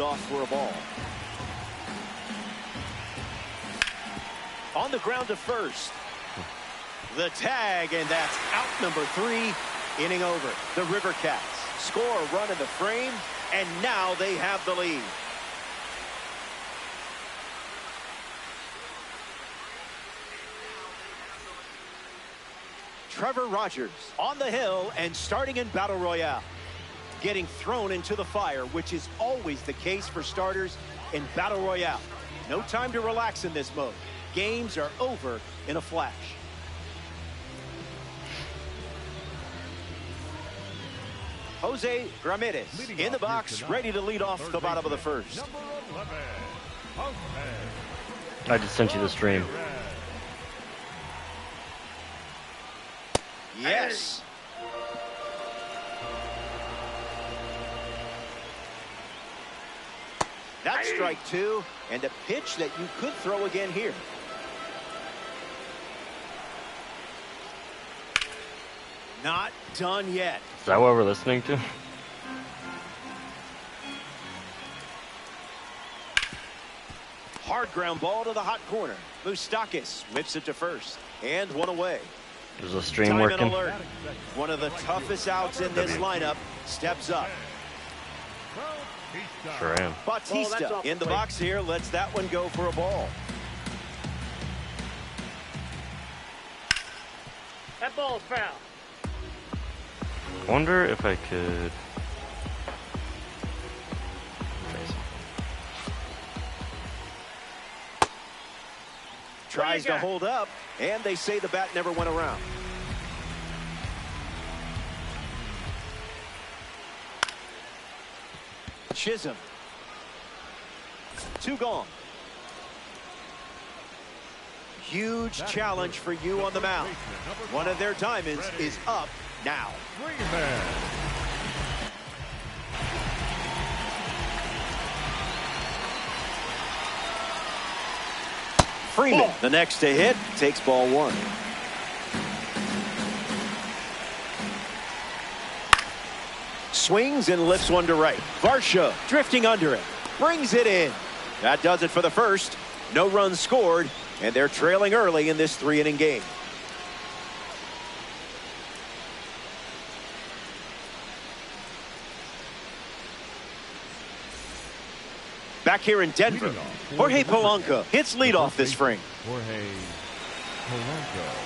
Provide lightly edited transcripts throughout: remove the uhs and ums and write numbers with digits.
Off for a ball. On the ground to first. The tag, and that's out number 3. Inning over. The River Cats score a run in the frame, and now they have the lead. Trevor Rogers on the hill and starting in Battle Royale. Getting thrown into the fire, which is always the case for starters in Battle Royale. No time to relax in this mode. Games are over in a flash. Jose Ramirez in the box, ready to lead off the bottom of the first. I just sent you the stream. Yes. That's strike 2, and a pitch that you could throw again here. Not done yet. Is that what we're listening to? Hard ground ball to the hot corner. Moustakas whips it to first, and one away. Is the stream Time working? and alert. One of the toughest outs in this lineup steps up. Sure am. Bautista in the box here, lets that one go for a ball. That ball's foul. I wonder if I could. Tries to hold up, and they say the bat never went around. Chisholm. 2 gone. Huge challenge for you on the mound. One of their diamonds is up now. Freeman, the next to hit, takes ball 1. Swings and lifts one to right. Varsho drifting under it. Brings it in. That does it for the first. No runs scored, and they're trailing early in this 3-inning game. Back here in Denver, Jorge Polanco hits leadoff this frame. Jorge Polanco.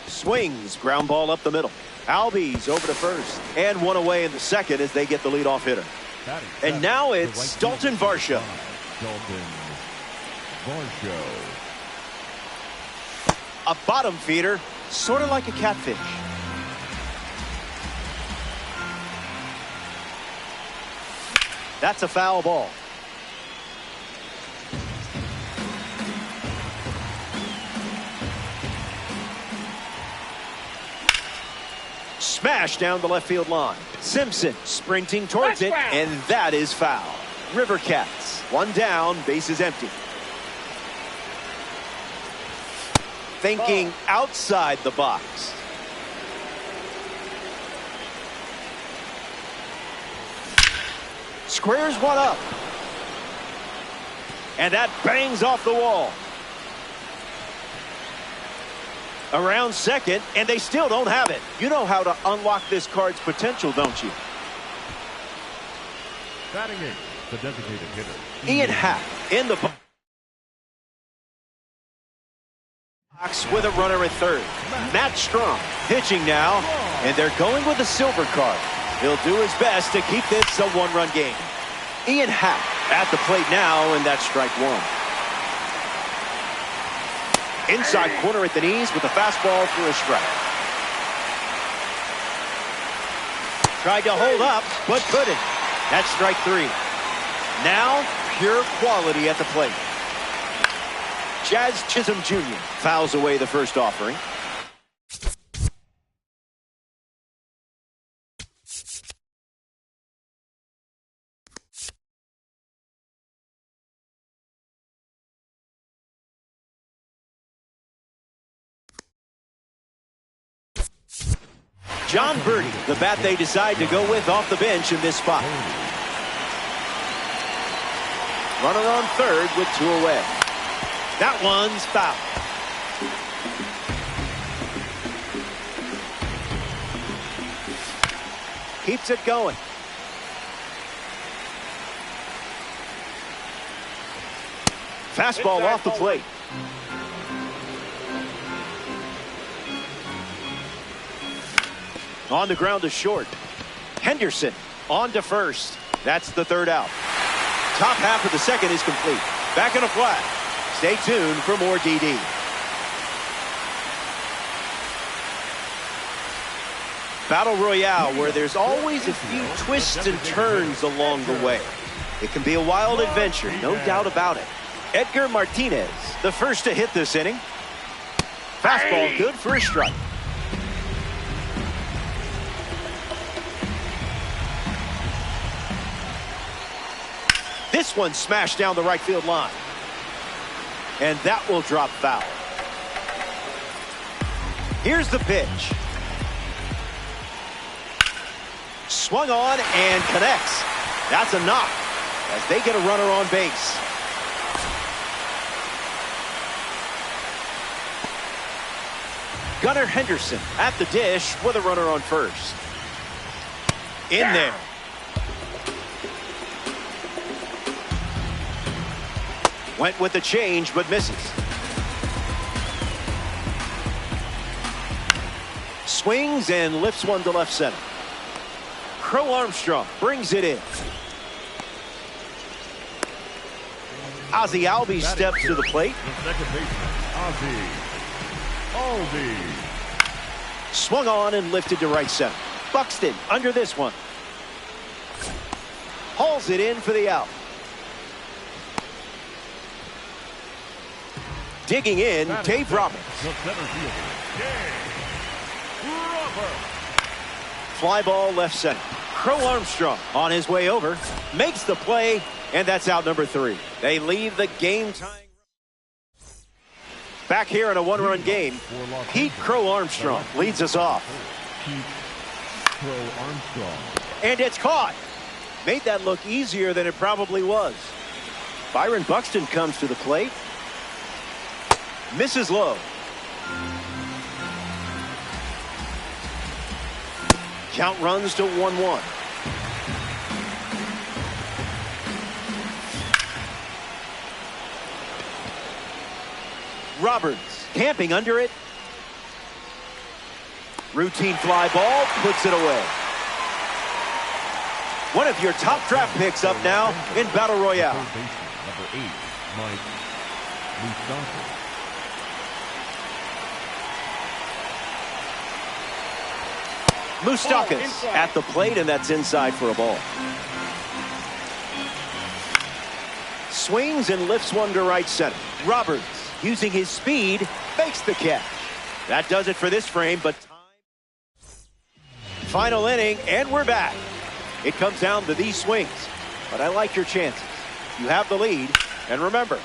Swings, ground ball up the middle. Albies over to first, and one away in the second as they get the leadoff hitter. And now it's Dalton Varsho. Dalton Varsho. A bottom feeder, sort of like a catfish. That's a foul ball. Smash down the left field line. Simpson sprinting towards it, and that is foul. River Cats, 1 down, bases empty. Thinking outside the box. Squares one up. And that bangs off the wall. Around second, and they still don't have it. You know how to unlock this card's potential, don't you? Batting 8, the designated hitter. Ian Happ in the box with a runner at third. Matt Strong pitching now, and they're going with a silver card. He'll do his best to keep this a 1-run game. Ian Happ at the plate now, and that's strike 1. Inside corner at the knees with a fastball for a strike. Tried to hold up, but couldn't. That's strike 3. Now, pure quality at the plate. Jazz Chisholm Jr. fouls away the first offering. John Birdie, the bat they decide to go with off the bench in this spot. Runner on third with 2 away. That one's foul. Keeps it going. Fastball off the plate. On the ground to short. Henderson on to first. That's the 3rd out. Top half of the 2nd is complete. Back in a flat. Stay tuned for more DD. Battle Royale, where there's always a few twists and turns along the way. It can be a wild adventure, no doubt about it. Edgar Martinez, the first to hit this inning. Fastball good for a strike. This one smashed down the right field line. And that will drop foul. Here's the pitch. Swung on and connects. That's a knock as they get a runner on base. Gunnar Henderson at the dish with a runner on first. In there. Went with the change, but misses. Swings and lifts one to left center. Crow Armstrong brings it in. Ozzie Albies steps to the plate. The second baseman, Ozzie Albies. Swung on and lifted to right center. Buxton under this one. Hauls it in for the out. Digging in, Dave Roberts. The center fielder, Dave Roberts. Fly ball left center. Crow Armstrong on his way over. Makes the play, and that's out number 3. They leave the game tying. Back here in a 1-run game, Pete Crow Armstrong leads us off. Pete Crow Armstrong. And it's caught. Made that look easier than it probably was. Byron Buxton comes to the plate. Misses low. Count runs to 1-1. Roberts camping under it. Routine fly ball, puts it away. One of your top draft picks up now in Battle Royale. Number 8, Mike Moustakas. Moustakas at the plate, and that's inside for a ball. Swings and lifts one to right center. Roberts, using his speed, makes the catch. That does it for this frame, but final inning, and we're back. It comes down to these swings, but I like your chances. You have the lead, and remember,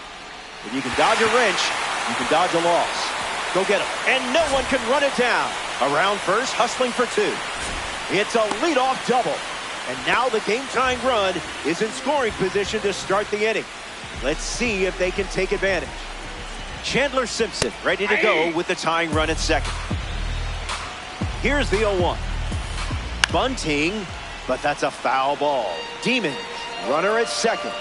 if you can dodge a wrench, you can dodge a loss. Go get him, and no one can run it down. Around first, hustling for 2. It's a leadoff double, and now the game-tying run is in scoring position to start the inning. Let's see if they can take advantage. Chandler Simpson ready to go with the tying run at second. Here's the 0-1. Bunting, but that's a foul ball. Demons, runner at second.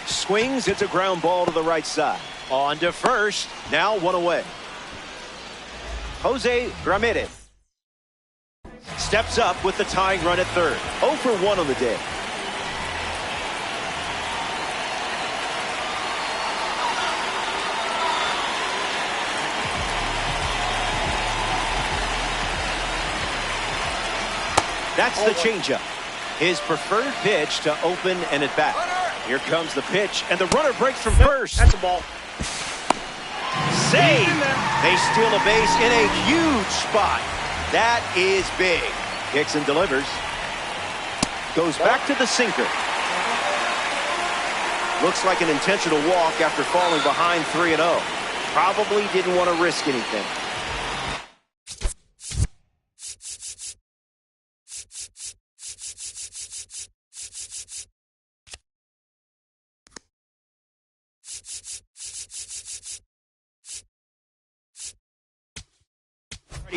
Swings, it's a ground ball to the right side. On to first, now 1 away. Jose Ramirez steps up with the tying run at third. 0 for 1 on the day. That's the changeup. His preferred pitch to open and at bat. Here comes the pitch, and the runner breaks from first. That's a ball. Save. They steal a base in a huge spot. That is big. Kicks and delivers. Goes back to the sinker. Looks like an intentional walk after falling behind 3-0. Probably didn't want to risk anything.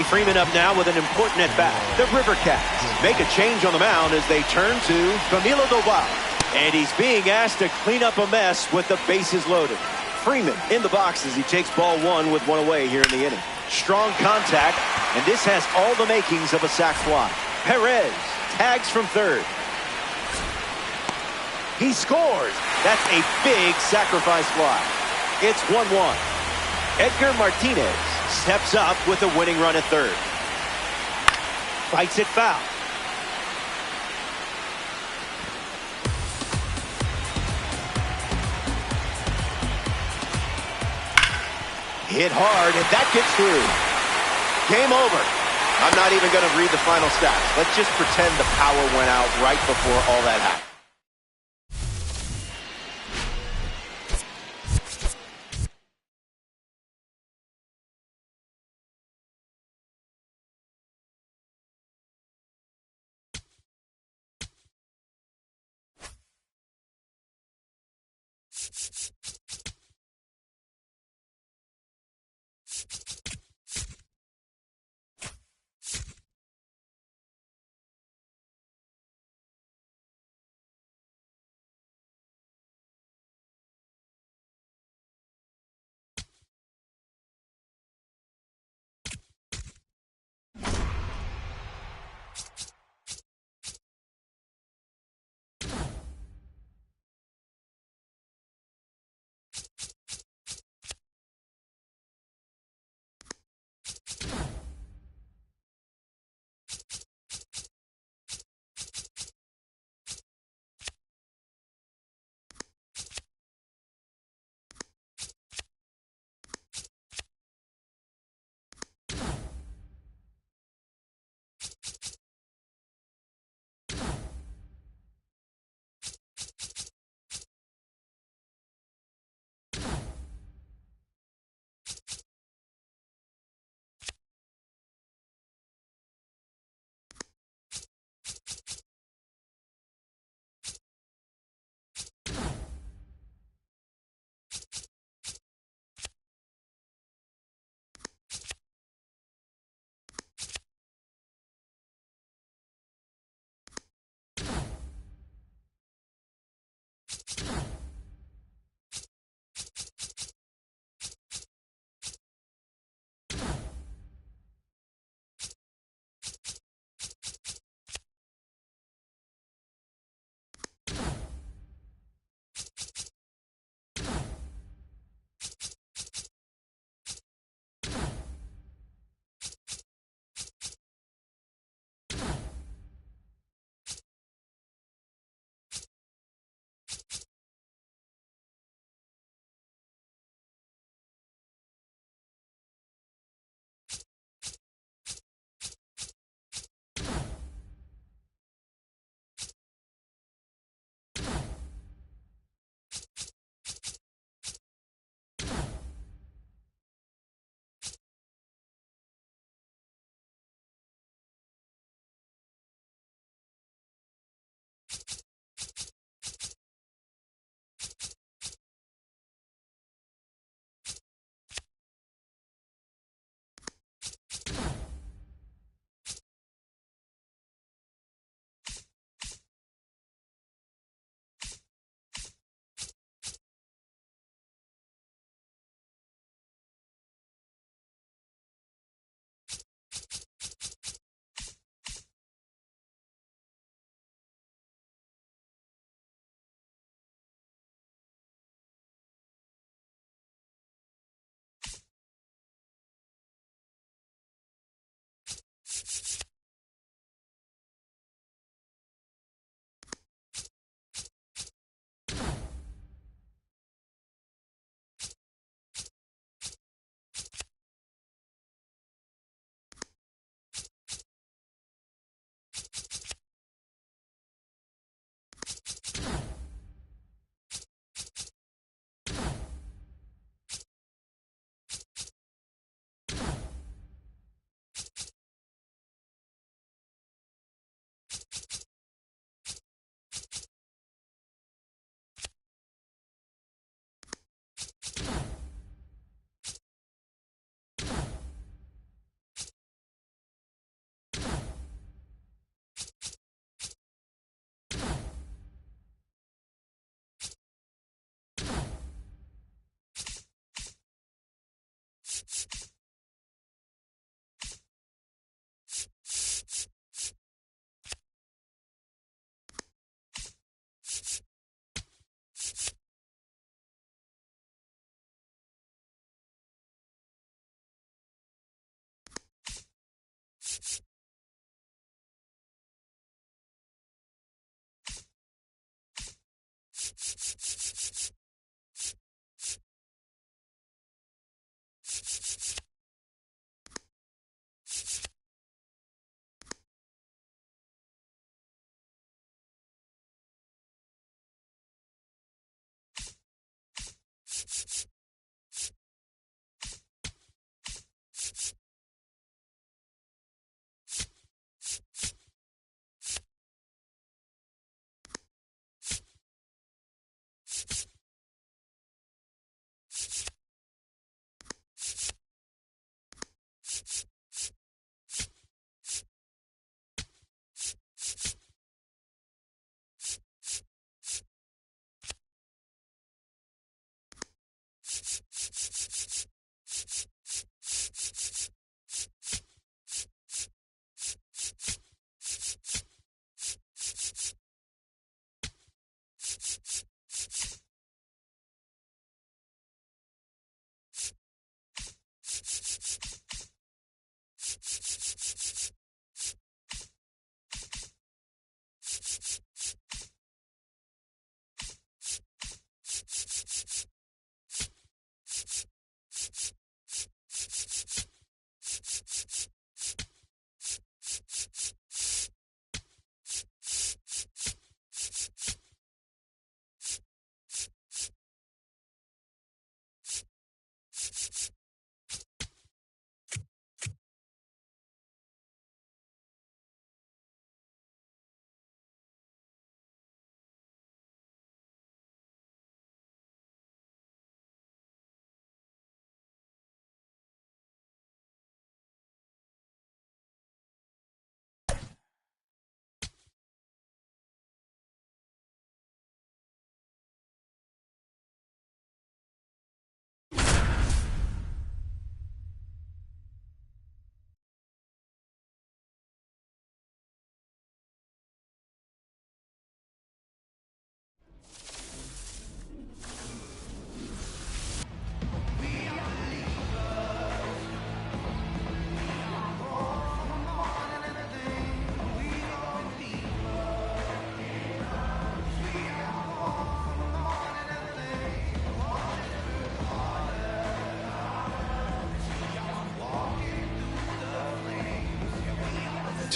Freeman up now with an important at-bat. The Rivercats make a change on the mound as they turn to Camilo Doval. And he's being asked to clean up a mess with the bases loaded. Freeman in the box as he takes ball one with one away here in the inning. Strong contact, and this has all the makings of a sac fly. Perez tags from third. He scores. That's a big sacrifice fly. It's 1-1. Edgar Martinez steps up with a winning run at third. Fights it foul. Hit hard, and that gets through. Game over. I'm not even going to read the final stats. Let's just pretend the power went out right before all that happened.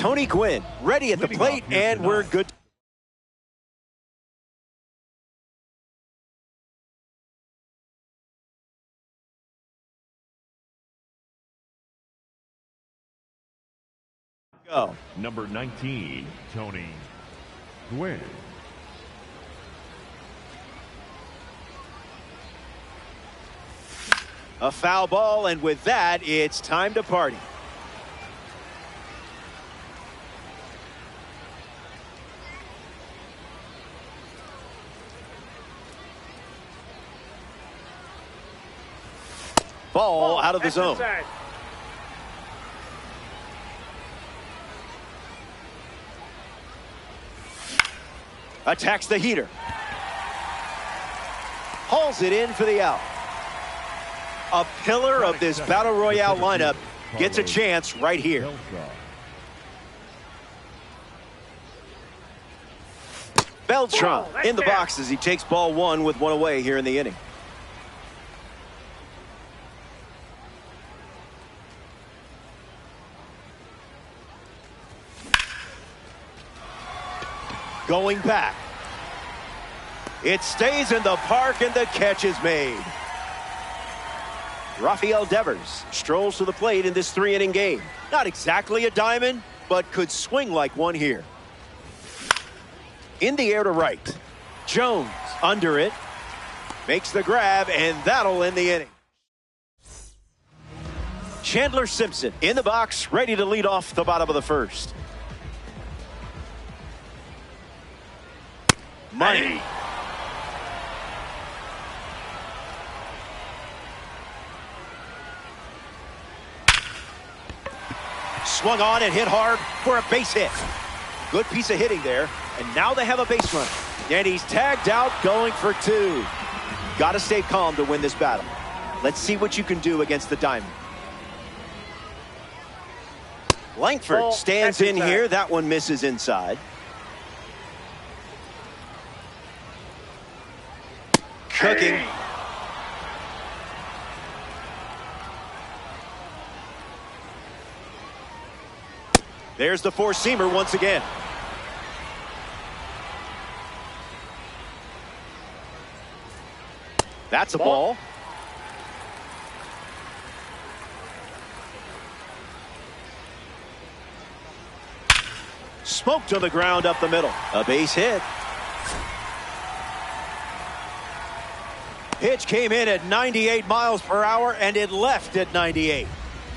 Tony Gwynn ready at the Leading plate, off here and we're tonight. good. Go. Number 19, Tony Gwynn. A foul ball, and with that, it's time to party. Ball out of the That's zone. inside. Attacks the heater. Hauls it in for the out. A pillar of this Battle Royale lineup gets a chance right here. Beltran in the box as he takes ball one with one away here in the inning. Going back. It stays in the park, and the catch is made. Rafael Devers strolls to the plate in this three-inning game. Not exactly a diamond, but could swing like one here. In the air to right. Jones under it. Makes the grab, and that'll end the inning. Chandler Simpson in the box, ready to lead off the bottom of the first. Money. Swung on and hit hard for a base hit. Good piece of hitting there. And now they have a base runner. And he's tagged out, going for two. Got to stay calm to win this battle. Let's see what you can do against the Diamond. Langford stands in here. That one misses inside. Cooking. There's the four-seamer once again. That's a ball. Smoke to the ground up the middle. A base hit. Pitch came in at 98 miles per hour, and it left at 98.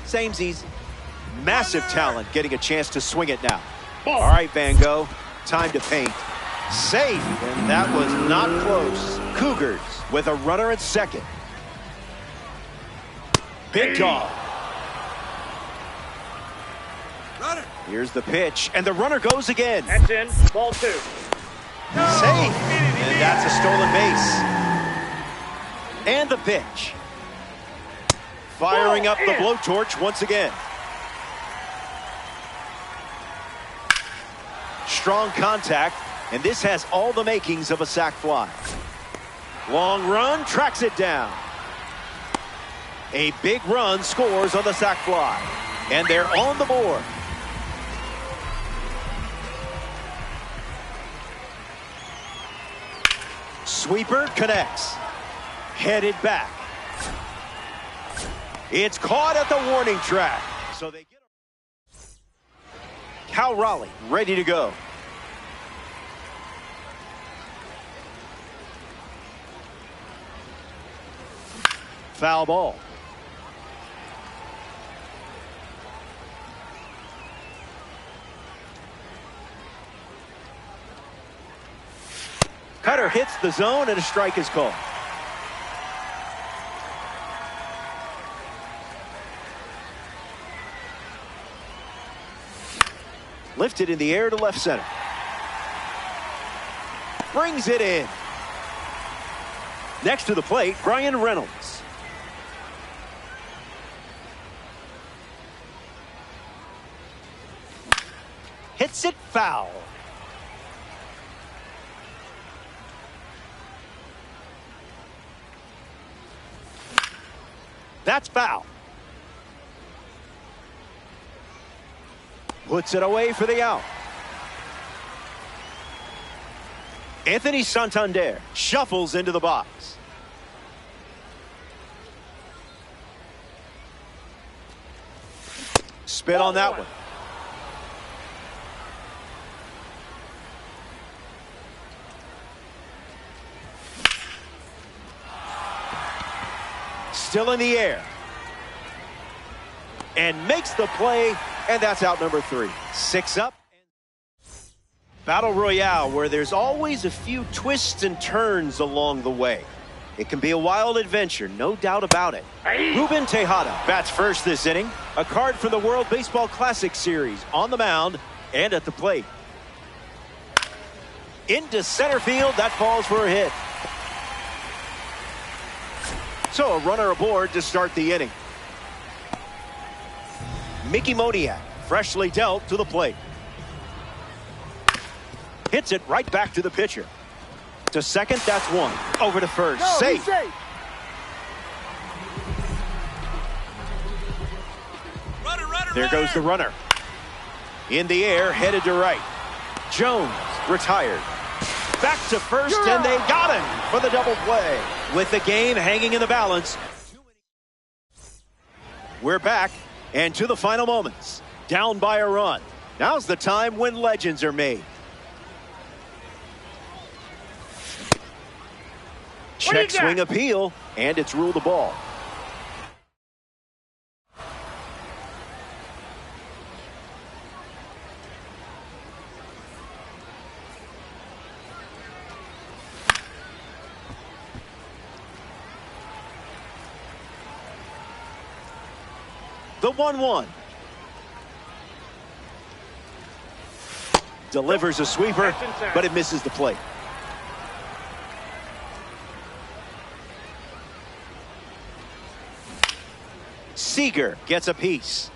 Samesies, massive talent, getting a chance to swing it now. All right, Van Gogh, time to paint. Safe, and that was not close. Cougars with a runner at second. Big dog. Here's the pitch, and the runner goes again. That's in. Ball two. Safe, and that's a stolen base. And the pitch. Firing up the blowtorch once again. Strong contact, and this has all the makings of a sac fly. Long run, tracks it down. A big run scores on the sac fly, and they're on the board. Sweeper connects. Headed back. It's caught at the warning track. So they get Cal Raleigh ready to go. Foul ball. Cutter hits the zone, and a strike is called. Lifted in the air to left center. Brings it in. Next to the plate, Brian Reynolds. Hits it foul. That's foul. Puts it away for the out. Anthony Santander shuffles into the box. Spit on that one. Still in the air. And makes the play, and that's out number 3. 6 up. Battle Royale, where there's always a few twists and turns along the way. It can be a wild adventure, no doubt about it. Ruben Tejada bats first this inning. A card from the World Baseball Classic Series on the mound and at the plate. Into center field, that falls for a hit. So a runner aboard to start the inning. Mickey Moniak, freshly dealt to the plate. Hits it right back to the pitcher. To second, that's one. Over to first, safe. There goes the runner. In the air, headed to right. Jones retired. Back to first, and they got him for the double play. With the game hanging in the balance. We're back, and to the final moments. Down by a run. Now's the time when legends are made. Check swing appeal, and it's ruled a ball. The 1-1. Delivers a sweeper, but it misses the plate. Seager gets a piece.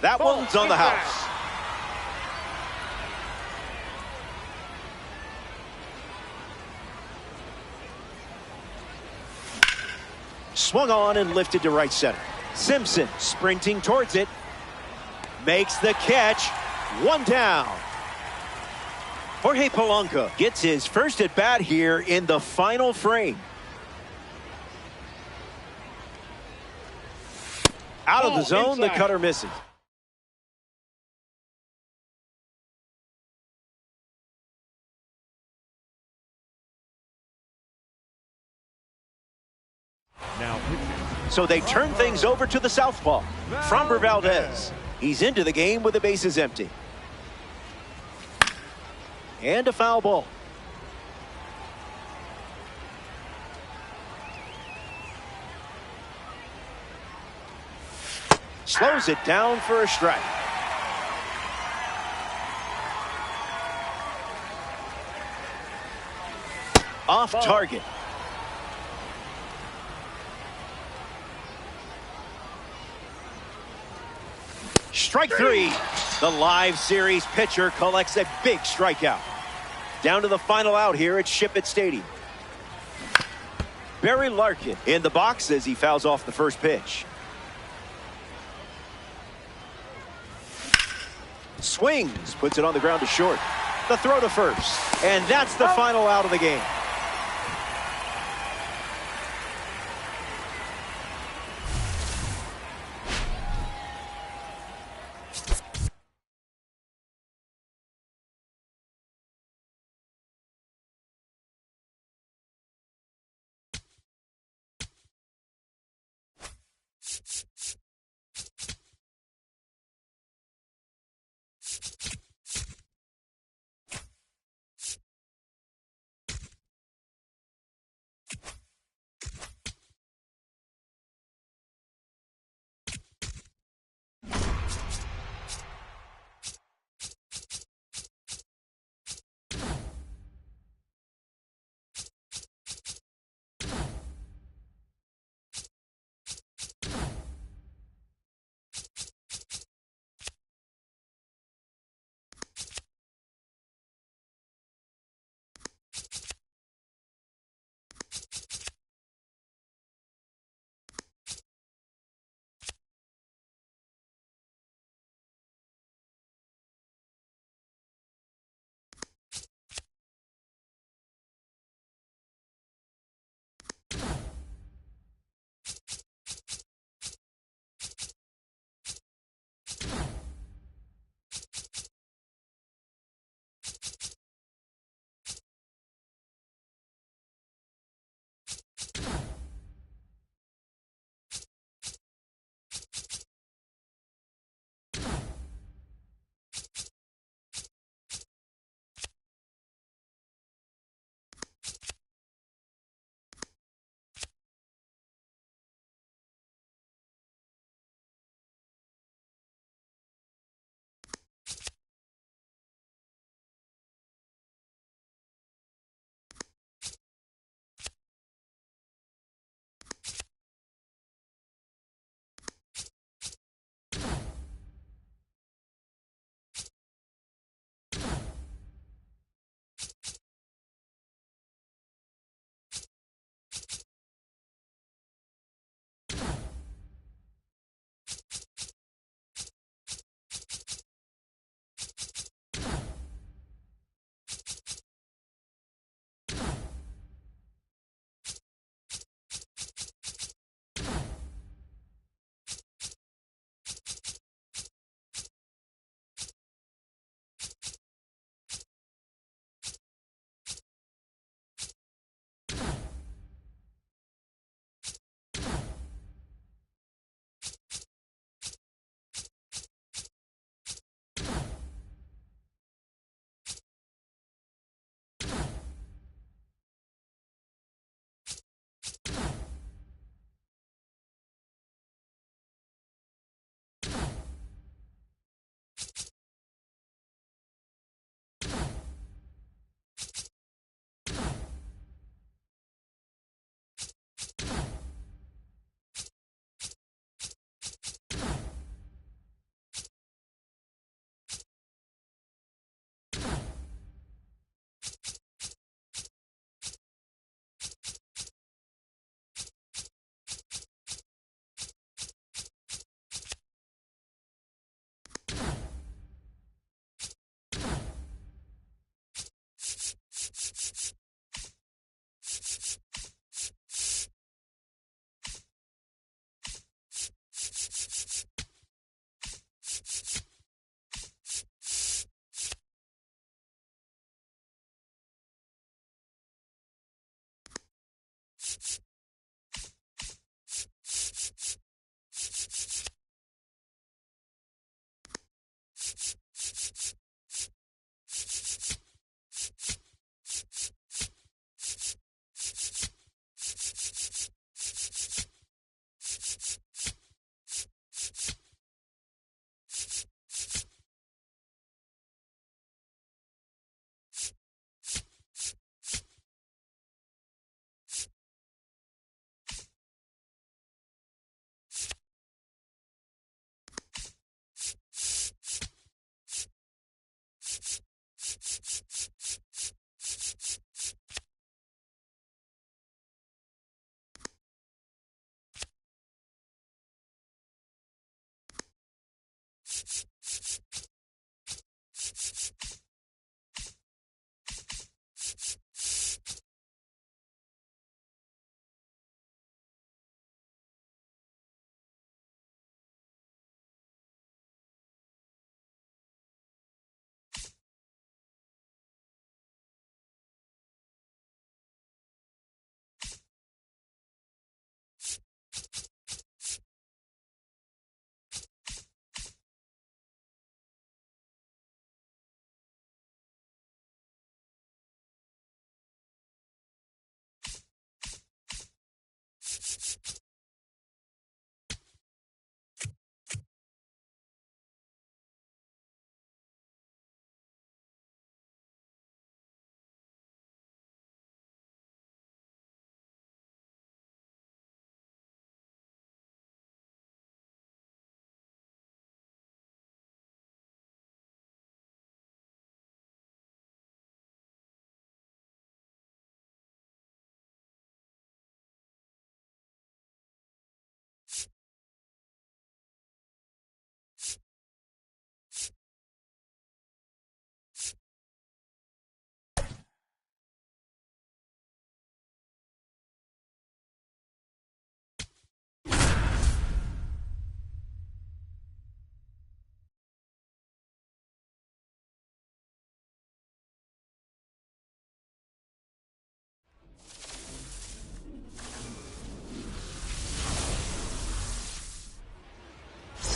That one's on the house. Swung on and lifted to right center. Simpson sprinting towards it. Makes the catch. One down. Jorge Polanco gets his first at bat here in the final frame. Out of the zone, the cutter misses. Now pitching. So they turn things over to the southpaw, Framber Valdez. He's into the game with the bases empty. And a foul ball. Slows it down for a strike. Off target. Strike 3. The live series pitcher collects a big strikeout. Down to the final out here at Ship-it Stadium. Barry Larkin in the box as he fouls off the first pitch. Swings, puts it on the ground to short. The throw to first. And that's the final out of the game.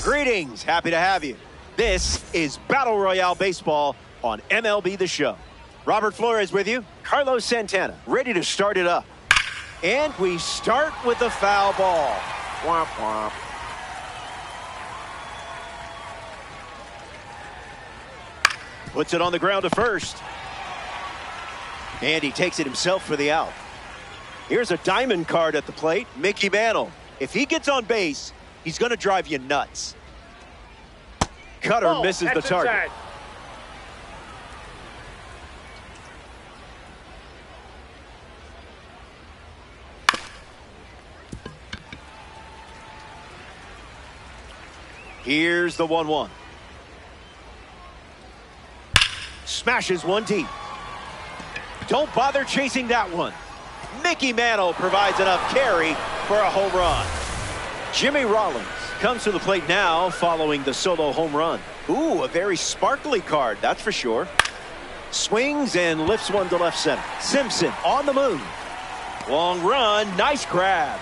Greetings, happy to have you. This is Battle Royale Baseball on MLB The Show. Robert Flores with you, Carlos Santana, ready to start it up. And we start with the foul ball. Womp womp. Puts it on the ground to first. And he takes it himself for the out. Here's a diamond card at the plate, Mickey Mantle. If he gets on base, he's going to drive you nuts. Cutter misses the target. Inside. Here's the 1-1. Smashes one deep. Don't bother chasing that one. Mickey Mantle provides enough carry for a home run. Jimmy Rollins comes to the plate now following the solo home run. Ooh, a very sparkly card, that's for sure. Swings and lifts one to left center. Simpson on the move. Long run, nice grab.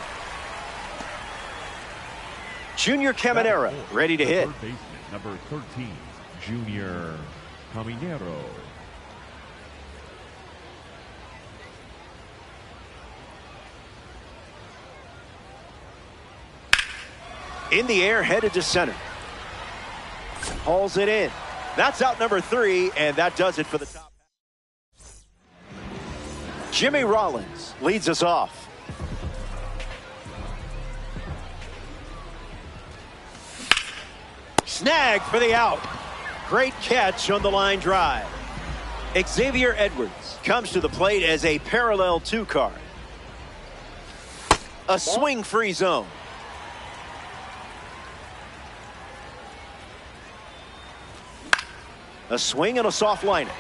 Junior Caminero ready to hit. Third baseman, number 13, Junior Caminero. In the air, headed to center. Hauls it in. That's out number 3, and that does it for the top. Jimmy Rollins leads us off. Snag for the out. Great catch on the line drive. Xavier Edwards comes to the plate as a parallel 2 card. A swing-free zone. A swing and a soft liner.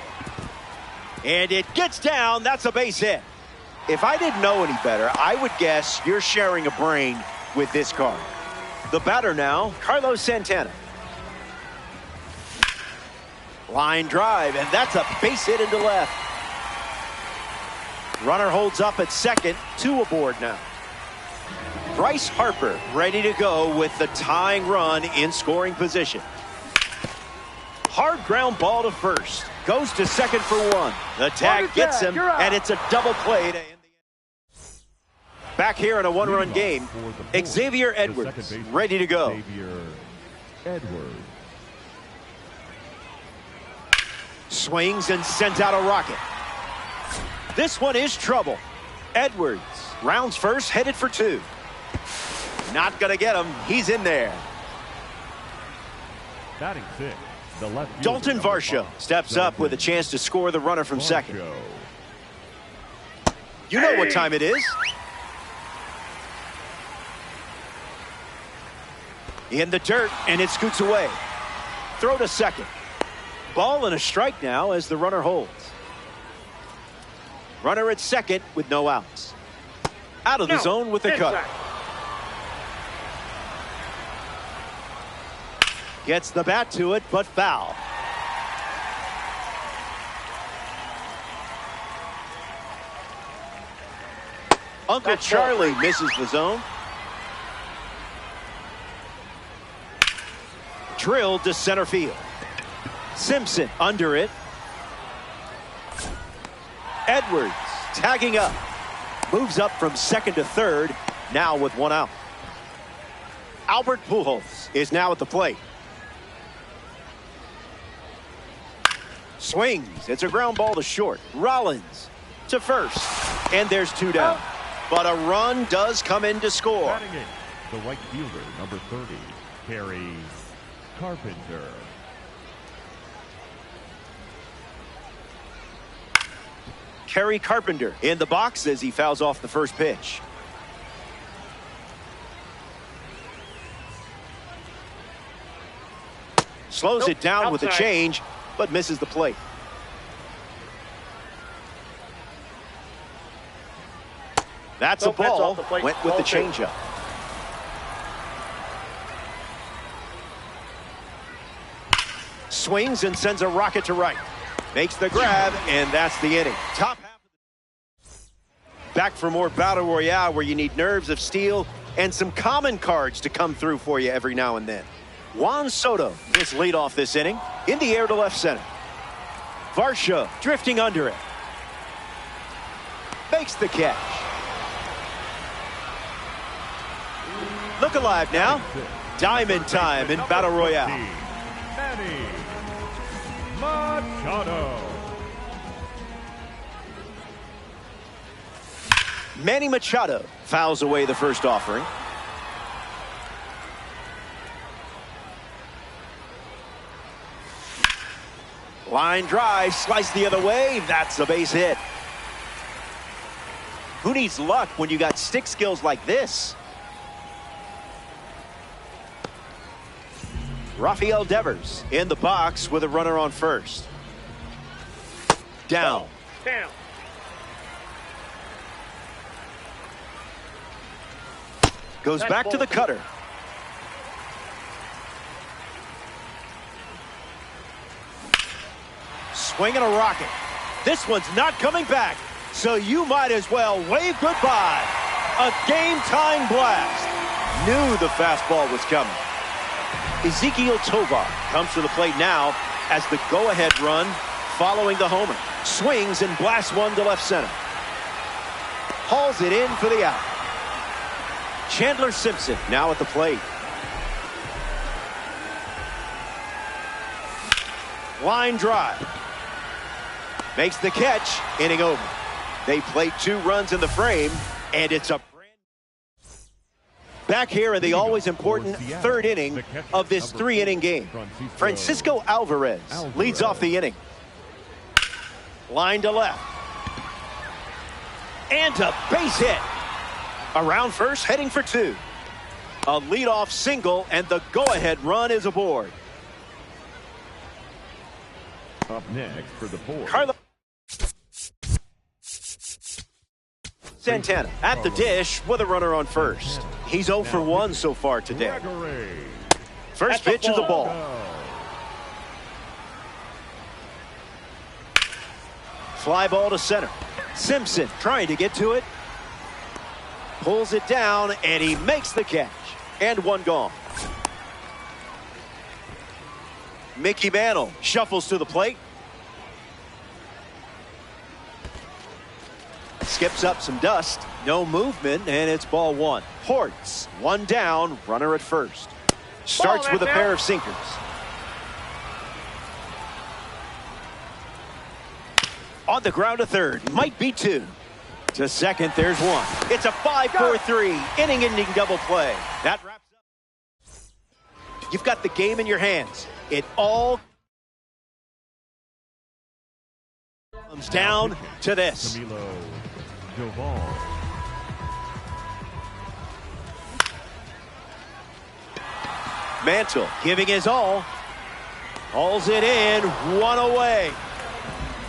And it gets down. That's a base hit. If I didn't know any better, I would guess you're sharing a brain with this card. The batter now, Carlos Santana. Line drive, and that's a base hit into left. Runner holds up at second, 2 aboard now. Bryce Harper ready to go with the tying run in scoring position. Hard ground ball to first. Goes to second for 1. The tag gets him, and it's a double play to end the inning. Back here in a 1-run game, Xavier Edwards ready to go. Xavier Edwards. Swings and sends out a rocket. This one is trouble. Edwards rounds first, headed for 2. Not going to get him. He's in there. Batting 6. The left fielder, Dalton number Varsho 5, steps up with a chance to score the runner from second. You know what time it is. In the dirt, and it scoots away. Throw to second. Ball and a strike now as the runner holds. Runner at second with no outs. Out of the zone with the cut. Gets the bat to it, but foul. Uncle Charlie misses the zone. Drilled to center field. Simpson under it. Edwards tagging up. Moves up from second to third, now with 1 out. Albert Pujols is now at the plate. Swings. It's a ground ball to short. Rollins to first. And there's 2 down. But a run does come in to score. Batting in, the right fielder, number 30, Kerry Carpenter. Kerry Carpenter in the box as he fouls off the first pitch. Slows it down with a change, but misses the plate. That's a ball. Went with the changeup. Swings and sends a rocket to right. Makes the grab, and that's the inning. Top half. Back for more Battle Royale, where you need nerves of steel and some common cards to come through for you every now and then. Juan Soto is lead off this inning. In the air to left center. Varsho drifting under it. Makes the catch. Look alive now. Diamond time in Battle Royale. Manny Machado. Manny Machado fouls away the first offering. Line drive, slice the other way. That's a base hit. Who needs luck when you got stick skills like this? Rafael Devers in the box with a runner on first. Down. Down. Goes back to the cutter. Swinging a rocket. This one's not coming back, so you might as well wave goodbye. A game-tying blast. Knew the fastball was coming. Ezequiel Tovar comes to the plate now as the go-ahead run following the homer. Swings and blasts one to left center. Hauls it in for the out. Chandler Simpson now at the plate. Line drive. Makes the catch. Inning over. They played 2 runs in the frame, and it's a back here in the always important 3rd inning of this 3-inning game. Francisco Alvarez leads off the inning. Line to left. And a base hit. Around first, heading for 2. A leadoff single, and the go-ahead run is aboard. Up next for the 4th. Carlos Santana at the dish with a runner on first. He's 0 for 1 so far today. First pitch of the ball. Fly ball to center. Simpson trying to get to it. Pulls it down, and he makes the catch. And one gone. Mickey Mantle shuffles to the plate. Skips up some dust. No movement, and it's ball 1. Hortz, 1 down, runner at first. Starts with a pair of sinkers. On the ground to third. Might be 2. To second, there's 1. It's a 5-4-3 inning-ending double play. That wraps up. You've got the game in your hands. It all comes down to this. Camilo Doval. Mantle giving his all. Hauls it in. 1 away.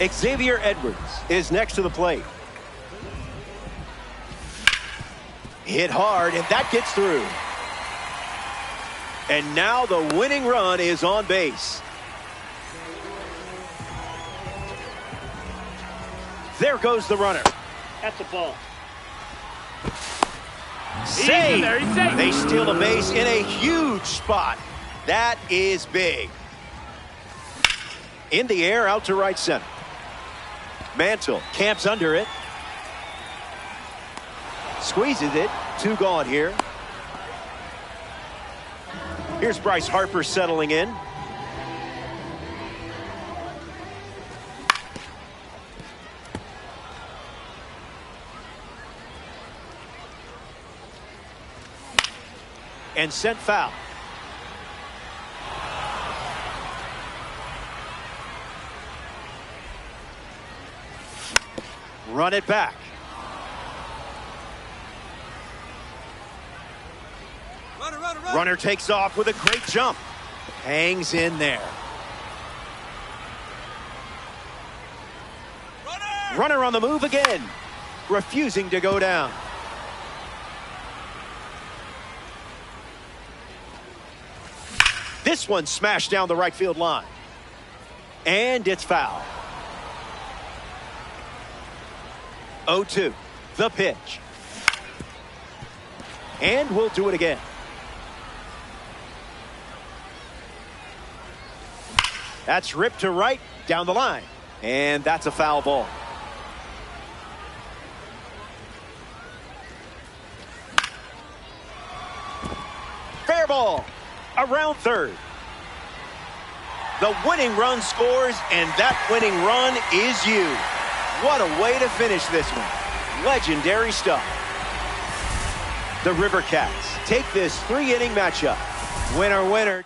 Xavier Edwards is next to the plate. Hit hard, and that gets through. And now the winning run is on base. There goes the runner. That's a ball. Save. There, he's safe. They steal a base in a huge spot. That is big. In the air, out to right center. Mantle camps under it. Squeezes it. 2 gone here. Here's Bryce Harper settling in. And sent foul. Run it back. Runner takes off with a great jump. Hangs in there. Runner on the move again. Refusing to go down. This one smashed down the right field line. And it's foul. 0-2. The pitch. And we'll do it again. That's ripped to right down the line. And that's a foul ball. Fair ball. Around third. The winning run scores, and that winning run is you. What a way to finish this one. Legendary stuff. The River Cats take this 3-inning matchup. Winner, winner.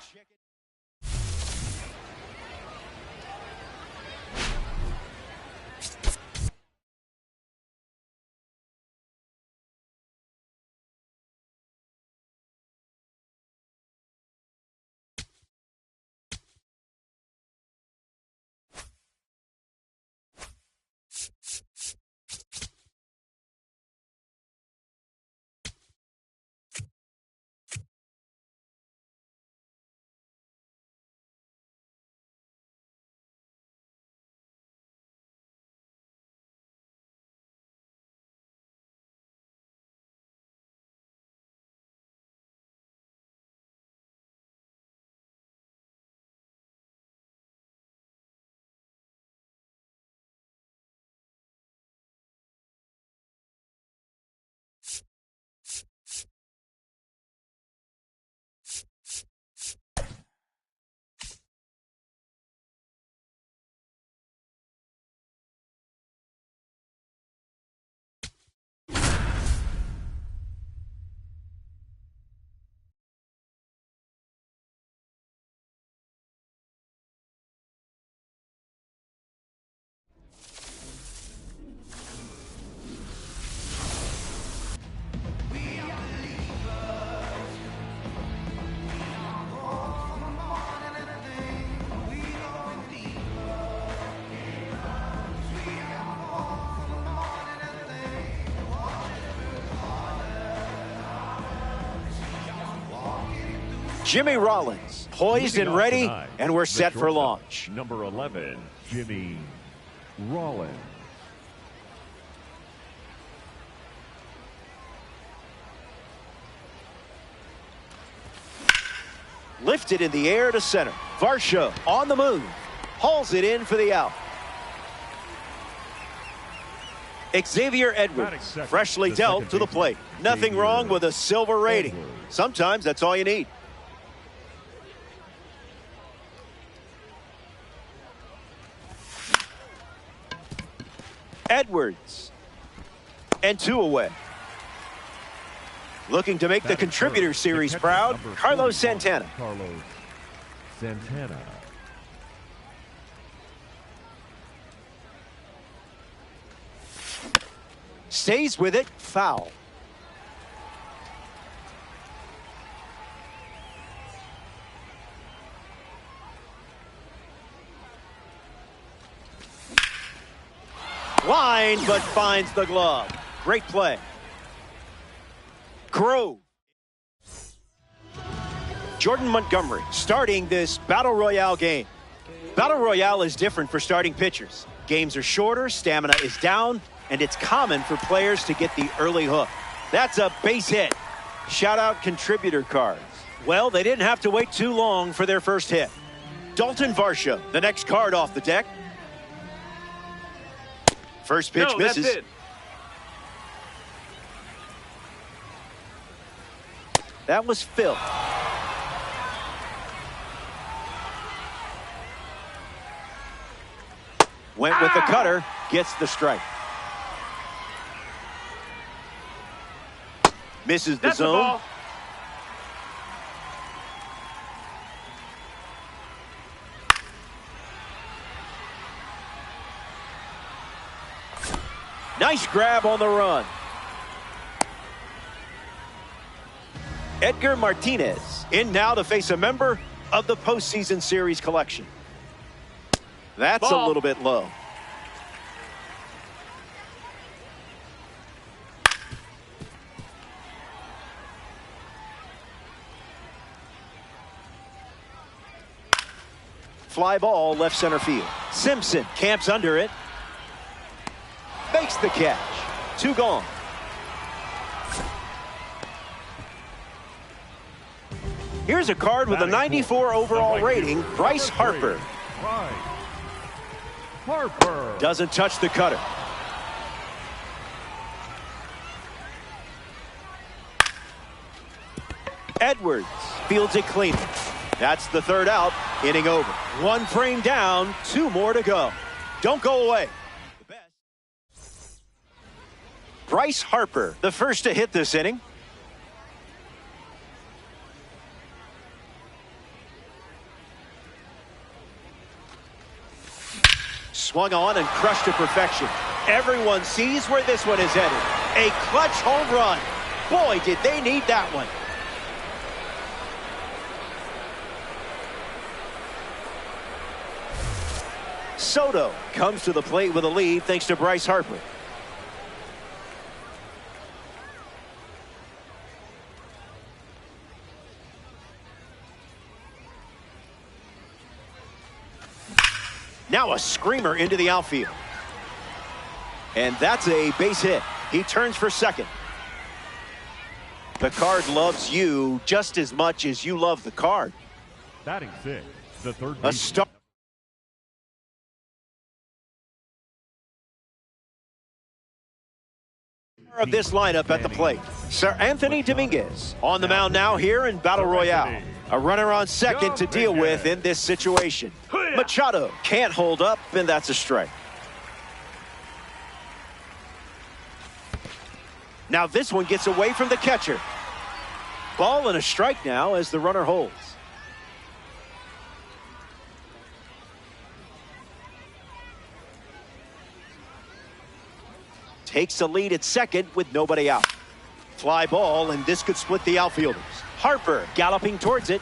Jimmy Rollins, poised and ready, tonight, and we're set for shortstop, launch. Number 11, Jimmy Rollins. Lifted in the air to center. Varsho on the move. Hauls it in for the out. Xavier Edwards, freshly dealt to the plate. Nothing wrong with a silver rating. Sometimes that's all you need. Edwards. And 2 away. Looking to make the contributor series proud, Carlos Santana. Carlos Santana. Stays with it, foul. Line, but finds the glove. Great play. Grove. Jordan Montgomery starting this Battle Royale game. Battle Royale is different for starting pitchers. Games are shorter, stamina is down, and it's common for players to get the early hook. That's a base hit. Shout out contributor cards. Well, they didn't have to wait too long for their first hit. Dalton Varsho, the next card off the deck. First pitch misses. That's it. That was Phil. Went with the cutter, gets the strike. Misses the That's the zone. ball. Nice grab on the run. Edgar Martinez in now to face a member of the postseason series collection. That's Ball. a little bit low. Fly ball left center field. Simpson camps under it. Makes the catch. 2 gone. Here's a card with a 94 overall rating, Bryce Harper. Bryce Harper. Doesn't touch the cutter. Edwards fields it clean. That's the third out. Inning over. One frame down. Two more to go. Don't go away. Bryce Harper, the first to hit this inning. Swung on and crushed to perfection. Everyone sees where this one is headed. A clutch home run. Boy, did they need that one. Soto comes to the plate with a lead thanks to Bryce Harper. Now a screamer into the outfield. And that's a base hit. He turns for second. The card loves you just as much as you love the card. Batting six, the third A baseman. star of this lineup at the plate, Sir Anthony Dominguez on the mound now here in Battle Royale. A runner on second to deal with in this situation. Machado can't hold up, and that's a strike. Now this one gets away from the catcher. Ball and a strike now as the runner holds. Takes a lead at second with nobody out. Fly ball, and this could split the outfielders. Harper galloping towards it.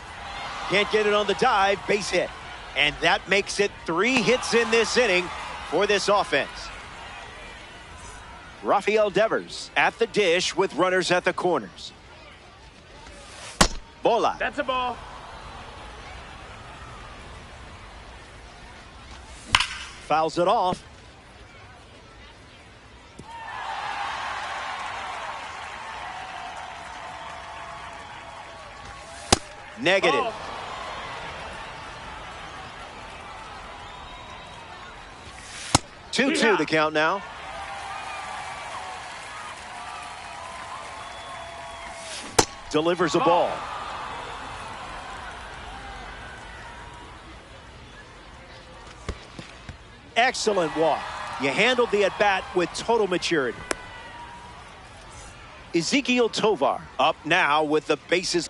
Can't get it on the dive. Base hit. And that makes it 3 hits in this inning for this offense. Rafael Devers at the dish with runners at the corners. Bola. That's a ball. Fouls it off. Negative. Oh. Two the count now. Delivers a ball. Excellent walk. You handled the at-bat with total maturity. Ezequiel Tovar up now with the bases.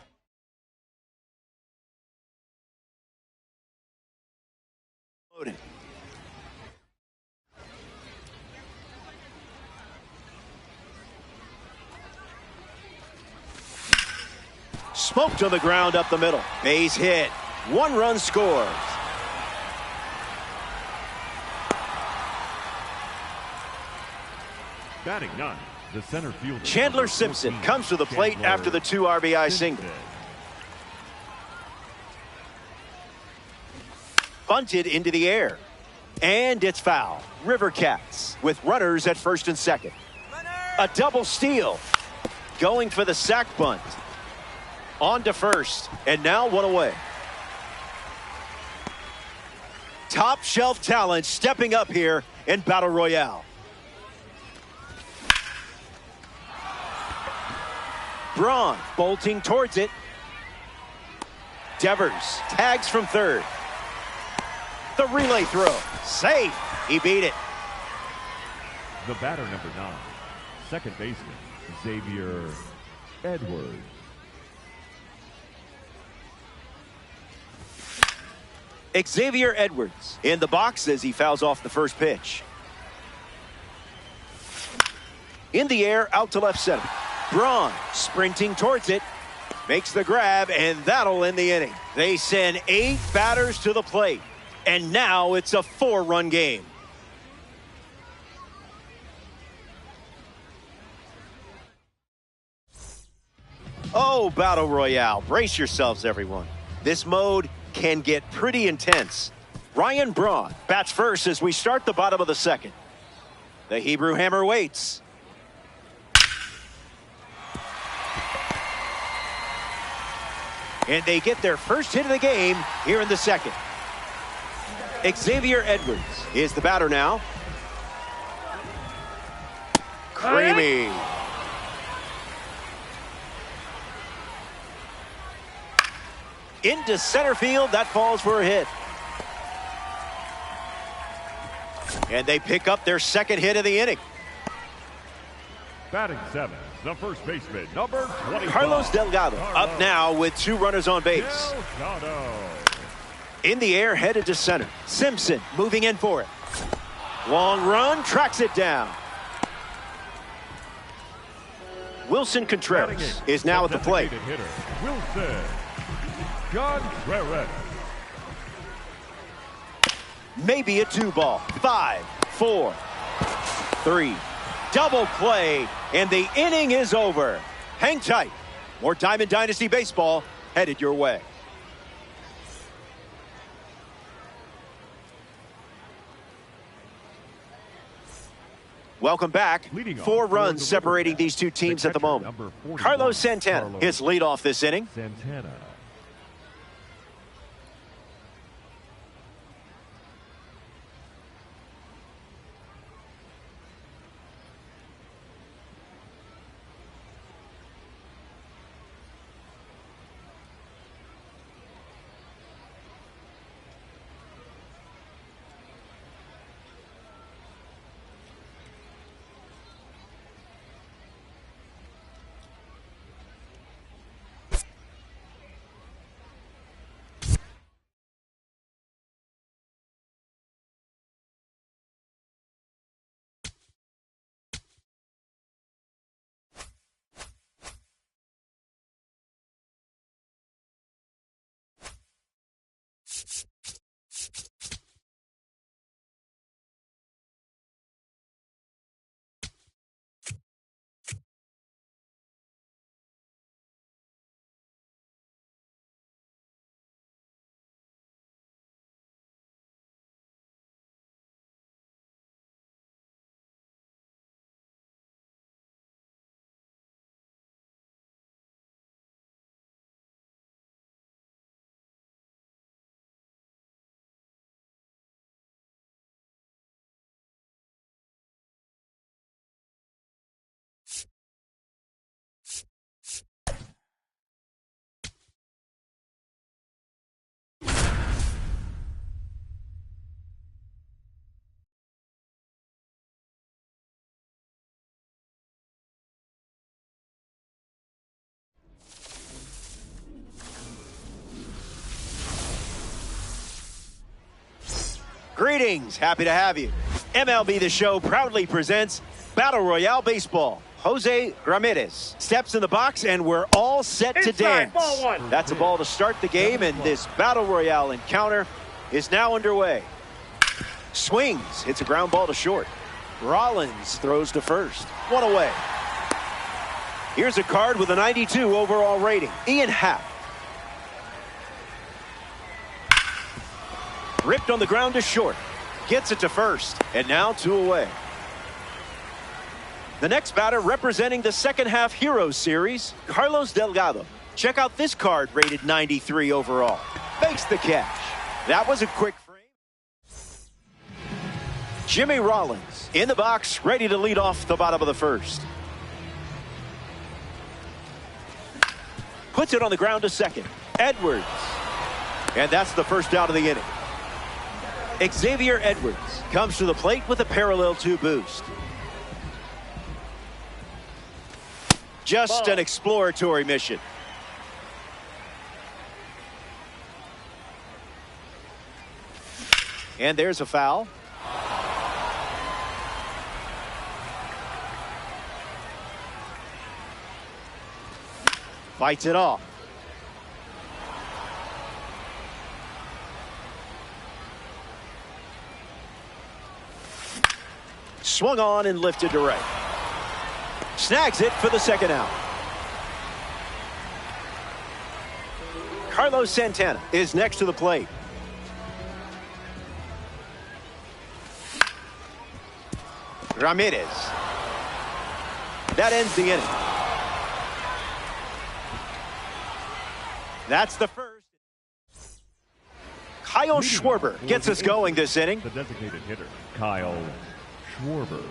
Loaded. Smoked to the ground up the middle. Base hit. 1 run scores. Batting ninth, the center fielder. Chandler Simpson comes to the plate after the 2 RBI single. Bunted into the air. And it's foul. River Cats with runners at first and second. A double steal. Going for the sac bunt. On to first. And now 1 away. Top shelf talent stepping up here in Battle Royale. Braun bolting towards it. Devers tags from third. The relay throw. Safe. He beat it. The batter number 9, second baseman, Xavier Edwards. Xavier Edwards in the box as he fouls off the first pitch. In the air, out to left center. Braun sprinting towards it. Makes the grab, and that'll end the inning. They send 8 batters to the plate. And now it's a 4-run game. Oh, Battle Royale. Brace yourselves, everyone. This mode can get pretty intense. Ryan Braun bats first as we start the bottom of the second. The Hebrew Hammer waits. And they get their first hit of the game here in the second. Xavier Edwards is the batter now. Creamy. Into center field. That falls for a hit. And they pick up their second hit of the inning. Batting seventh, the first baseman, number 25. Carlos Delgado up now with 2 runners on base. Delgado. In the air, headed to center. Simpson moving in for it. Long run, tracks it down. Wilson Contreras is now at the plate. Hitter, Wilson Contreras. Maybe a 2-ball. 5, 4, 3. Double play, and the inning is over. Hang tight. More Diamond Dynasty baseball headed your way. Welcome back. 4 runs separating these two teams at the moment. Carlos Santana hits leadoff this inning. Santana. Greetings, happy to have you. MLB The Show proudly presents Battle Royale Baseball. Jose Ramirez steps in the box, and we're all set to dance. Ball 1. That's a ball to start the game, and this Battle Royale encounter is now underway. Swings, hits a ground ball to short. Rollins throws to first. 1 away. Here's a card with a 92 overall rating. Ian Happ. Ripped on the ground to short. Gets it to first. And now 2 away. The next batter representing the second half Heroes Series, Carlos Delgado. Check out this card rated 93 overall. Fakes the catch. That was a quick frame. Jimmy Rollins in the box, ready to lead off the bottom of the first. Puts it on the ground to second. Edwards. And that's the first out of the inning. Xavier Edwards comes to the plate with a parallel 2 boost. Just an exploratory mission. And there's a foul. Fights it off. Swung on and lifted to right. Snags it for the second out. Carlos Santana is next to the plate. Ramirez. That ends the inning. That's the first. Kyle Schwarber gets us going this inning. The designated hitter, Kyle Schwarber.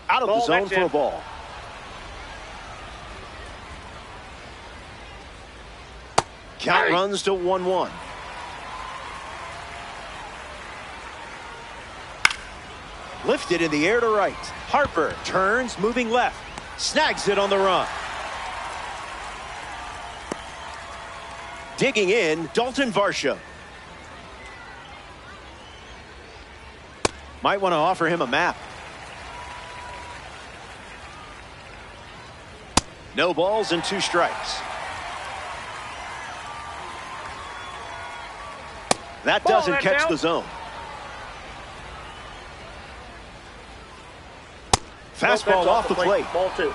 Out of the zone for a ball. Count runs to 1-1. Lifted in the air to right. Harper turns, moving left. Snags it on the run. Digging in, Dalton Varsho. Might want to offer him a map. No balls and 2 strikes. That doesn't catch the zone. Fastball off the plate. Ball 2.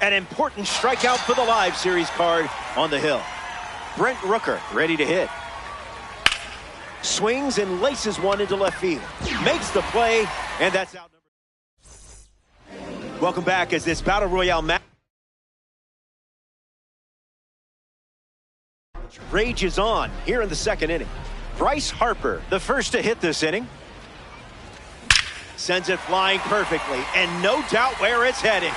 An important strikeout for the live series card on the hill. Brent Rooker ready to hit. Swings and laces one into left field. Makes the play, and that's out. Welcome back as this Battle Royale match rages on here in the second inning. Bryce Harper, the first to hit this inning. Sends it flying perfectly, and no doubt where it's headed.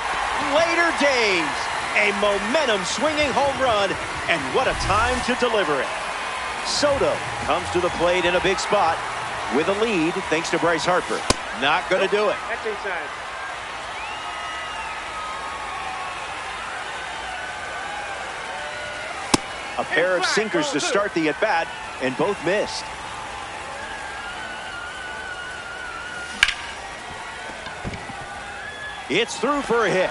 Later days, a momentum-swinging home run, and what a time to deliver it. Soto comes to the plate in a big spot with a lead thanks to Bryce Harper. Not going to do it. That's inside. A pair of sinkers to start the at-bat, and both missed. It's through for a hit.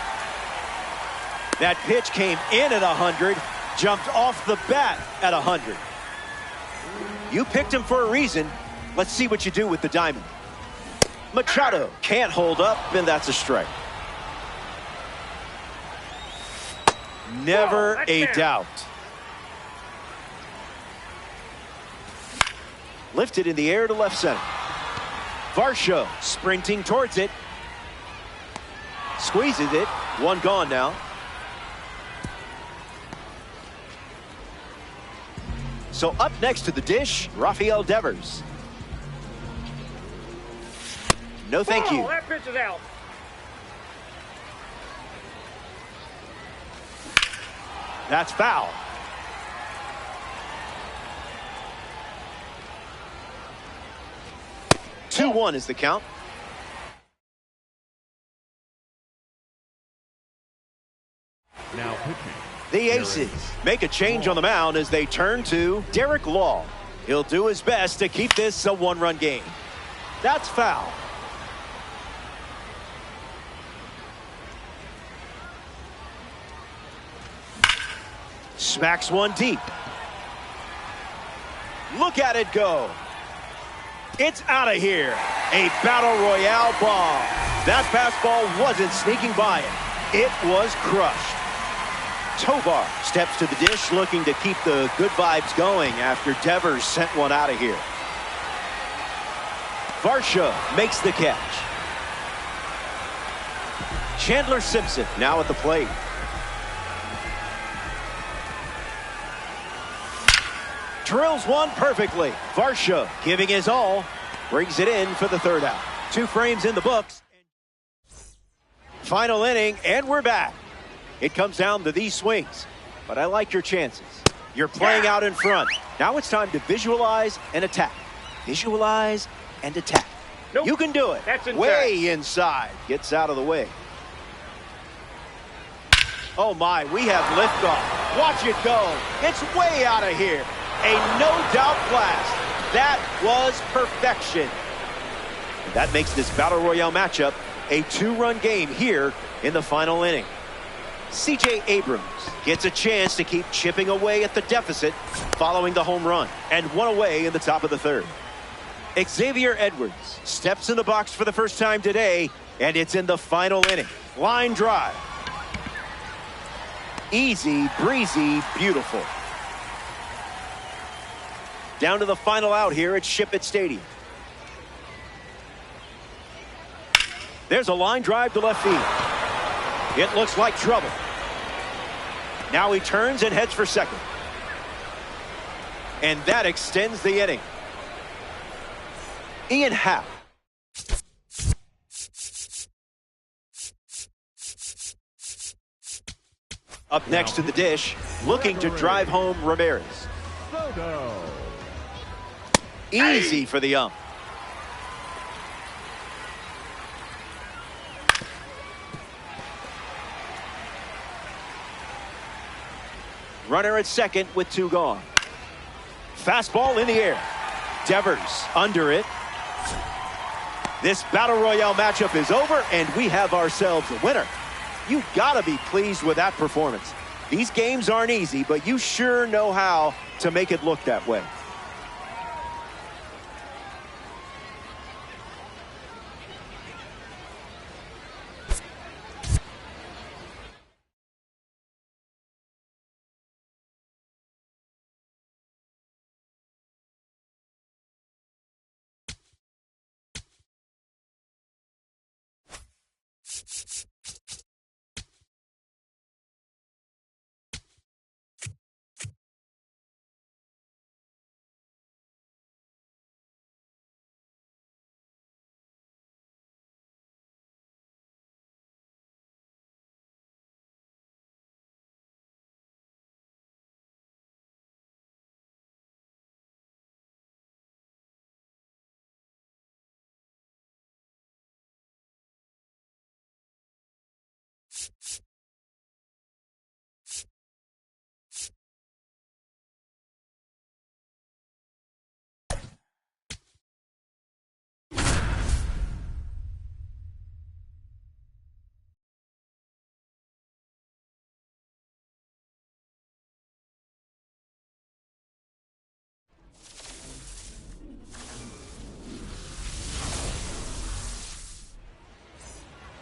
That pitch came in at 100, jumped off the bat at 100. You picked him for a reason. Let's see what you do with the diamond. Machado can't hold up, and that's a strike. Never a doubt. Lifted in the air to left center. Varsho sprinting towards it. Squeezes it. One gone now. So up next to the dish, Rafael Devers. No thank you. That pitch is out. That's foul. Two 2-1 is the count. Now pitching. The Aces make a change on the mound as they turn to Derek Law. He'll do his best to keep this a one-run game. That's foul. Smacks one deep. Look at it go. It's out of here. A Battle Royale bomb. That fastball wasn't sneaking by it. It was crushed. Tovar steps to the dish looking to keep the good vibes going after Devers sent one out of here. Varsho makes the catch. Chandler Simpson now at the plate. Drills one perfectly. Varsho giving his all. Brings it in for the third out. 2 frames in the books. Final inning, and we're back. It comes down to these swings, but I like your chances. You're playing out in front. Now it's time to visualize and attack. Visualize and attack. Nope. You can do it. That's inside. Way inside. Gets out of the way. Oh my, we have liftoff. Watch it go. It's way out of here. A no-doubt blast. That was perfection. That makes this Battle Royale matchup a 2-run game here in the final inning. C.J. Abrams gets a chance to keep chipping away at the deficit following the home run, and one away in the top of the third. Xavier Edwards steps in the box for the first time today, and it's in the final inning. Line drive. Easy, breezy, beautiful. Down to the final out here at Ship-it Stadium. There's a line drive to left field. It looks like trouble. Now he turns and heads for second. And that extends the inning. Ian Happ. Up next to the dish, looking to drive home Ramirez. Soto. Easy for the ump. Runner at second with 2 gone. Fastball in the air. Devers under it. This Battle Royale matchup is over, and we have ourselves a winner. You've got to be pleased with that performance. These games aren't easy, but you sure know how to make it look that way.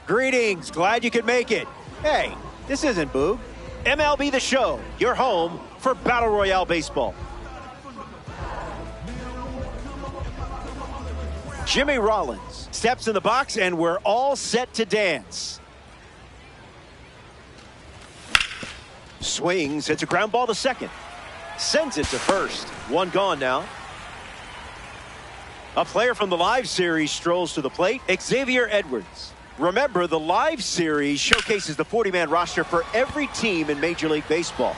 Greetings, glad you could make it. Hey, this isn't Boog. MLB The Show, your home for Battle Royale Baseball. Jimmy Rollins steps in the box, and we're all set to dance. Swings, hits a ground ball to second. Sends it to first. 1 gone now. A player from the live series strolls to the plate, Xavier Edwards. Remember, the live series showcases the 40-man roster for every team in Major League Baseball.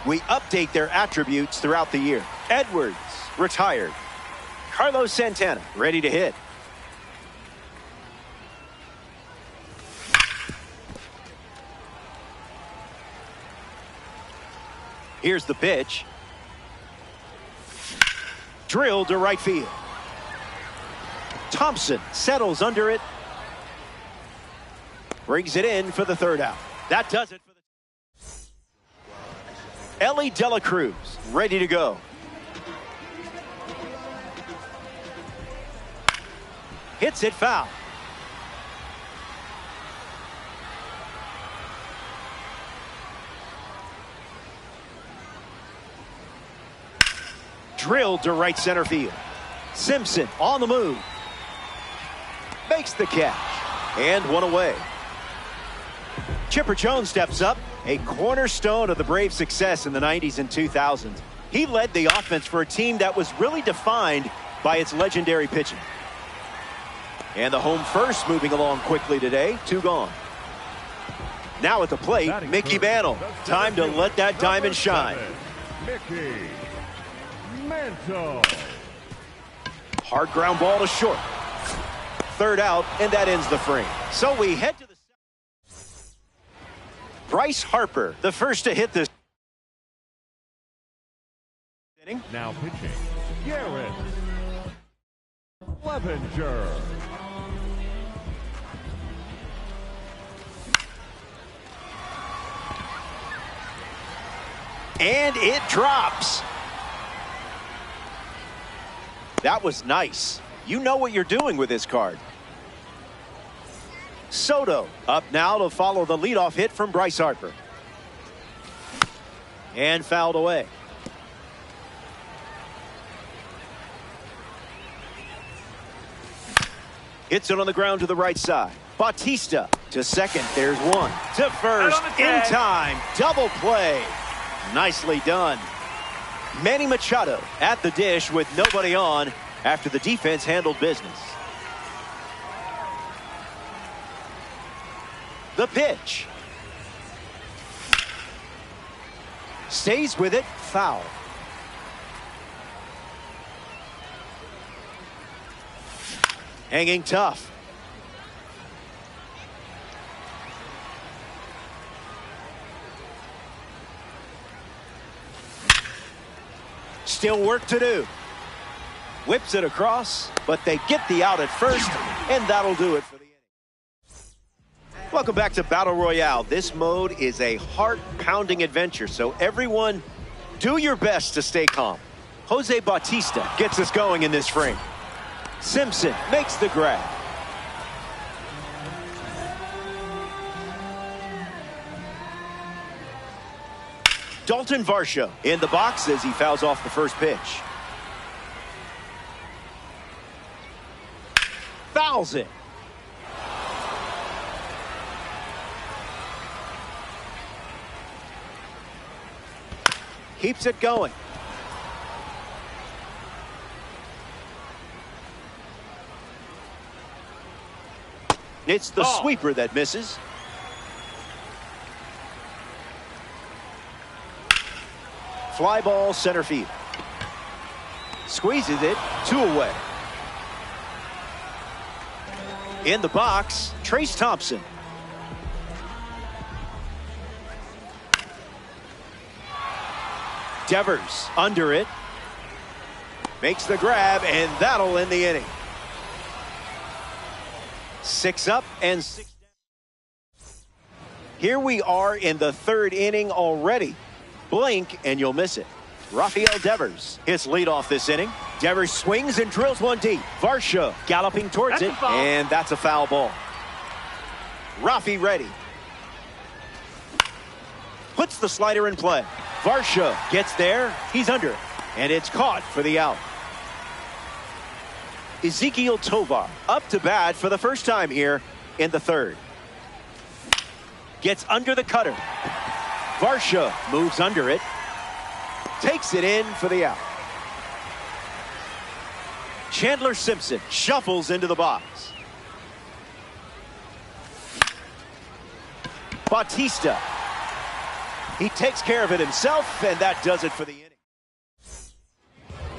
We update their attributes throughout the year. Edwards, retired. Carlos Santana, ready to hit. Here's the pitch. Drilled to right field. Thompson settles under it. Brings it in for the 3rd out. That does it for the... Ellie De La Cruz, ready to go. Hits it foul. Drilled to right center field. Simpson on the move. Makes the catch. And 1 away. Chipper Jones steps up, a cornerstone of the Braves' success in the 90s and 2000s. He led the offense for a team that was really defined by its legendary pitching. And the home first moving along quickly today, 2 gone. Now at the plate, Mickey Mantle. Time to let that diamond shine. Mickey Mantle. Hard ground ball to short. 3rd out, and that ends the frame. So we head to the... Bryce Harper, the first to hit this inning. Now pitching, Garrett Clevenger. And it drops. That was nice. You know what you're doing with this card. Soto up now to follow the leadoff hit from Bryce Harper. And fouled away. Hits it on the ground to the right side. Bautista to second. There's 1. To first in time. Double play. Nicely done. Manny Machado at the dish with nobody on after the defense handled business. The pitch. Stays with it, foul. Hanging tough. Still work to do. Whips it across, but they get the out at first, and that'll do it for the inning. Welcome back to Battle Royale. This mode is a heart-pounding adventure, so everyone do your best to stay calm. Jose Bautista gets us going in this frame. Simpson makes the grab. Dalton Varsho in the box as he fouls off the first pitch. Fouls it. Keeps it going. It's the sweeper that misses. Fly ball center field. Squeezes it, 2 away. In the box, Trace Thompson. Devers under it. Makes the grab, and that'll end the inning. 6 up and 6 down. Here we are in the 3rd inning already. Blink and you'll miss it. Rafael Devers hits leadoff this inning. Devers swings and drills one deep. Varsho galloping towards it, and that's a foul ball. Rafi ready. Puts the slider in play. Varsho gets there. He's under it, and it's caught for the out. Ezequiel Tovar up to bat for the first time here in the 3rd. Gets under the cutter. Varsho moves under it. Takes it in for the out. Chandler Simpson shuffles into the box. Bautista. He takes care of it himself, and that does it for the inning.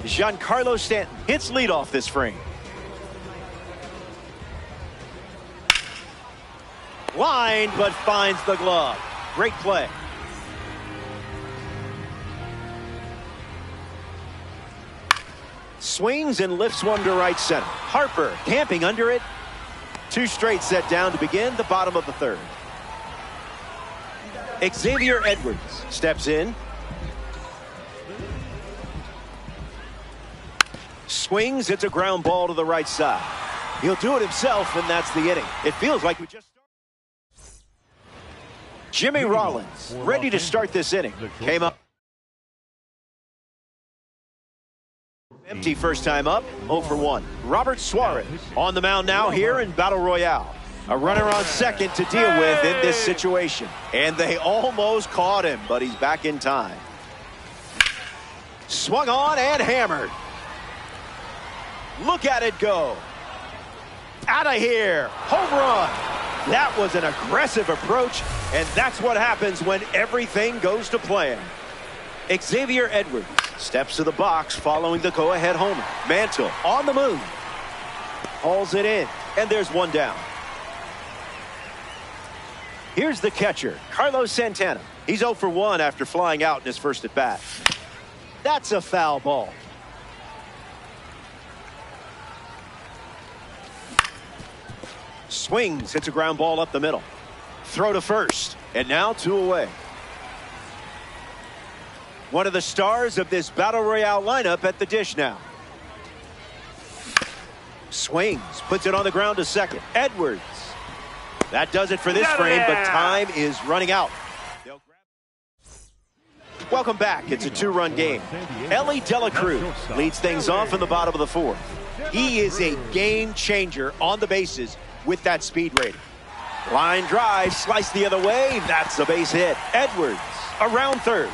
Giancarlo Stanton hits leadoff this frame. Line, but finds the glove. Great play. Swings and lifts one to right center. Harper camping under it. 2 straight set down to begin the bottom of the 3rd. Xavier Edwards steps in. Swings, it's a ground ball to the right side. He'll do it himself, and that's the inning. It feels like we just started. Jimmy Rollins ready to start this inning. Came up empty first time up, 0 for 1. Robert Suarez on the mound now here in Battle Royale. A runner on second to deal with in this situation. And they almost caught him, but he's back in time. Swung on and hammered. Look at it go. Out of here. Home run. That was an aggressive approach, and that's what happens when everything goes to plan. Xavier Edwards steps to the box following the go-ahead homer. Mantle on the move. Hauls it in, and there's one down. Here's the catcher, Carlos Santana. He's 0 for 1 after flying out in his first at bat. That's a foul ball. Swings, hits a ground ball up the middle. Throw to first, and now 2 away. One of the stars of this Battle Royale lineup at the dish now. Swings, puts it on the ground to second. Edwards. That does it for this frame, but time is running out. Welcome back. It's a 2-run game. Elly De La Cruz leads things off in the bottom of the 4th. He is a game changer on the bases with that speed rating. Line drive, slice the other way. That's a base hit. Edwards around third.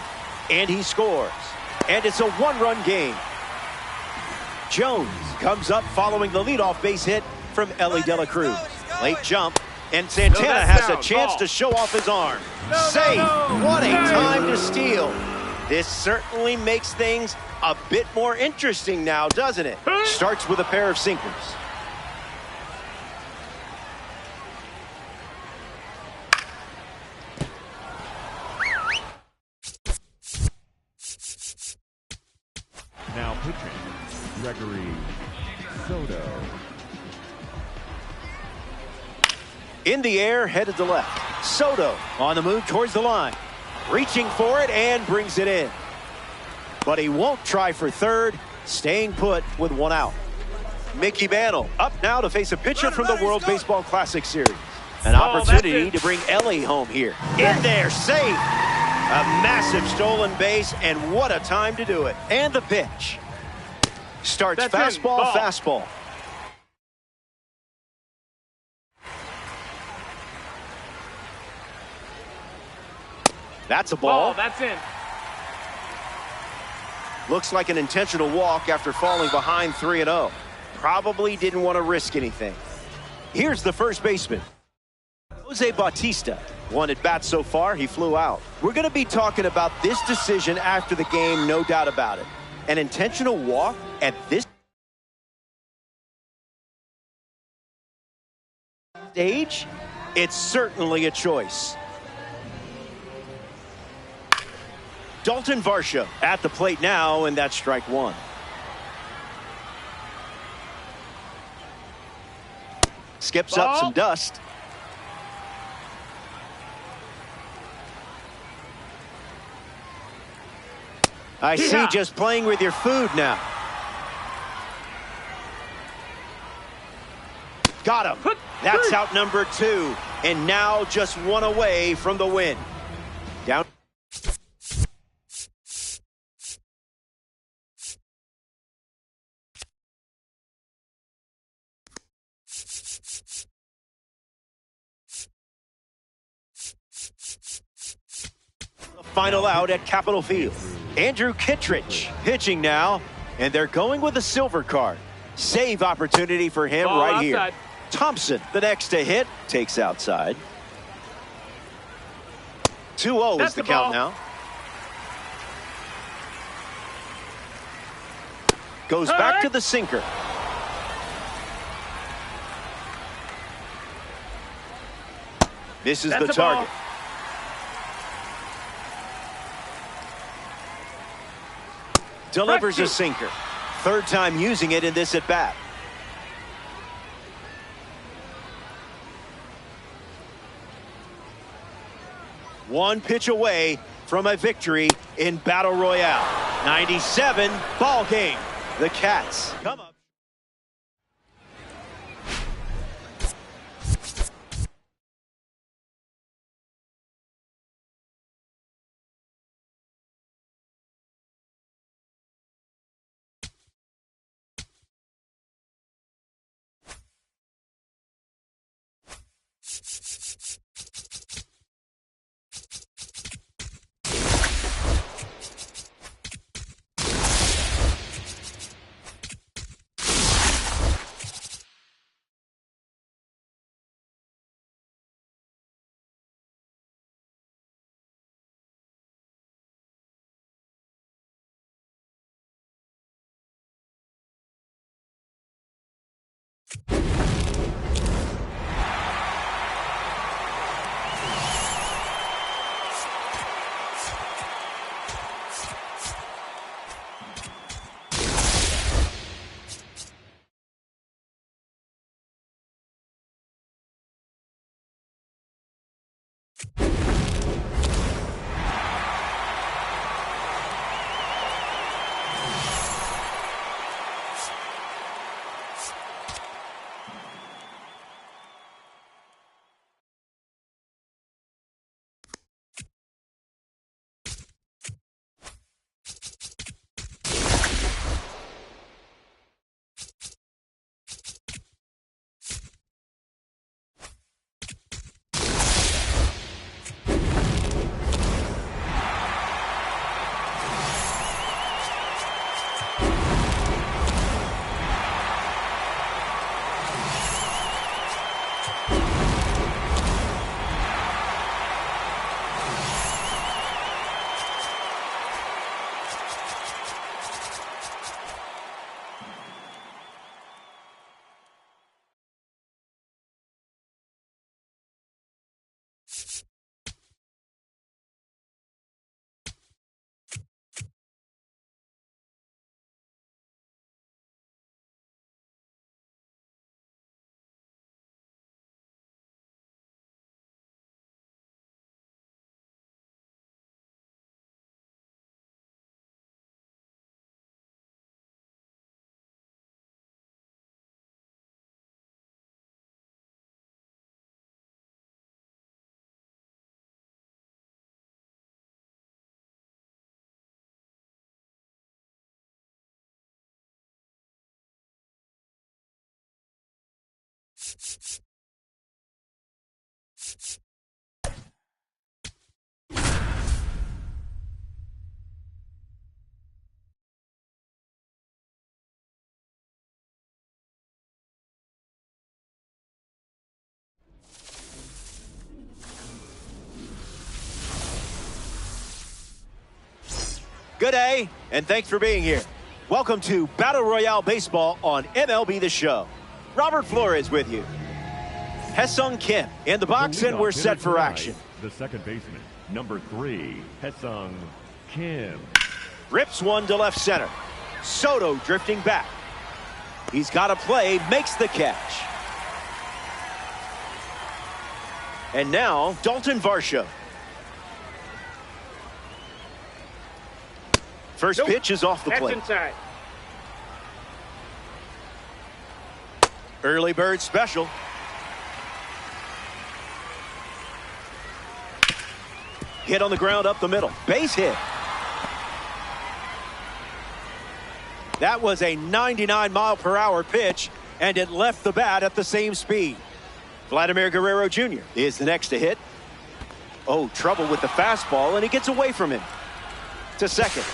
And he scores. And it's a one-run game. Jones comes up following the leadoff base hit from Elly De La Cruz. Late jump, and Santana has a chance to show off his arm. Save! What a time to steal. This certainly makes things a bit more interesting now, doesn't it? Starts with a pair of sinkers. Now pitching, Gregory Soto. In the air, headed to left. Soto on the move towards the line. Reaching for it and brings it in. But he won't try for third, staying put with one out. Mickey Mantle up now to face a pitcher from the World Baseball Classic Series. An opportunity to bring Elly home here. In there, safe. A massive stolen base, and what a time to do it. And the pitch. Starts fastball, fastball. That's a ball. That's in. Looks like an intentional walk after falling behind 3-0. Probably didn't want to risk anything. Here's the first baseman. Jose Bautista. One at bat so far, he flew out. We're going to be talking about this decision after the game, no doubt about it. An intentional walk at this stage? It's certainly a choice. Dalton Varsho at the plate now, and that's strike one. Skips up some dust. I see, just playing with your food now. Got him. That's out number 2. And now just one away from the win. Down. Final out at Capitol Field. Andrew Kittredge pitching now, and they're going with a silver card. Save opportunity for him right here. Thompson, the next to hit, takes outside. 2-0 is the count now. Goes back to the sinker. Misses the target. Delivers a sinker. Third time using it in this at bat. One pitch away from a victory in Battle Royale. 97 ball game. The Cats come up. Good day, and thanks for being here. Welcome to Battle Royale Baseball on MLB The Show. Robert Flores with you. Haesung Kim in the box, and we're set for action. The second baseman, number 3, Haesung Kim. Rips one to left center. Soto drifting back. He's got a play, makes the catch. And now, Dalton Varsho. First pitch is off the That's plate. inside. Early bird special. Hit on the ground up the middle. Base hit. That was a 99-mile-per-hour pitch, and it left the bat at the same speed. Vladimir Guerrero Jr. is the next to hit. Oh, trouble with the fastball, and he gets away from him. To second.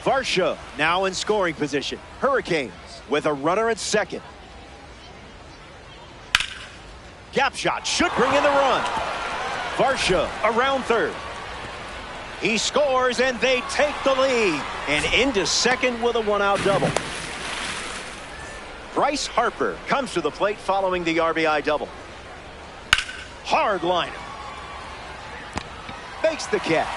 Varsho now in scoring position. Hurricanes with a runner at second. Gap shot should bring in the run. Varsho around third. He scores, and they take the lead. And into second with a one-out double. Bryce Harper comes to the plate following the RBI double. Hard liner. Makes the catch.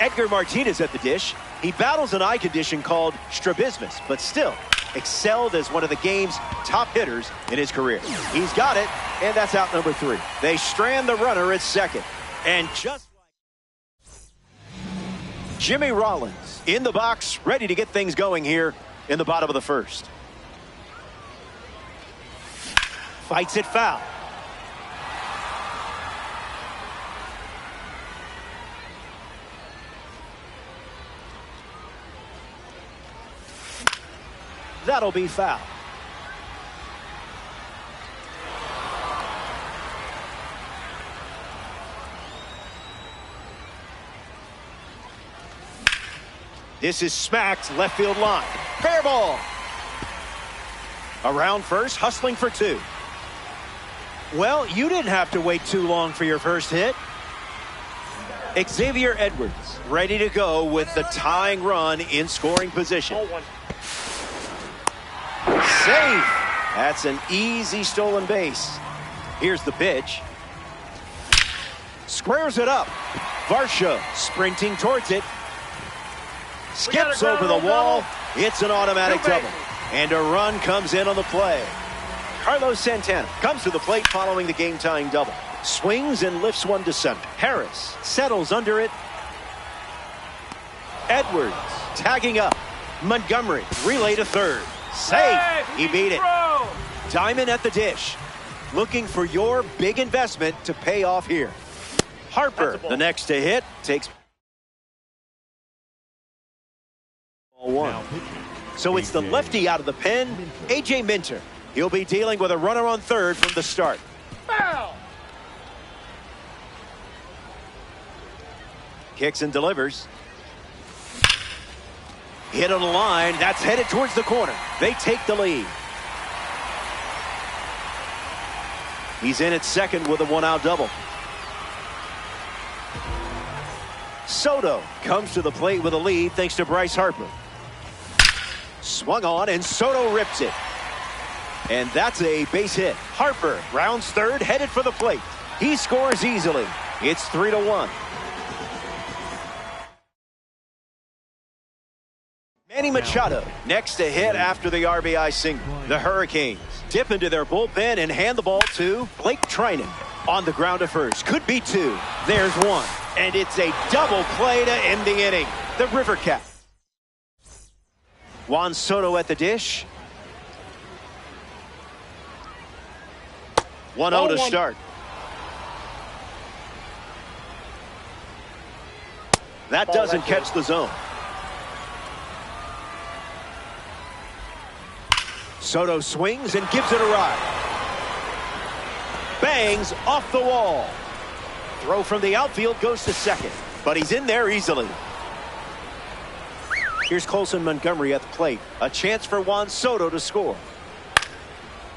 Edgar Martinez at the dish. He battles an eye condition called strabismus, but still excelled as one of the game's top hitters in his career. He's got it, and that's out number 3. They strand the runner at second. And just like Jimmy Rollins in the box, ready to get things going here in the bottom of the first. Fights it foul. That'll be foul. This is smacked left field line. Fair ball. Around first, hustling for 2. Well, you didn't have to wait too long for your first hit. Xavier Edwards ready to go with the tying run in scoring position. Safe. That's an easy stolen base. Here's the pitch. Squares it up. Varsho sprinting towards it. Skips over the wall. It's an automatic double. And a run comes in on the play. Carlos Santana comes to the plate following the game-tying double. Swings and lifts one to center. Harris settles under it. Edwards tagging up. Montgomery relay to third. Safe. He beat it. Diamond at the dish. Looking for your big investment to pay off here. Harper, the next to hit, takes ball 1. So it's the lefty out of the pen, A.J. Minter. He'll be dealing with a runner on third from the start. Foul. Kicks and delivers. Hit on the line. That's headed towards the corner. They take the lead. He's in at second with a one-out double. Soto comes to the plate with a lead thanks to Bryce Harper. Swung on, and Soto rips it. And that's a base hit. Harper rounds third, headed for the plate. He scores easily. It's 3-1. Manny Machado next to hit after the RBI single. The Hurricanes dip into their bullpen and hand the ball to Blake Trinan on the ground to first. Could be 2. There's 1. And it's a double play to end the inning. The River Cat. Juan Soto at the dish. 1-0 to start. That doesn't catch the zone. Soto swings and gives it a ride. Bangs off the wall. Throw from the outfield goes to second, but he's in there easily. Here's Colson Montgomery at the plate. A chance for Juan Soto to score.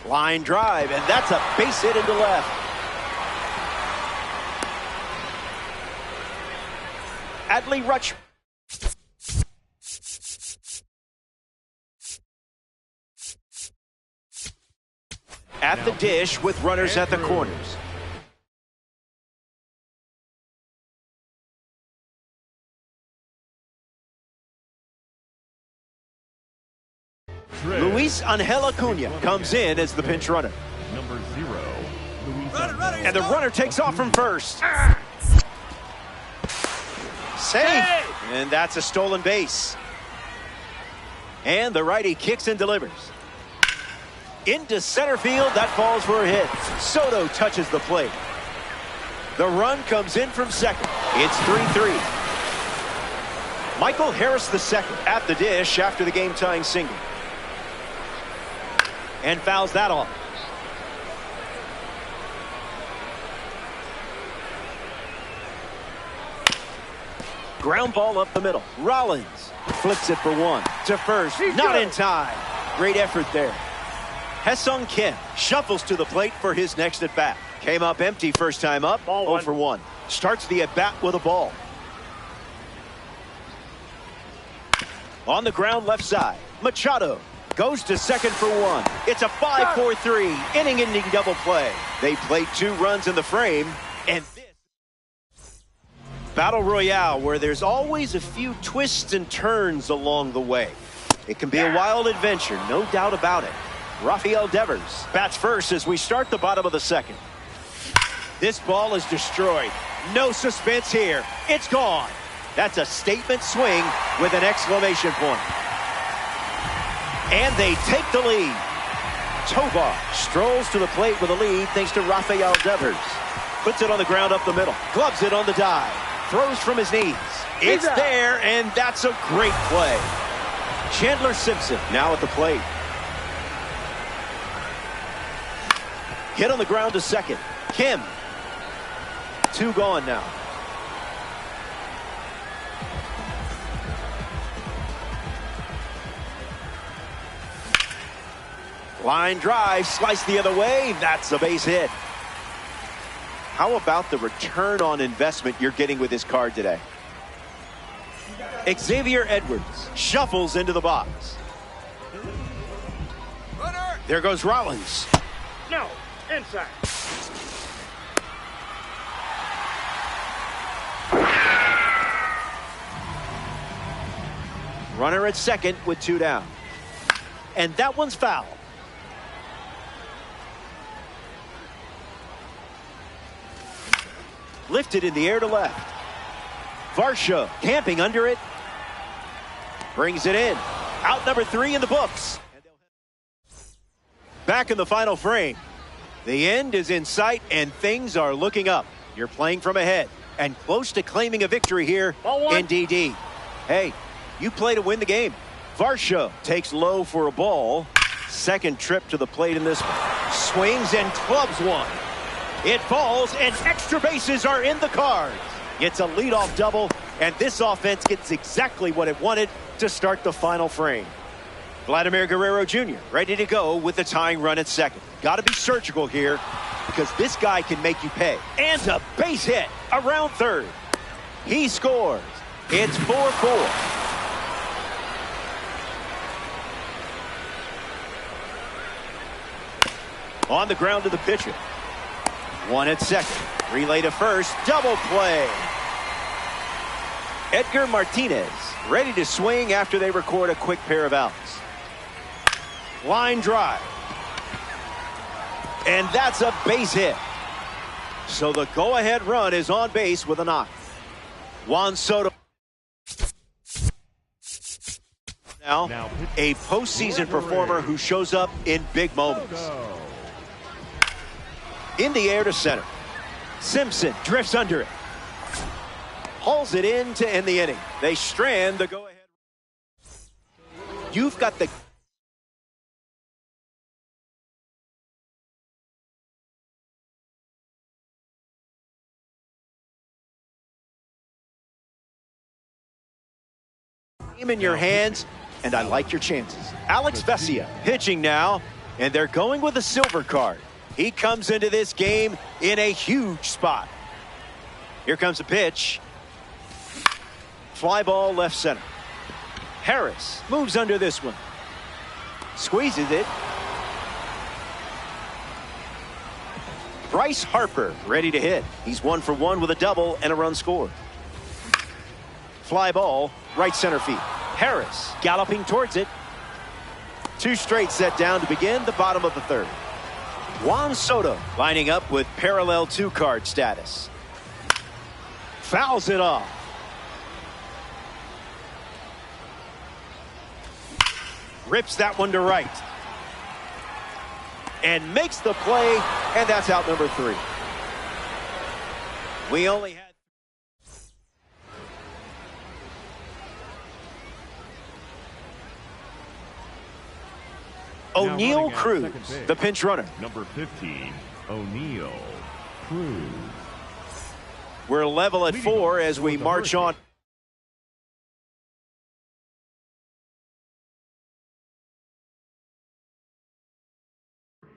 Line drive, and that's a base hit into left. Adley Rutschman. At the dish with runners at the corners. Luis Angel Acuna comes in as the pinch runner. Number 0, Luis And the runner takes off from first. Safe. And that's a stolen base. And the righty kicks and delivers. Into center field, that falls for a hit. Soto touches the plate. The run comes in from second. It's 3-3. Michael Harris II at the dish after the game-tying single. And fouls that off. Ground ball up the middle. Rollins flips it for one. To first. Not in time. Great effort there. Ha-Seong Kim shuffles to the plate for his next at-bat. Came up empty first time up. 0 for 1. Starts the at-bat with a ball. On the ground left side. Machado goes to second for one. It's a 5-4-3 inning-ending double play. They played 2 runs in the frame, and this Battle Royale, where there's always a few twists and turns along the way. It can be a wild adventure, no doubt about it. Rafael Devers bats first as we start the bottom of the second. This ball is destroyed. No suspense here. It's gone. That's a statement swing with an exclamation point. And they take the lead. Tovar strolls to the plate with a lead thanks to Rafael Devers. Puts it on the ground up the middle. Gloves it on the dive. Throws from his knees. It's there, and that's a great play. Chandler Simpson now at the plate. Hit on the ground to second. Kim. 2 gone now. Line drive, slice the other way. That's a base hit. How about the return on investment you're getting with this card today? Xavier Edwards shuffles into the box. There goes Rollins. No, inside. Runner at second with 2 down. And that one's foul. Lifted in the air to left. Varsho camping under it. Brings it in. Out number 3 in the books. Back in the final frame. The end is in sight and things are looking up. You're playing from ahead and close to claiming a victory here in DD. Hey, you play to win the game. Varsho takes low for a ball. Second trip to the plate in this one. Swings and clubs one. It falls, and extra bases are in the cards. It's a leadoff double, and this offense gets exactly what it wanted to start the final frame. Vladimir Guerrero Jr. ready to go with the tying run at second. Got to be surgical here because this guy can make you pay. And a base hit around third. He scores. It's 4-4. On the ground to the pitcher. 1 at second. Relay to first. Double play. Edgar Martinez ready to swing after they record a quick pair of outs. Line drive. And that's a base hit. So the go-ahead run is on base with a knock. Juan Soto. Now a postseason performer who shows up in big moments. In the air to center. Simpson drifts under it. Hauls it in to end the inning. They strand the go-ahead. You've got the Game in your hands, and I like your chances. Alex Vesia pitching now, and they're going with a silver card. He comes into this game in a huge spot. Here comes a pitch. Fly ball left center. Harris moves under this one. Squeezes it. Bryce Harper ready to hit. He's 1 for 1 with a double and a run scored. Fly ball right center field. Harris galloping towards it. 2 straight set down to begin the bottom of the 3rd. Juan Soto lining up with parallel 2 card status. Fouls it off. Rips that one to right. And makes the play, and that's out number 3. We only had O'Neill Cruz, the pinch runner. Number 15, O'Neill Cruz. We're level at 4 as we march on.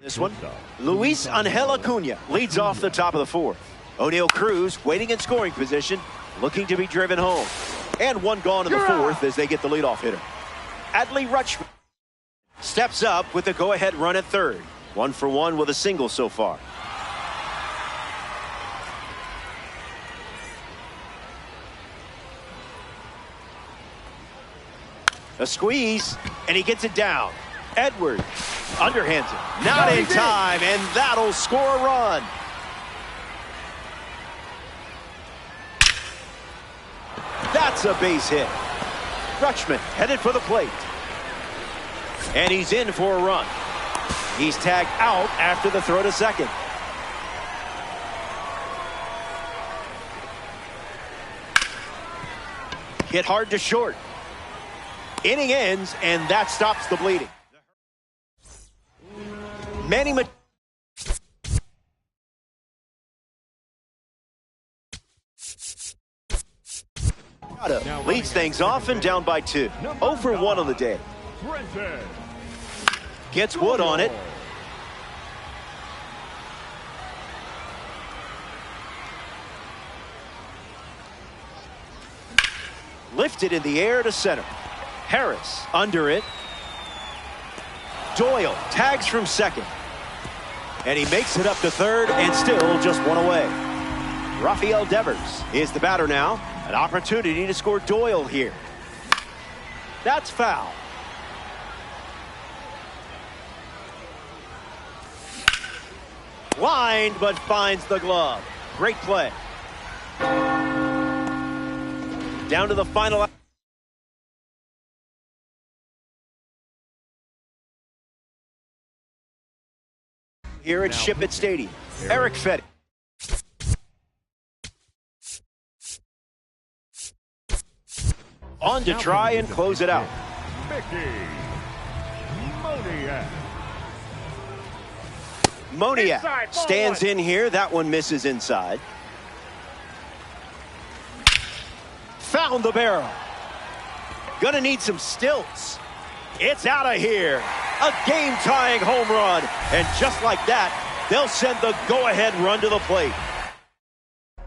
This one, Luis Angel Acuna leads off the top of the 4th. O'Neill Cruz waiting in scoring position, looking to be driven home. And 1 gone in the 4th as they get the leadoff hitter. Adley Rutschman steps up with the go-ahead run at 3rd. 1 for 1 with a single so far. A squeeze, and he gets it down. Edwards underhands it. Not in time, and that'll score a run. That's a base hit. Rutschman headed for the plate. And he's in for a run. He's tagged out after the throw to second. Hit hard to short. Inning ends, and that stops the bleeding. Manny Machado leads things off and down by 2. 0 for 1 on the day. Gets Wood on it. Lifted in the air to center. Harris under it. Doyle tags from second. And he makes it up to 3rd and still just 1 away. Rafael Devers is the batter now. An opportunity to score Doyle here. That's foul. Lined but finds the glove. Great play. Down to the final. Here at Ship It Stadium. Eric Fetty. On to try and close it out. Moniak stands in here. That one misses inside. Found the barrel. Gonna need some stilts. It's out of here. A game-tying home run. And just like that, they'll send the go-ahead run to the plate.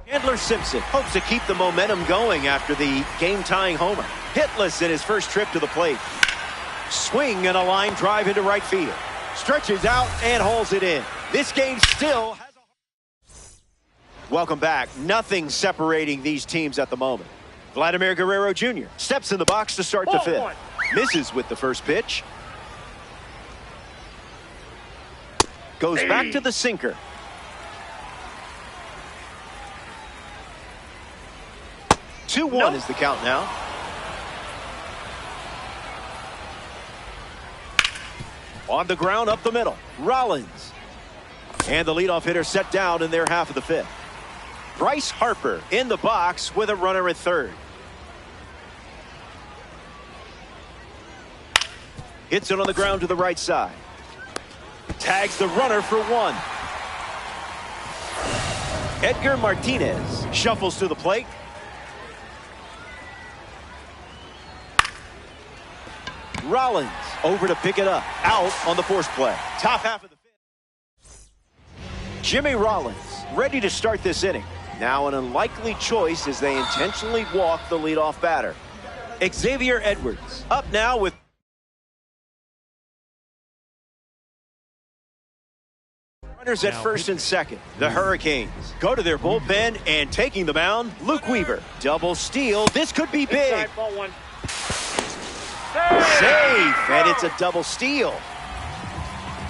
Chandler Simpson hopes to keep the momentum going after the game-tying homer. Hitless in his first trip to the plate. Swing and a line drive into right field. Stretches out and hauls it in. This game still has a... Welcome back. Nothing separating these teams at the moment. Vladimir Guerrero Jr. steps in the box to start the 5th. Misses with the first pitch. Goes back to the sinker. Two 2-1 is the count now. On the ground up the middle. Rollins. And the leadoff hitter set down in their half of the 5th. Bryce Harper in the box with a runner at 3rd. Hits it on the ground to the right side. Tags the runner for 1. Edgar Martinez shuffles to the plate. Rollins over to pick it up. Out on the force play. Top half of the fifth. Jimmy Rollins ready to start this inning. Now an unlikely choice as they intentionally walk the leadoff batter. Xavier Edwards up now with runners at first and second. The Hurricanes go to their bullpen, and taking the mound, Luke Weaver. Double steal. This could be big. Inside, ball one. Safe, and it's a double steal.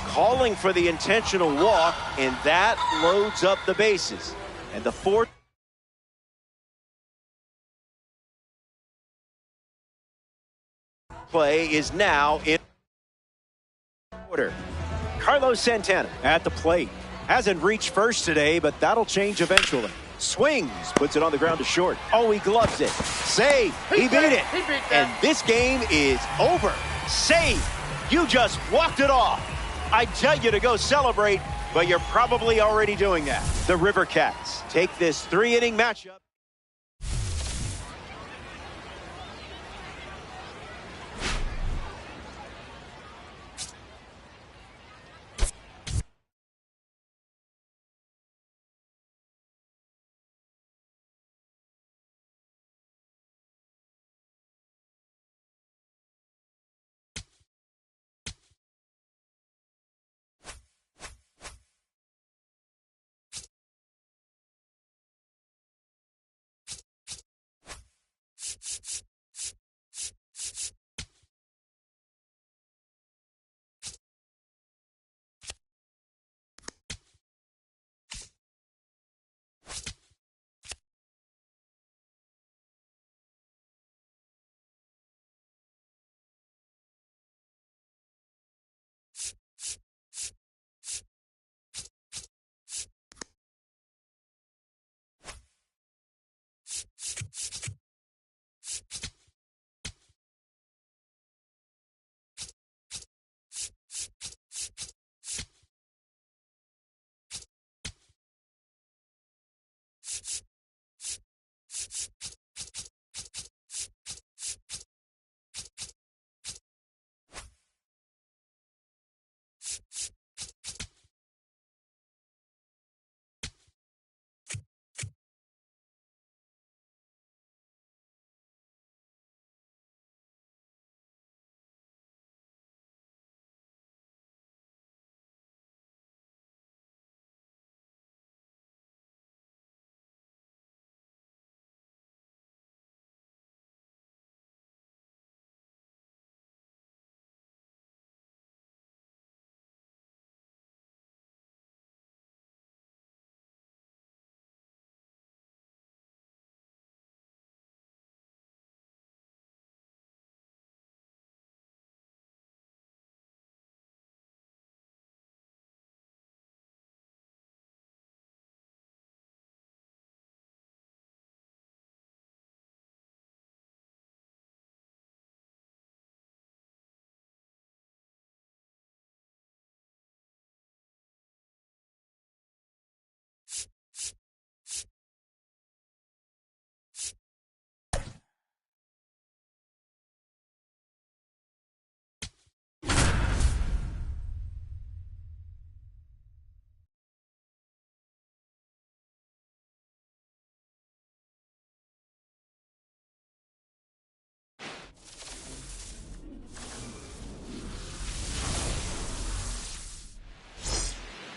Calling for the intentional walk, and that loads up the bases. And the fourth play is now in order. Carlos Santana at the plate. Hasn't reached first today, but that'll change eventually. Swings, puts it on the ground to short. Oh, he gloves it. Save. He beat it. He beat that. And this game is over. Save. You just walked it off. I tell you to go celebrate, but you're probably already doing that. The River Cats take this 3-inning matchup.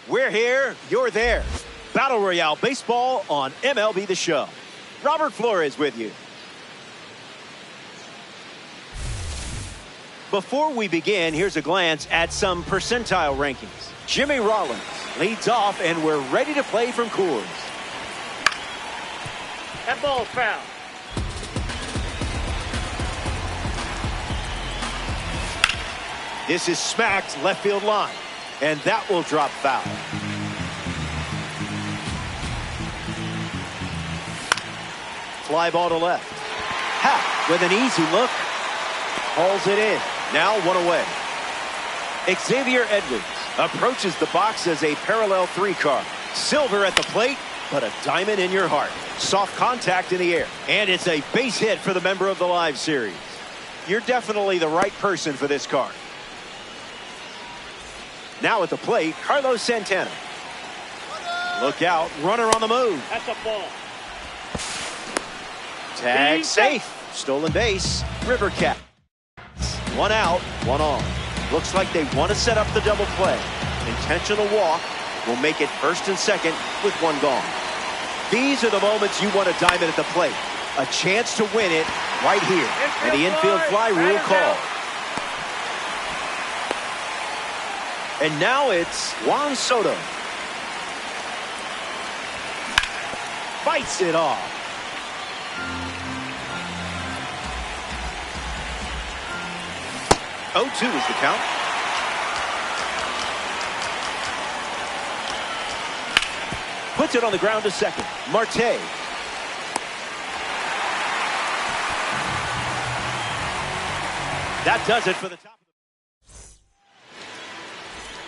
We're here, you're there. Battle Royale Baseball on MLB The Show. Robert Flores with you. Before we begin, here's a glance at some percentile rankings. Jimmy Rollins leads off, and we're ready to play from Coors. That ball's foul. This is smacked left field line, and that will drop foul. Fly ball to left. Happ with an easy look. Hauls it in. Now one away. Xavier Edwards approaches the box as a parallel 3 car. Silver at the plate, but a diamond in your heart. Soft contact in the air. And it's a base hit for the member of the live series. you're definitely the right person for this card. Now at the plate, Carlos Santana. Look out, runner on the move. That's a ball. Tag safe. Stolen base. River Cats. One out, one on. Looks like they want to set up the double play. Intentional walk will make it first and second with one gone. These are the moments you want to dive in at the plate. A chance to win it right here. And the infield fly rule call. And now it's Juan Soto. Bites it off. Oh, 2 is the count. Puts it on the ground to second. Marte. That does it for the top.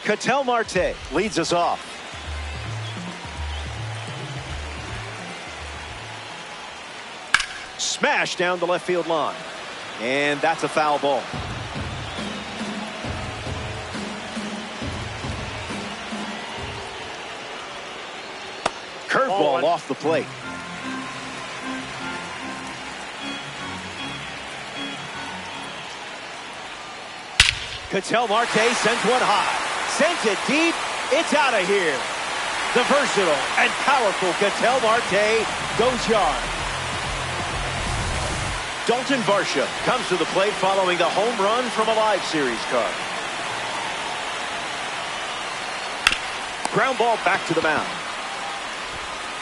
Ketel Marte leads us off. Smash down the left field line. And that's a foul ball. Curveball off the plate. Ketel Marte sends one high. Sends it deep. It's out of here. The versatile and powerful Ketel Marte goes yard. Dalton Varsho comes to the plate following the home run from a live series card. Ground ball back to the mound.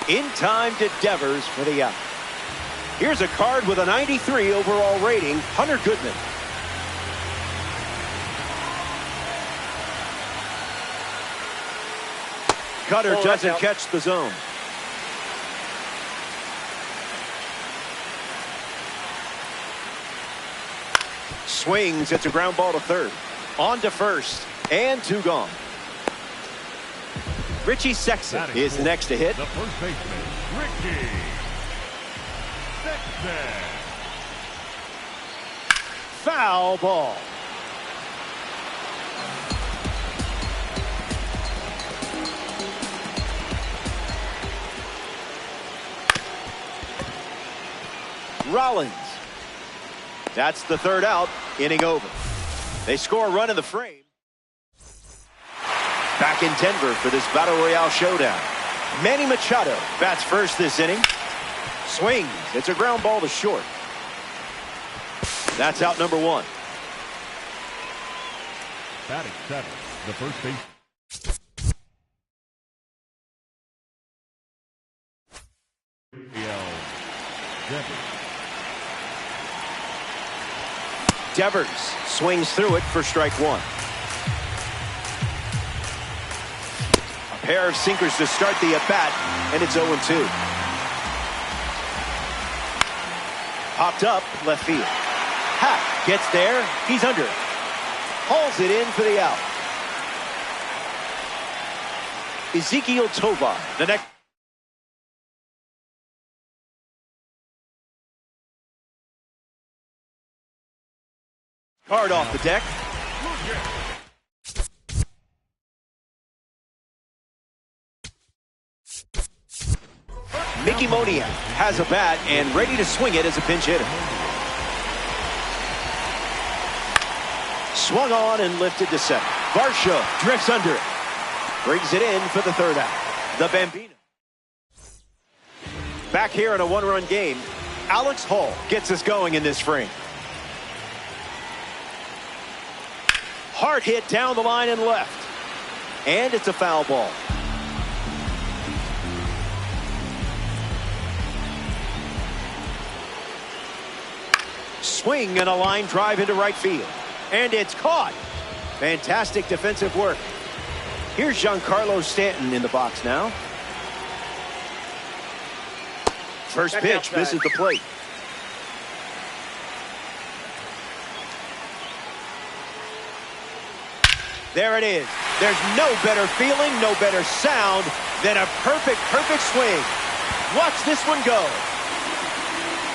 In time to Devers for the out. Here's a card with a 93 overall rating, Hunter Goodman. Cutter doesn't catch the zone. Swings, it's a ground ball to third. On to first, and 2 gone. Richie Sexson is next to hit. The first baseman, Richie Sexson. Foul ball. Rollins. That's the third out, inning over. They score a run in the frame. Back in Denver for this Battle Royale showdown. Manny Machado bats first this inning. Swings. It's a ground ball to short. That's out number 1. Batting 7, the first base. Devers swings through it for strike 1. A pair of sinkers to start the at-bat, and it's 0-2. Popped up left field. Happ gets there. He's under it. Hauls it in for the out. Ezequiel Tovar, the next. Card off the deck. Mickey Moniak has a bat and ready to swing it as a pinch hitter. Swung on and lifted to second. Varsho drifts under it. Brings it in for the third out. The Bambino. Back here in a 1-run game, Alex Hall gets us going in this frame. Hard hit down the line and left. And it's a foul ball. Swing and a line drive into right field. And it's caught. Fantastic defensive work. Here's Giancarlo Stanton in the box now. First pitch misses the plate. There it is. There's no better feeling, no better sound than a perfect swing. Watch this one go.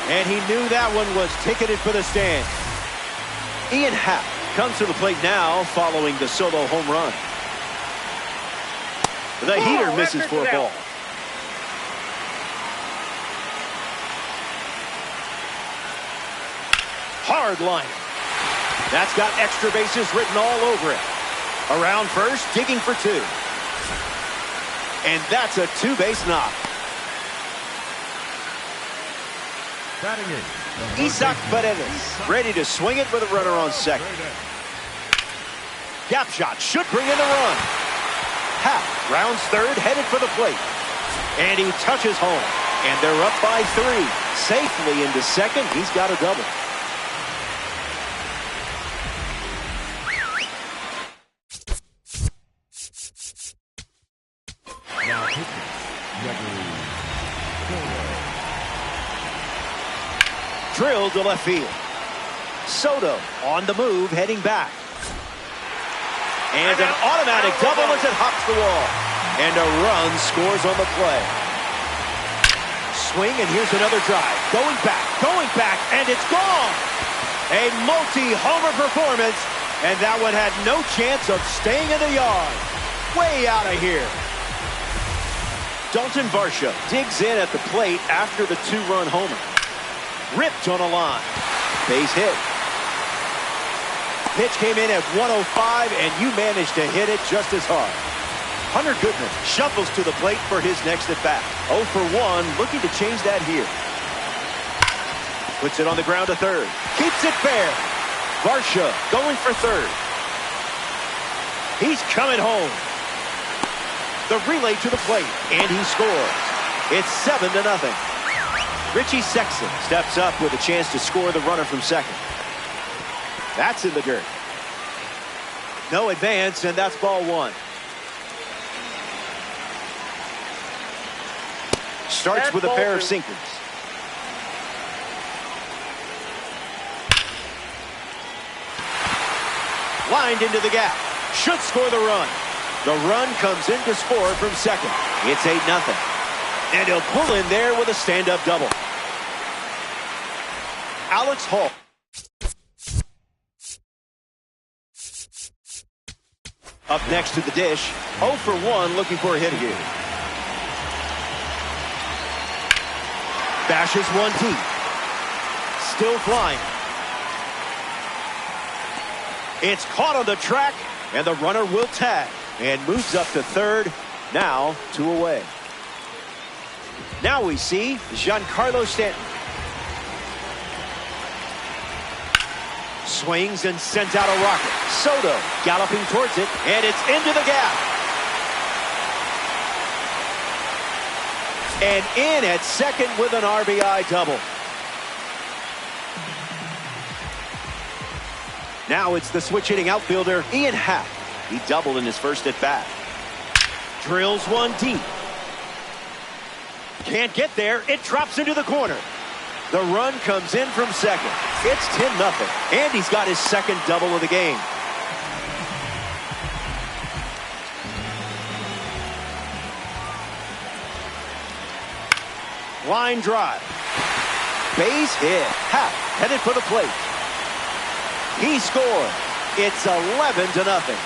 And he knew that one was ticketed for the stand. Ian Happ comes to the plate now following the solo home run. The heater misses for a ball. Hard line. That's got extra bases written all over it. Around first, digging for two. And that's a two-base knock. Batting in. Isaac Paredes ready to swing it with a runner on second. Gap shot should bring in the run. Happ rounds third, headed for the plate. And he touches home. And they're up by 3. Safely into second. He's got a double. Now pitching. Gregory Soto. Drilled to left field. Soto on the move, heading back. And an automatic double as it hops the wall. And a run scores on the play. Swing, and here's another drive. Going back, and it's gone. A multi-homer performance, and that one had no chance of staying in the yard. Way out of here. Dalton Varsho digs in at the plate after the 2-run homer. Ripped on a line. Base hit. Pitch came in at 105, and you managed to hit it just as hard. Hunter Goodman shuffles to the plate for his next at-bat. 0 for 1, looking to change that here. Puts it on the ground to third. Keeps it fair. Varsho going for third. He's coming home. The relay to the plate, and he scores. It's 7-0. Richie Sexson steps up with a chance to score the runner from second. That's in the dirt. No advance, and that's ball 1. Starts with a pair of sinkers. Lined into the gap. Should score the run. The run comes in to score from second. It's 8-0. And he'll pull in there with a stand-up double. Alex Hall. Up next to the dish. 0 for 1, looking for a hit here. Bashes one deep. Still flying. It's caught on the track, and the runner will tag and moves up to third. Now 2 away. Now we see Giancarlo Stanton. Swings and sends out a rocket. Soto galloping towards it, and it's into the gap. And in at second with an RBI double. Now it's the switch-hitting outfielder, Ian Happ. He doubled in his first at-bat. Drills one deep. Can't get there. It drops into the corner. The run comes in from second. It's 10-0. And he's got his second double of the game. Line drive. Base hit. Happ headed for the plate. He scored. It's 11-0.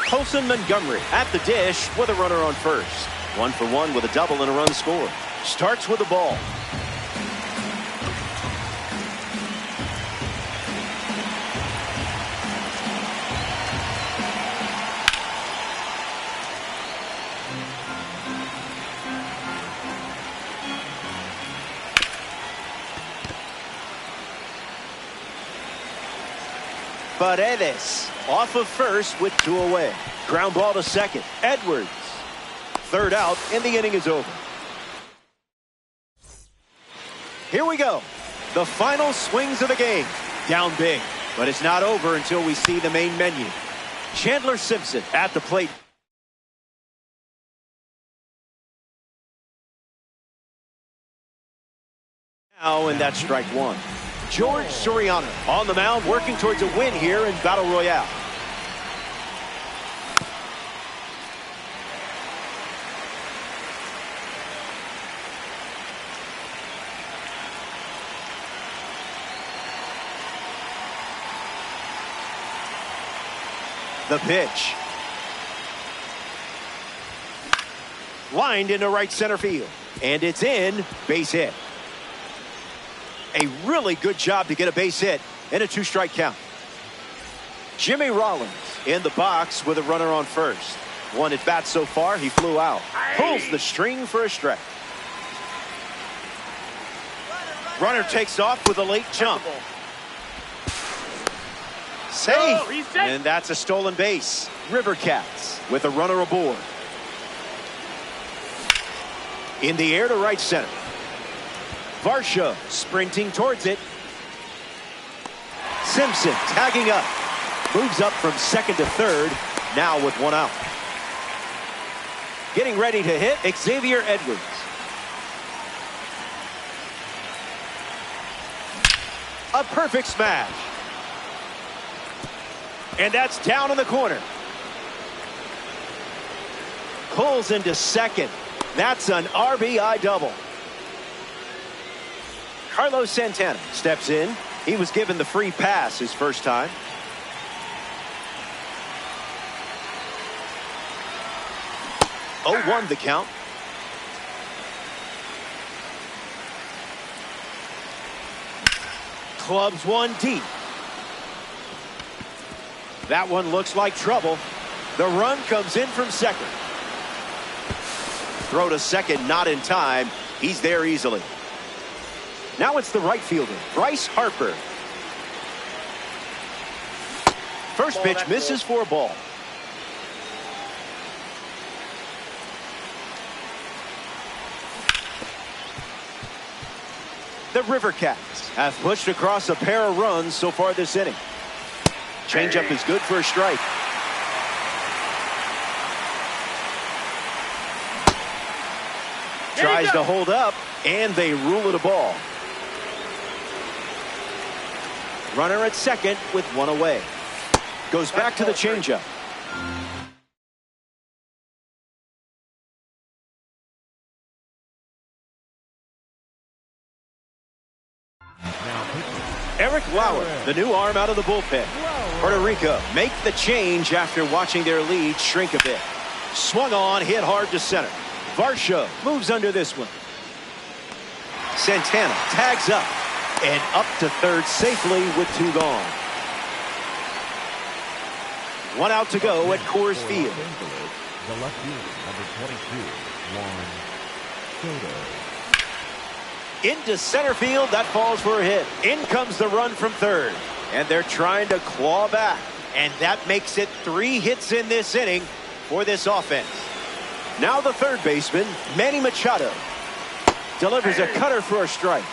Colson Montgomery at the dish with a runner on first. 1 for 1 with a double and a run scored. Starts with the ball. Paredes off of first with 2 away. Ground ball to second. Edwards. Third out, and the inning is over. Here we go. The final swings of the game. Down big, but it's not over until we see the main menu. Chandler Simpson at the plate. Now, and that's strike 1. George Soriano on the mound, working towards a win here in Battle Royale. The pitch. Lined into right center field. And it's in. Base hit. A really good job to get a base hit and a 2-strike count. Jimmy Rollins in the box with a runner on first. One at bat so far, he flew out. Pulls the string for a strike. Runner takes off with a late jump. Safe. Oh, he's safe. And that's a stolen base. River Cats with a runner aboard. In the air to right center. Varsho sprinting towards it. Simpson tagging up. Moves up from second to third. Now with one out. Getting ready to hit Xavier Edwards. A perfect smash. And that's down in the corner. Pulls into second. That's an RBI double. Carlos Santana steps in. He was given the free pass his first time. Oh, 1 the count. Clubs one deep. That one looks like trouble. The run comes in from second. Throw to second, not in time. He's there easily. Now it's the right fielder, Bryce Harper. First pitch misses for a ball. The River Cats have pushed across a pair of runs so far this inning. Changeup is good for a strike. Tries to hold up, and they rule it a ball. Runner at second with one away. Goes back to the changeup. Eric Lauer, the new arm out of the bullpen. Puerto Rico make the change after watching their lead shrink a bit. Swung on, hit hard to center. Varsho moves under this one. Santana tags up and up to third safely with 2 gone. 1 out to go at Coors Field. The left fielder, number 22, Juan Soto. Into center field, that falls for a hit. In comes the run from third. And they're trying to claw back. And that makes it 3 hits in this inning for this offense. Now the third baseman, Manny Machado, delivers a cutter for a strike.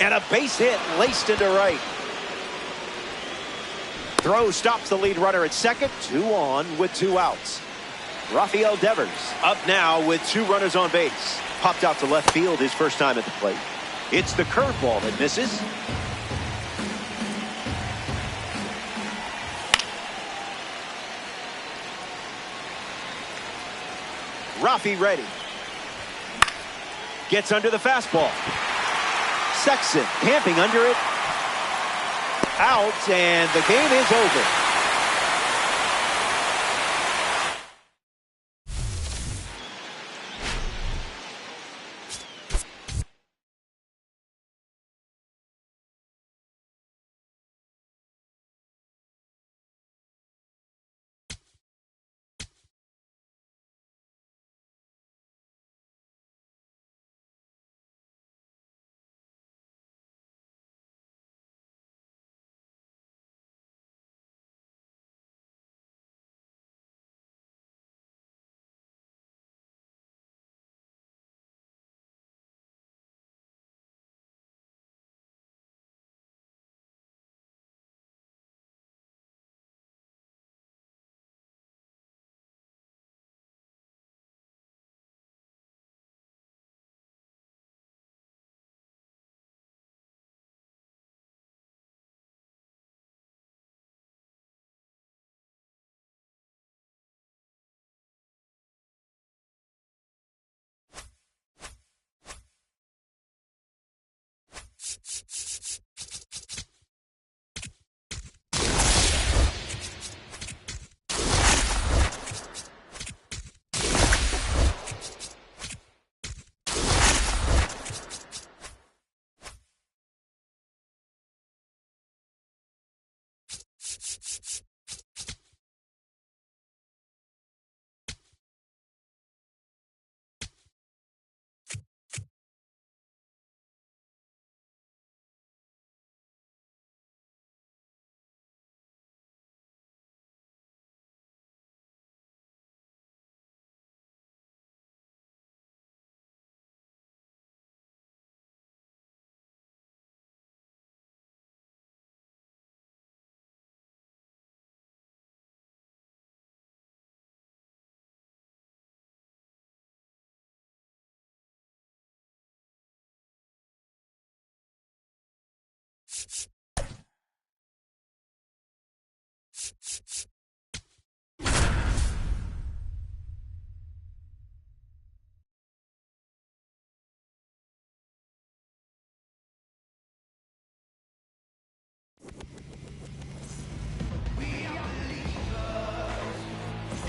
And a base hit laced into right. Throw stops the lead runner at second. 2 on with 2 outs. Rafael Devers up now with 2 runners on base. Popped out to left field his first time at the plate. It's the curveball that misses. Rafi ready. Gets under the fastball. Sexton camping under it. Out, and the game is over.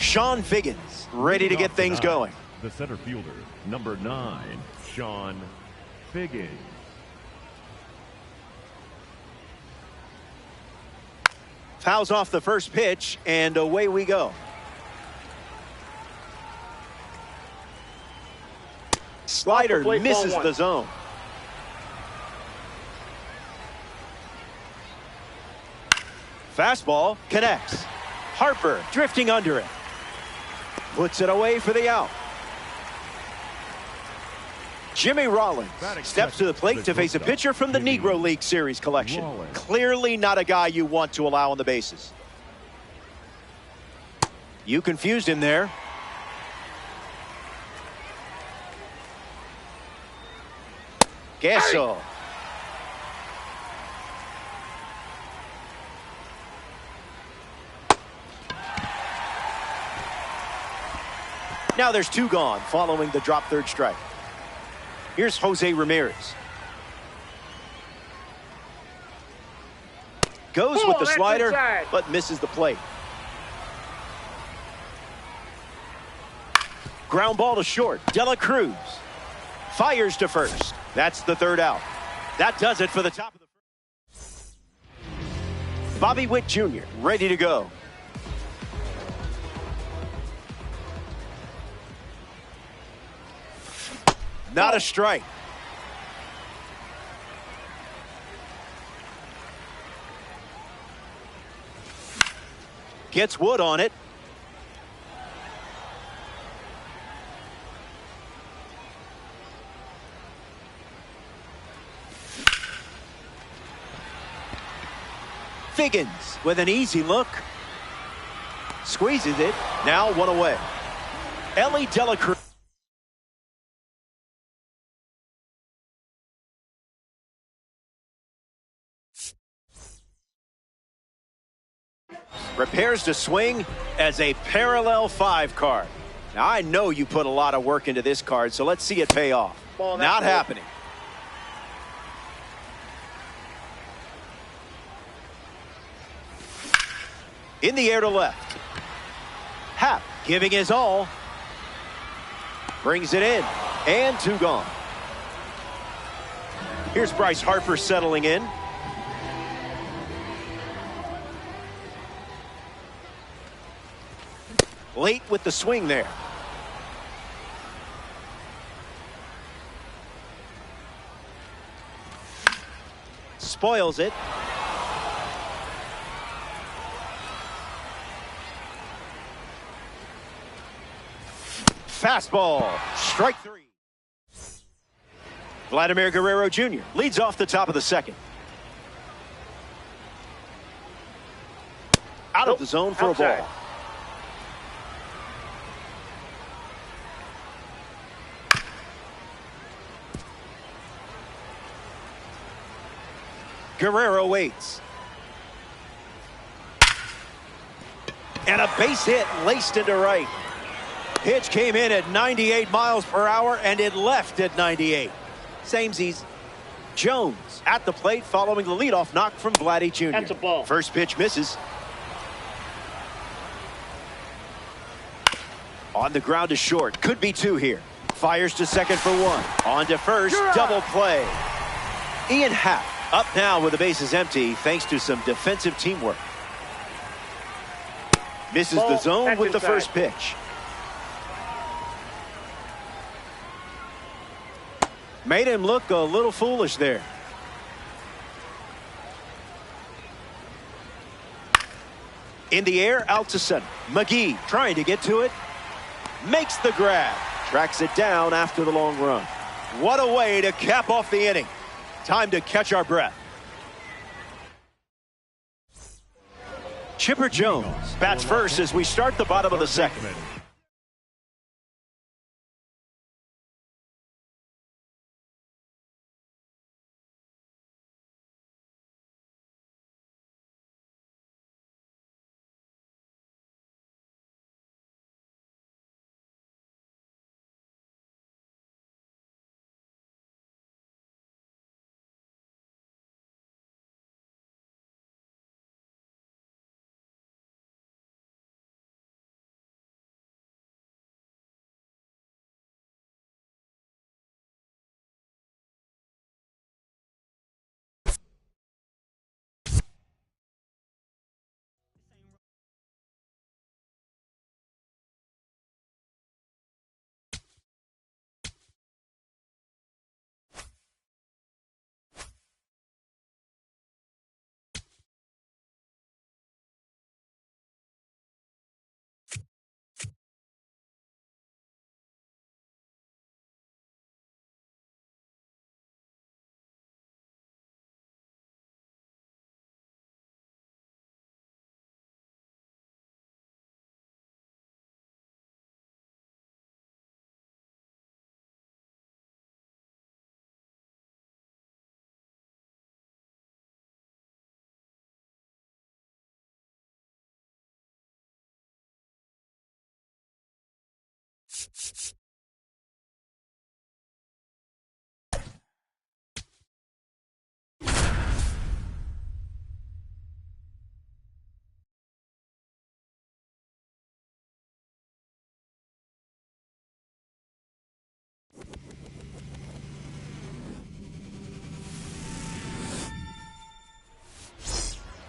Sean Figgins, ready to get things going. The center fielder, number 9, Sean Figgins. Fouls off the first pitch, and away we go. Slider misses the zone. Fastball connects. Harper drifting under it. Puts it away for the out. Jimmy Rollins steps to the plate to face a pitcher from the Negro League Series collection. Clearly not a guy you want to allow on the bases. You confused him there. Gesso. Now there's 2 gone following the drop third strike. Here's Jose Ramirez. Goes with the slider, but misses the plate. Ground ball to short. Dela Cruz fires to first. That's the 3rd out. That does it for the top of the first. Bobby Witt Jr. ready to go. Not a strike. Gets Wood on it. Figgins with an easy look. Squeezes it. Now 1 away. Elly De La Cruz. Prepares to swing as a parallel 5 card. Now I know you put a lot of work into this card, so let's see it pay off. Not happening. In the air to left. Happ giving his all. Brings it in. And 2 gone. Here's Bryce Harper settling in. Late with the swing there. Spoils it. Fastball. Strike 3. Vladimir Guerrero Jr. leads off the top of the 2nd. Out of the zone for a ball. Guerrero waits. And a base hit laced into right. Pitch came in at 98 miles per hour and it left at 98. Samesies. Jones at the plate following the leadoff knock from Vladdy Jr. That's a ball. First pitch misses. On the ground to short. Could be 2 here. Fires to second for 1. On to first. Double play. Ian Happ up now with the bases empty thanks to some defensive teamwork. Misses the zone with the first pitch. Made him look a little foolish there. In the air, out to center. McGee trying to get to it. Makes the grab. Tracks it down after the long run. What a way to cap off the inning. Time to catch our breath. Chipper Jones bats first as we start the bottom of the 2nd.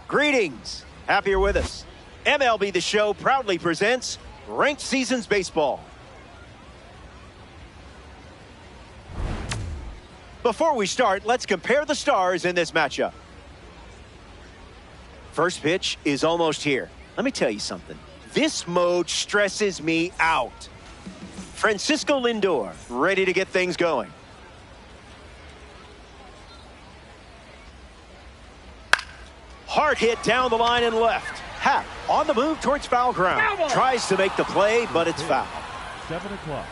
Greetings. Happy you're with us. MLB The Show proudly presents Ranked Seasons Baseball. Before we start, let's compare the stars in this matchup. First pitch is almost here. Let me tell you something. This mode stresses me out. Francisco Lindor, ready to get things going. Hard hit down the line and left. Happ on the move towards foul ground. Tries to make the play, but it's foul. 7 o'clock.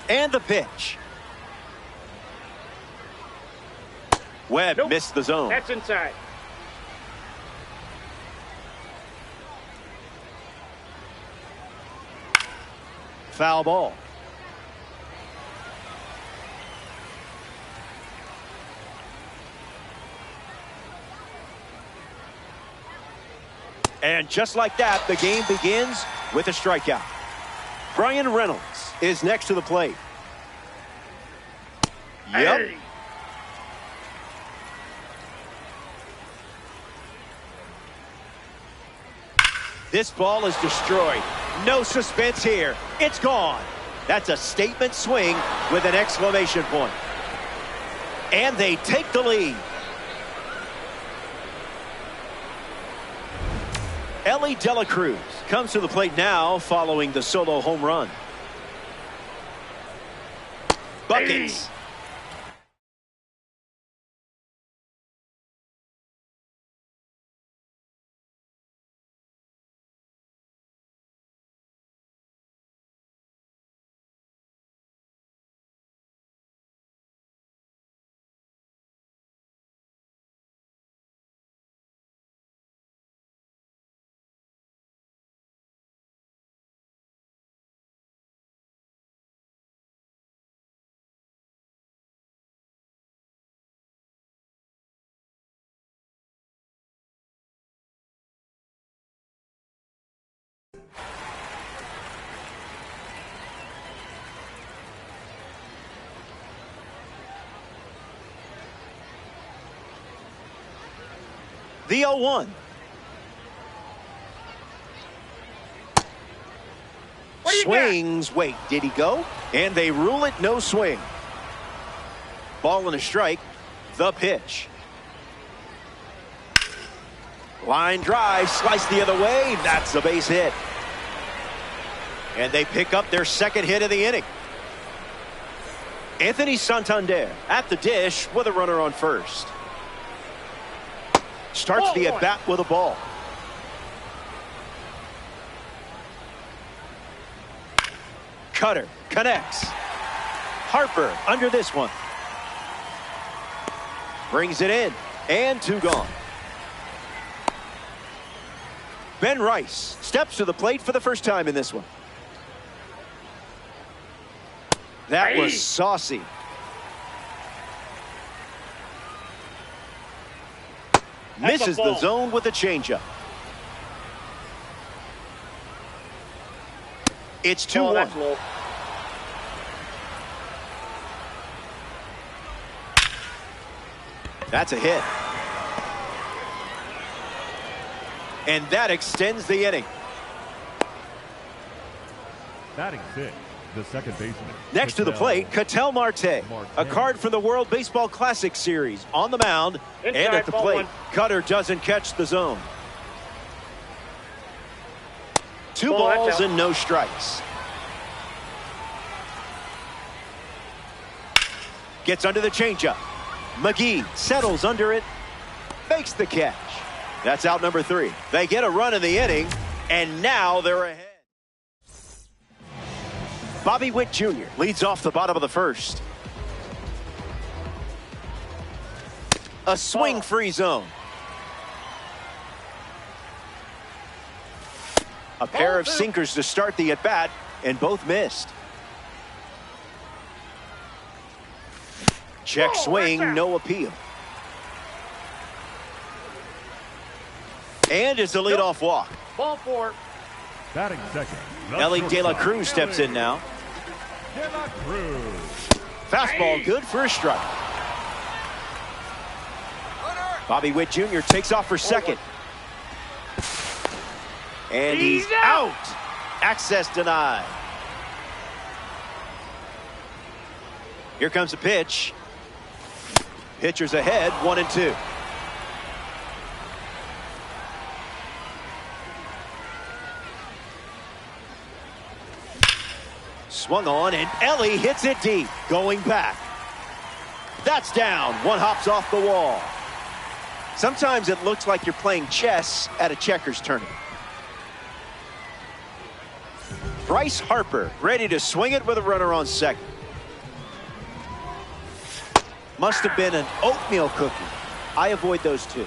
And the pitch. Webb missed the zone. That's inside. Foul ball. And just like that, the game begins with a strikeout. Brian Reynolds is next to the plate. Yep. Hey. This ball is destroyed. No suspense here. It's gone. That's a statement swing with an exclamation point. And they take the lead. Elly De La Cruz comes to the plate now following the solo home run. Buckets. The 0-1. Swings. Wait, did he go? And they rule it no swing. Ball and a strike. The pitch. Line drive, sliced the other way. That's a base hit. And they pick up their second hit of the inning. Anthony Santander at the dish with a runner on first. Starts the at-bat with a ball. Cutter connects. Harper under this one. Brings it in. And 2 gone. Ben Rice steps to the plate for the first time in this one. That was saucy. Misses the zone with a changeup. It's 2-1. That's a hit. And that extends the inning. Batting 6, the second baseman. Next to the plate, Ketel Marte. A card from the World Baseball Classic Series on the mound and at the plate. Cutter doesn't catch the zone. 2 balls and no strikes. Gets under the changeup. McGee settles under it. Makes the catch. That's out number 3. They get a run in the inning, and now they're ahead. Bobby Witt Jr. leads off the bottom of the first. A swing-free zone. A pair of sinkers to start the at-bat, and both missed. Check swing, no appeal. And it's a leadoff walk. Ball 4. Batting second. Ellie De La Cruz steps in now. De La Cruz. Fastball good for a strike. Bobby Witt Jr. takes off for second. And he's out. Access denied. Here comes the pitch. Pitcher's ahead, 1-2. Swung on, and Ellie hits it deep. Going back. That's down. One hops off the wall. Sometimes it looks like you're playing chess at a checkers tournament. Bryce Harper ready to swing it with a runner on second. Must have been an oatmeal cookie. I avoid those too.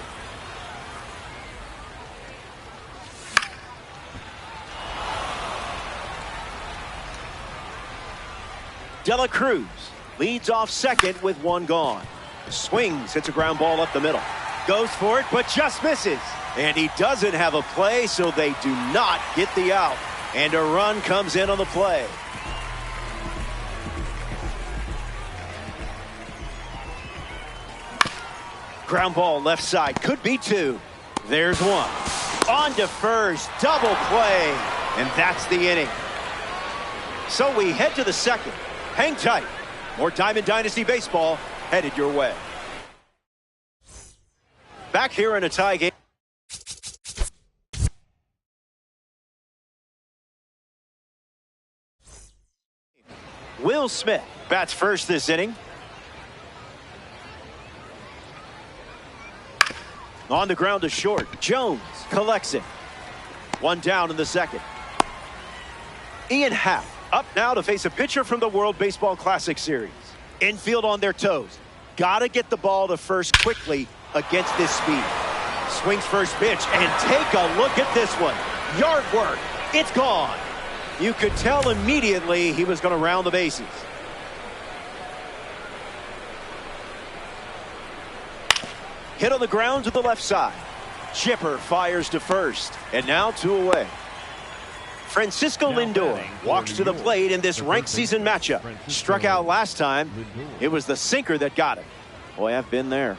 De La Cruz leads off second with one gone. Swings, hits a ground ball up the middle. Goes for it, but just misses. And he doesn't have a play, so they do not get the out. And a run comes in on the play. Ground ball left side, could be two. There's one. On to first, double play. And that's the inning. So we head to the second. Hang tight. More Diamond Dynasty baseball headed your way. Back here in a tie game. Will Smith bats first this inning. On the ground to short. Jones collects it. One down in the second. Ian Happ up now to face a pitcher from the World Baseball Classic Series. Infield on their toes. Gotta get the ball to first quickly against this speed. Swings first pitch, and take a look at this one. Yard work. It's gone. You could tell immediately he was going to round the bases. Hit on the ground to the left side. Chipper fires to first, and now two away. Francisco Lindor walks to the plate in this ranked season matchup. Struck out last time. It was the sinker that got him. Boy, I've been there.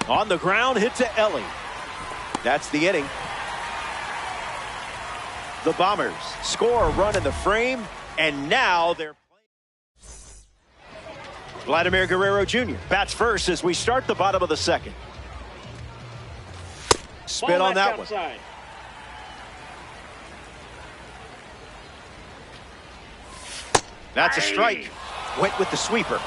On the ground, hit to Ellie. That's the inning. The Bombers score a run in the frame, and now they're playing. Vladimir Guerrero Jr. bats first as we start the bottom of the second. Spin on that one. That's a strike. Went with the sweeper.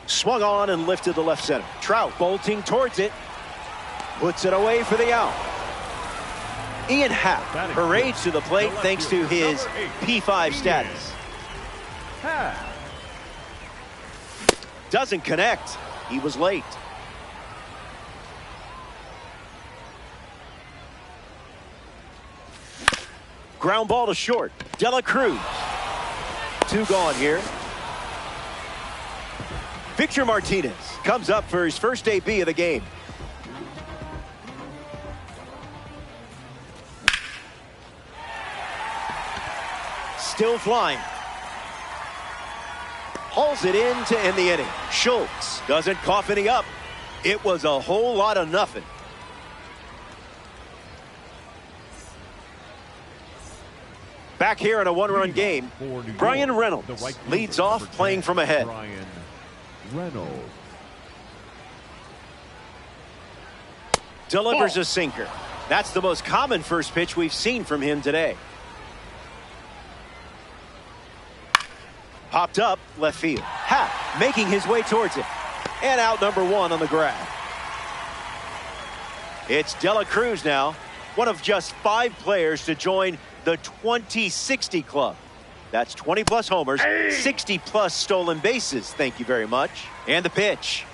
Swung on and lifted to left center. Trout bolting towards it. Puts it away for the out. Ian Happ parades to the plate thanks to his P5 status. Doesn't connect. He was late. Ground ball to short. De La Cruz. Two gone here. Victor Martinez comes up for his first AB of the game. Still flying. Hauls it in to end the inning. Schultz doesn't cough any up. It was a whole lot of nothing. Back here in a one-run game, Bryan Reynolds leads off playing from ahead. Bryan Reynolds Delivers a sinker. That's the most common first pitch we've seen from him today. Popped up left field. Happ making his way towards it. And out number one on the grab. It's De La Cruz now, one of just 5 players to join the 2060 club. That's 20 plus homers, 60 plus stolen bases. Thank you very much. And the pitch.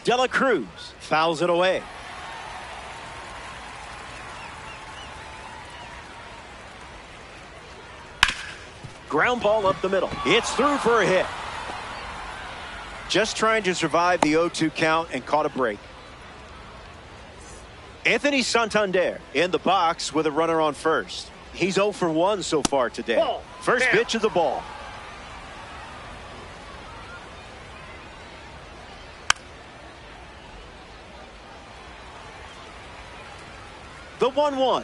Dela Cruz fouls it away. Ground ball up the middle. It's through for a hit. Just trying to survive the 0-2 count and caught a break. Anthony Santander in the box with a runner on first. He's 0 for 1 so far today. Ball. First Down. pitch of the ball. The 1-1.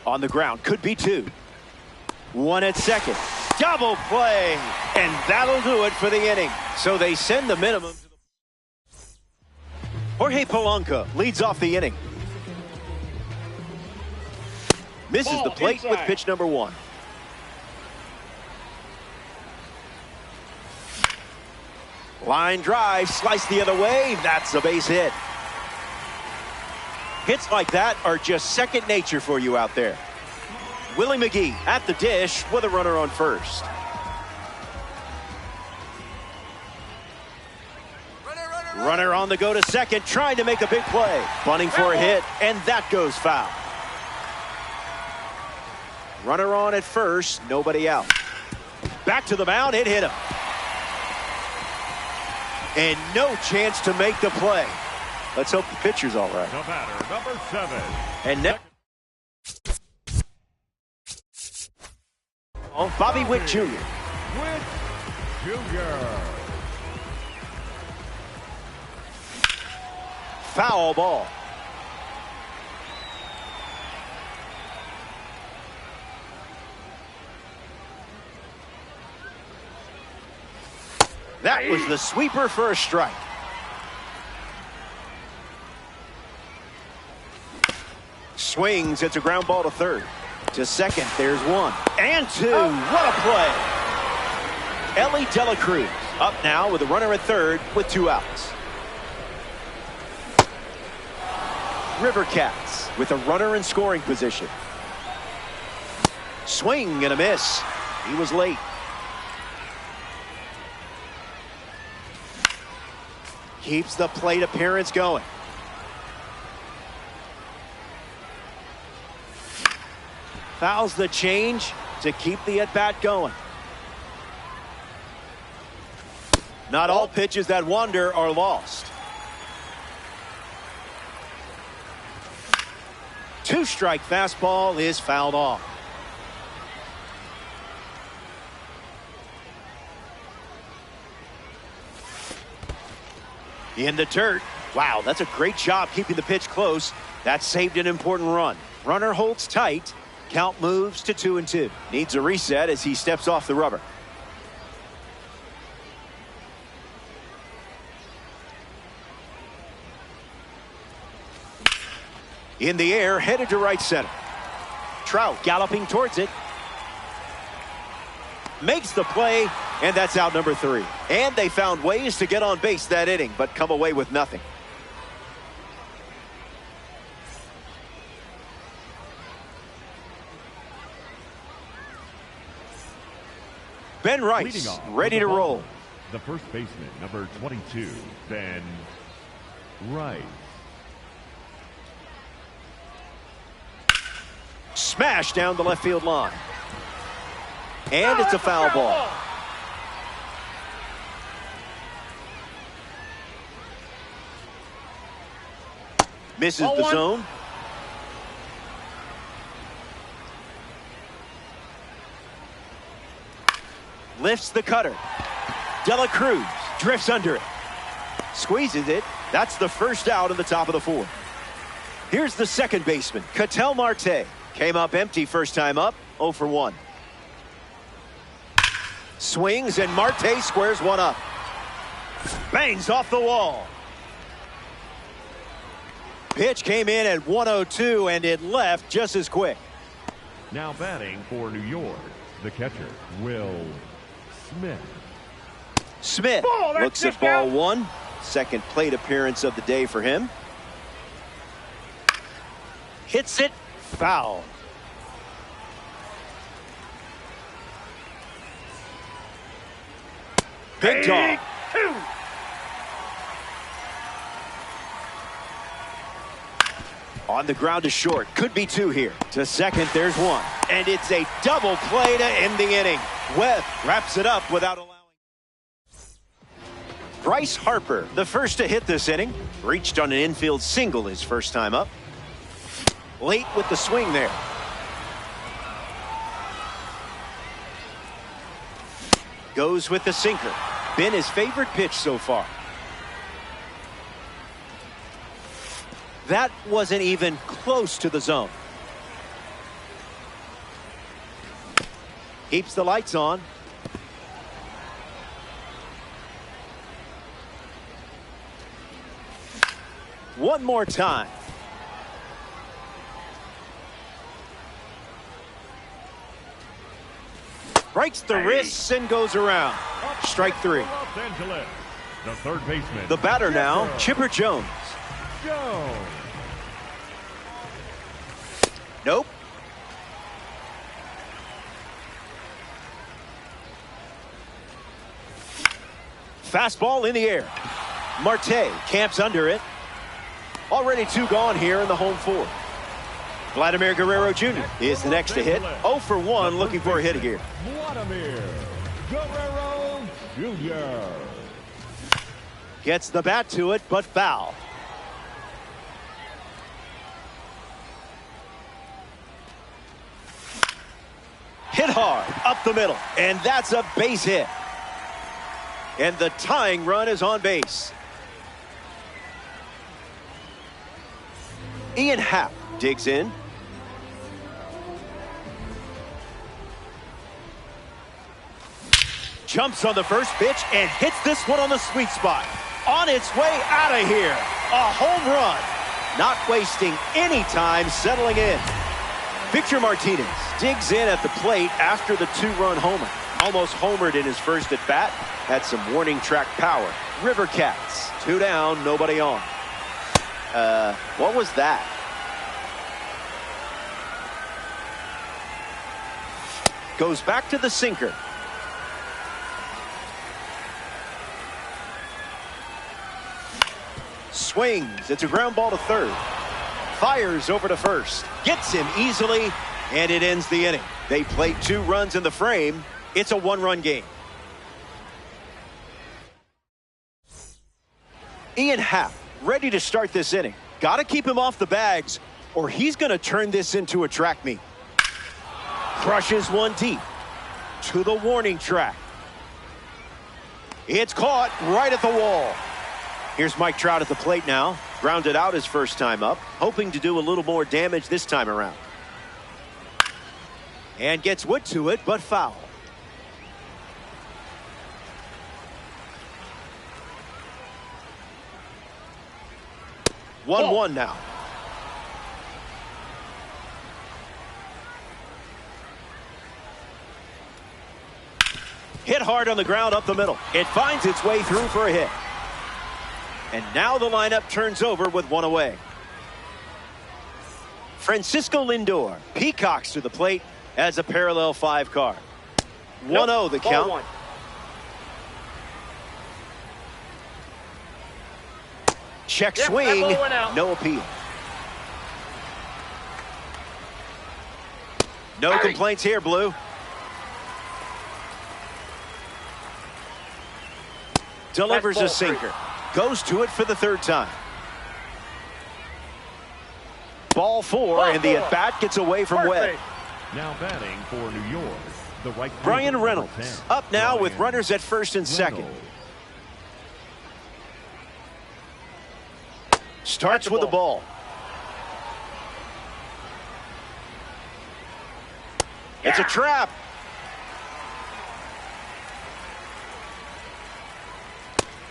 On the ground. Could be 2. 1 at second. Double play. And that'll do it for the inning. So they send the minimum. Jorge Polanco leads off the inning. Misses Ball the plate inside. with pitch number 1. Line drive, sliced the other way. That's a base hit. Hits like that are just second nature for you out there. Willie McGee at the dish with a runner on first. Runner on the go to second, trying to make a big play. Bunting for a hit, and that goes foul. Runner on at first, nobody out. Back to the mound, it hit him. And no chance to make the play. Let's hope the pitcher's all right. The batter, number 7. And next, Bobby Witt Jr. Witt Jr. Foul ball. That was the sweeper for a strike. Swings, it's a ground ball to third. To second, there's 1. And 2. What a play. Elly De La Cruz up now with a runner at third with 2 outs. River Cats with a runner in scoring position. Swing and a miss. He was late. Keeps the plate appearance going. Fouls the change to keep the at-bat going. Not all pitches that wander are lost. 2-strike fastball is fouled off. In the dirt. Wow, that's a great job keeping the pitch close. That saved an important run. Runner holds tight. Count moves to 2-2. Needs a reset as he steps off the rubber. In the air, headed to right center. Trout galloping towards it. Makes the play, and that's out number 3. And they found ways to get on base that inning, but come away with nothing. Ben Leading Rice off ready with to the ball, roll. The first baseman, number 22, Ben Rice. Smash down the left field line. And it's a foul ball. Misses the zone. Lifts the cutter. De La Cruz drifts under it. Squeezes it. That's the first out in the top of the 4th. Here's the second baseman, Ketel Marte. Came up empty first time up, 0 for 1. Swings and Marte squares one up. Bangs off the wall. Pitch came in at 102 and it left just as quick. Now batting for New York, the catcher, Will Smith. Smith Ball, that's looks at just ball out. 1. Second plate appearance of the day for him. Hits it foul. Big dog. 2. On the ground to short. Could be two here. To second, there's one. And it's a double play to end the inning. Webb wraps it up without allowing. Bryce Harper, the first to hit this inning. Reached on an infield single his first time up. Late with the swing there. Goes with the sinker. Been his favorite pitch so far. That wasn't even close to the zone. Keeps the lights on. One more time. Breaks the wrists and goes around. Strike three. Los Angeles, the third baseman. The batter now, Chipper Jones. Nope. Fastball in the air. Marte camps under it. Already two gone here in the home fourth. Vladimir Guerrero Jr. is the next to hit. 0 for 1, looking for a hit here. Vladimir Guerrero Jr. Gets the bat to it, but foul. Hit hard up the middle, and that's a base hit. And the tying run is on base. Ian Happ digs in. Jumps on the first pitch and hits this one on the sweet spot. On its way out of here. A home run. Not wasting any time settling in. Victor Martinez digs in at the plate after the two-run homer. Almost homered in his first at-bat. Had some warning track power. River Cats, 2 down, nobody on. What was that? Goes back to the sinker. Swings. It's a ground ball to third. Fires over to first. Gets him easily, and it ends the inning. They played 2 runs in the frame. It's a 1-run game. Ian Happ ready to start this inning. Got to keep him off the bags, or he's going to turn this into a track meet. Crushes one deep to the warning track. It's caught right at the wall. Here's Mike Trout at the plate now. Grounded out his first time up, hoping to do a little more damage this time around. And gets wood to it, but foul. One 1 now. Hit hard on the ground up the middle. It finds its way through for a hit. And now the lineup turns over with 1 away. Francisco Lindor peacocks to the plate as a parallel 5 card. 1-0 the count. 1. Check Yep, swing. that ball went out. No appeal. No Harry. complaints here, Blue. Delivers a Fastball, sinker. Goes to it for the 3rd time. Ball 4, and the at-bat gets away from Webb. Now batting for New York, the right Brian fielder, Reynolds number 10, up now with Brian runners at first and second. Reynolds. Starts with the ball. It's a trap.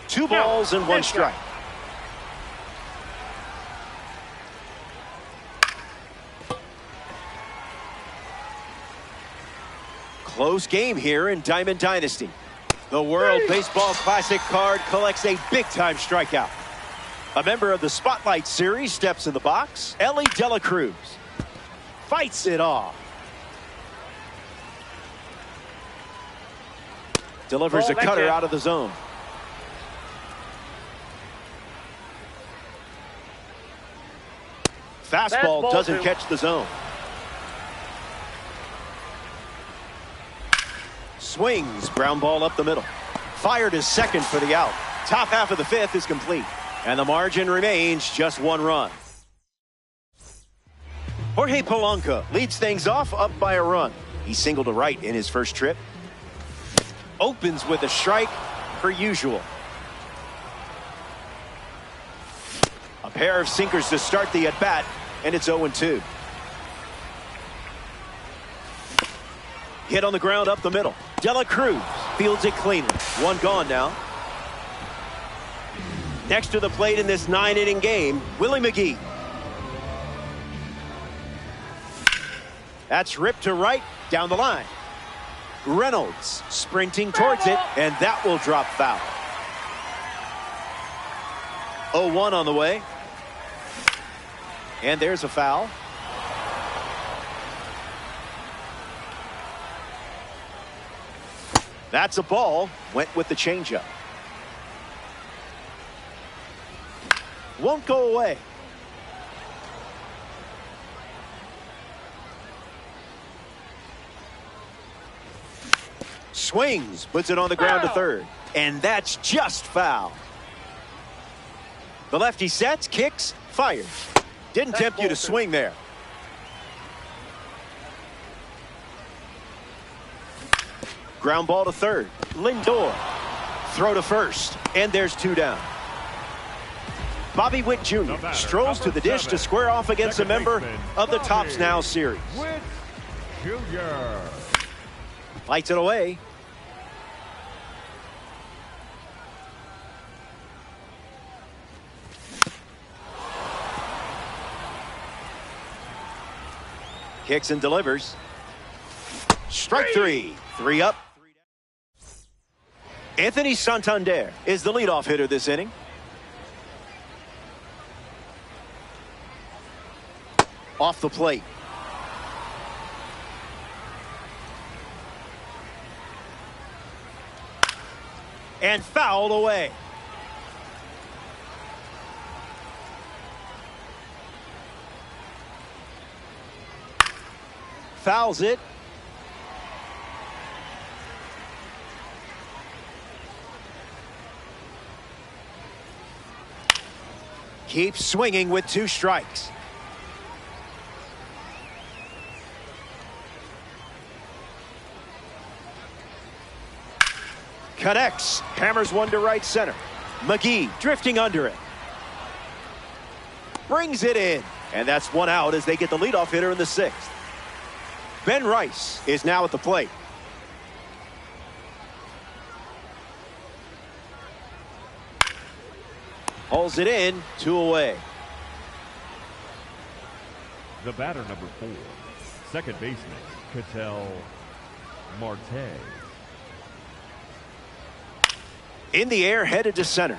Two balls and 1 strike. Close game here in Diamond Dynasty. The World Baseball Classic card collects a big-time strikeout. A member of the Spotlight Series steps in the box. Ellie De La Cruz fights it off. Delivers a cutter out of the zone. Fastball doesn't catch the zone. Swings, ground ball up the middle. Fired to second for the out. Top half of the fifth is complete. And the margin remains just one run. Jorge Polanco leads things off up by a run. He singled to right in his first trip. Opens with a strike per usual. A pair of sinkers to start the at-bat, and it's 0-2. Hit on the ground up the middle. De La Cruz fields it cleanly. One gone now. Next to the plate in this 9-inning game, Willie McGee. That's ripped to right, down the line. Reynolds sprinting towards it, and that will drop foul. 0-1 on the way. And there's a foul. That's a ball. Went with the changeup. Won't go away. Swings, puts it on the ground to third. And that's just foul. The lefty sets, kicks, fires. Didn't tempt you to swing there. Ground ball to third. Lindor. Throw to first. And there's two down. Bobby Witt Jr. strolls to the dish to square off against a member of the Topps Now series. Witt Jr. Lights it away. Kicks and delivers. Strike three. 3 up. Anthony Santander is the leadoff hitter this inning. Off the plate. And fouled away. Fouls it. Keeps swinging with 2 strikes. Connects. Hammers one to right center. McGee drifting under it. Brings it in. And that's one out as they get the leadoff hitter in the 6th. Ben Rice is now at the plate. Hauls it in, 2 away. The batter, number 4, second baseman, Ketel Marte. In the air, headed to center.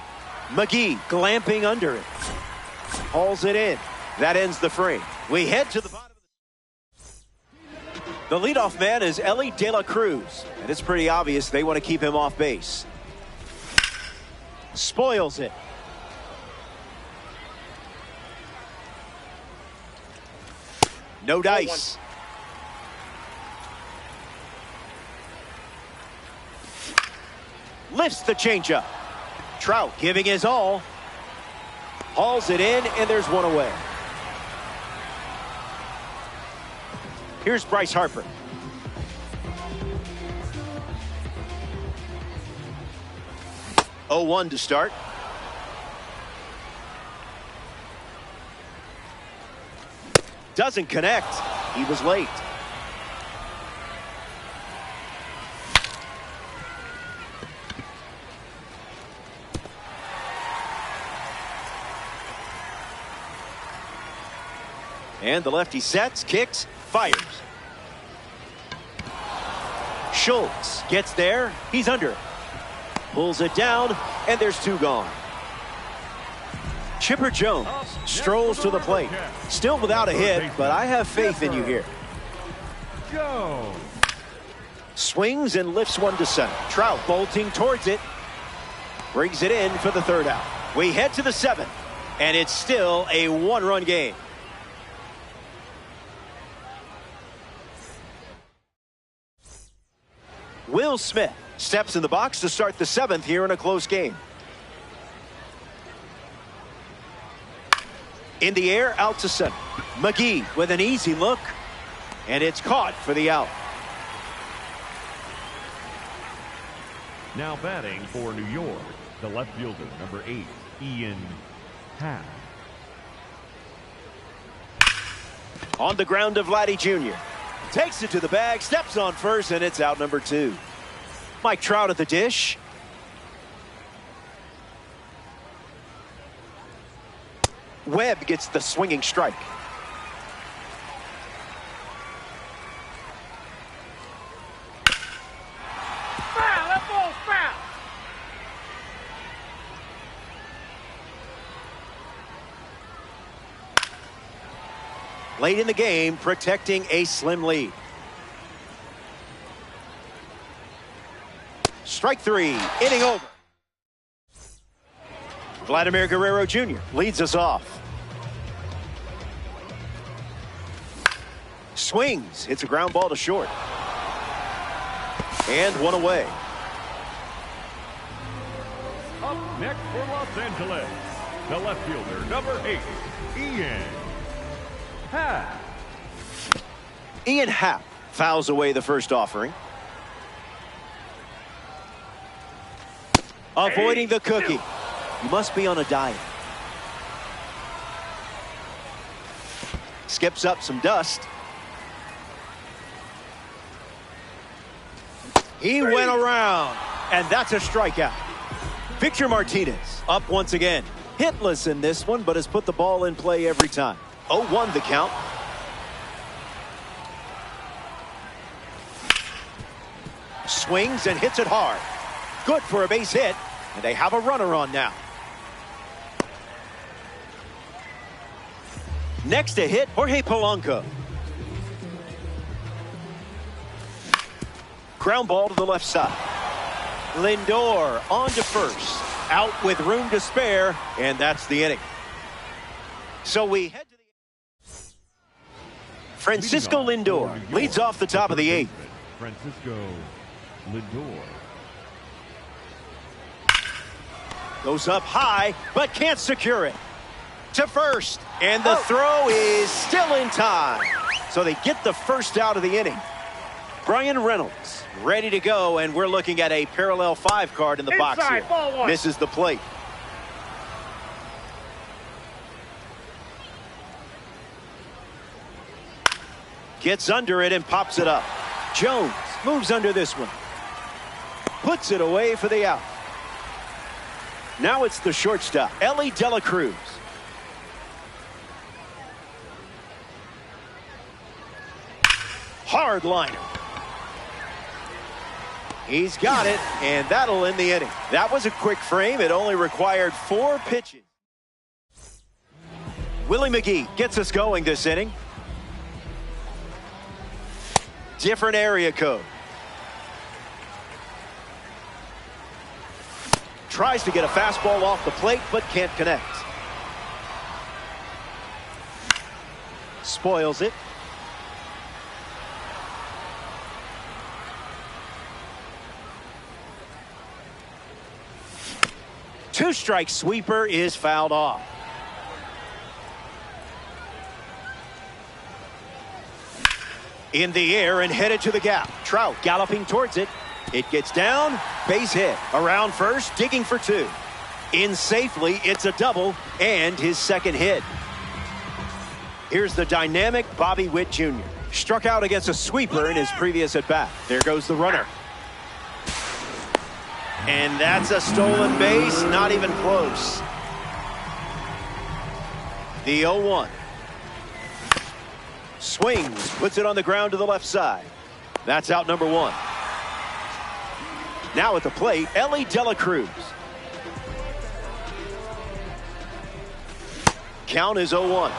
McGee glamping under it. Hauls it in. That ends the frame. We head to the bottom. The leadoff man is Elly De La Cruz, and it's pretty obvious they want to keep him off base. Spoils it. No dice. Lifts the changeup. Trout giving his all. Hauls it in, and there's one away. Here's Bryce Harper. Oh, 0-1 to start. Doesn't connect. He was late. And the lefty sets, kicks, fires. Schultz gets there. He's under it. Pulls it down, and there's 2 gone. Chipper Jones strolls to the plate. Still without a hit, but I have faith in you here. Jones. Swings and lifts one to center. Trout bolting towards it. Brings it in for the 3rd out. We head to the 7th, and it's still a 1-run game. Will Smith steps in the box to start the 7th here in a close game. In the air, out to center. McGee with an easy look, and it's caught for the out. Now batting for New York, the left fielder, number 8, Ian Happ. On the ground of Vladdy Jr. Takes it to the bag, steps on first, and it's out number 2. Mike Trout at the dish. Webb gets the swinging strike. Foul! That ball's foul! Late in the game, protecting a slim lead. Strike 3, inning over. Vladimir Guerrero Jr. leads us off. Swings, hits a ground ball to short. And one away. Up next for Los Angeles, the left fielder, number 8, Ian Happ. Ian Happ fouls away the first offering. Avoiding the cookie. You must be on a diet. Skips up some dust. He went around, and that's a strikeout. Victor Martinez up once again. Hitless in this one, but has put the ball in play every time. 0-1 the count. Swings and hits it hard. Good for a base hit, and they have a runner on now. Next to hit, Jorge Polanco. Ground ball to the left side. Lindor on to first. Out with room to spare, and that's the inning. So we head to the... Francisco Lindor leads off the top of the 8th. Francisco Lindor. Goes up high, but can't secure it. To first, and the throw is still in time. So they get the first out of the inning. Brian Reynolds ready to go, and we're looking at a parallel 5 card in the box Inside, here. ball 1. Misses the plate. Gets under it and pops it up. Jones moves under this one. Puts it away for the out. Now it's the shortstop, Elly De La Cruz. Hard liner. He's got it, and that'll end the inning. That was a quick frame. It only required 4 pitches. Willie McGee gets us going this inning. Different area code. Tries to get a fastball off the plate, but can't connect. Spoils it. Two-strike sweeper is fouled off. In the air and headed to the gap. Trout galloping towards it. It gets down, base hit. Around first, digging for 2. In safely, it's a double and his second hit. Here's the dynamic Bobby Witt Jr. Struck out against a sweeper in his previous at-bat. There goes the runner. And that's a stolen base, not even close. The 0-1. Swings, puts it on the ground to the left side. That's out number 1. Now at the plate, Elly De La Cruz. Count is 0-1.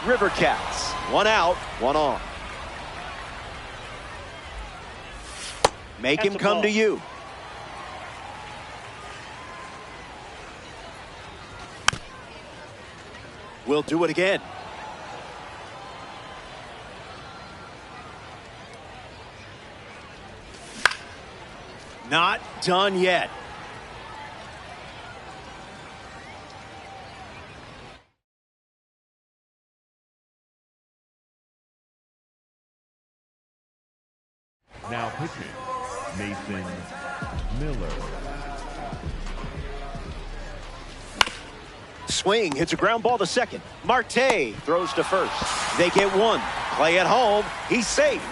River Cats, 1 out, 1 on. Make him come to you. We'll do it again. Not done yet. Now pitching, Nathan Miller. Swing, hits a ground ball to second. Marte throws to first. They get one. Play at home. He's safe.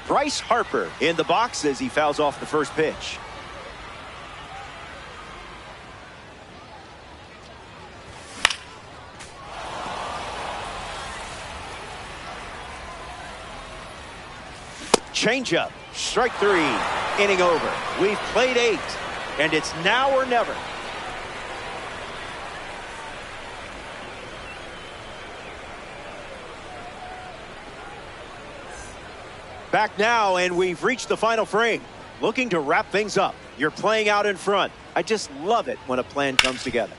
Bryce Harper in the box as he fouls off the first pitch. Changeup, strike 3, inning over. We've played 8, and it's now or never. Back now, and we've reached the final frame. Looking to wrap things up. You're playing out in front. I just love it when a plan comes together.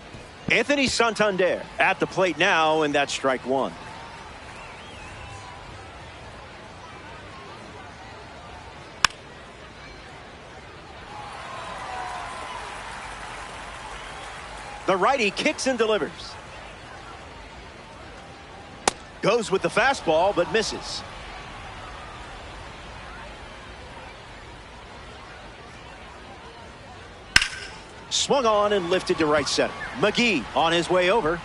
Anthony Santander at the plate now, and that's strike 1. The righty kicks and delivers. Goes with the fastball, but misses. Swung on and lifted to right center. McGee on his way over.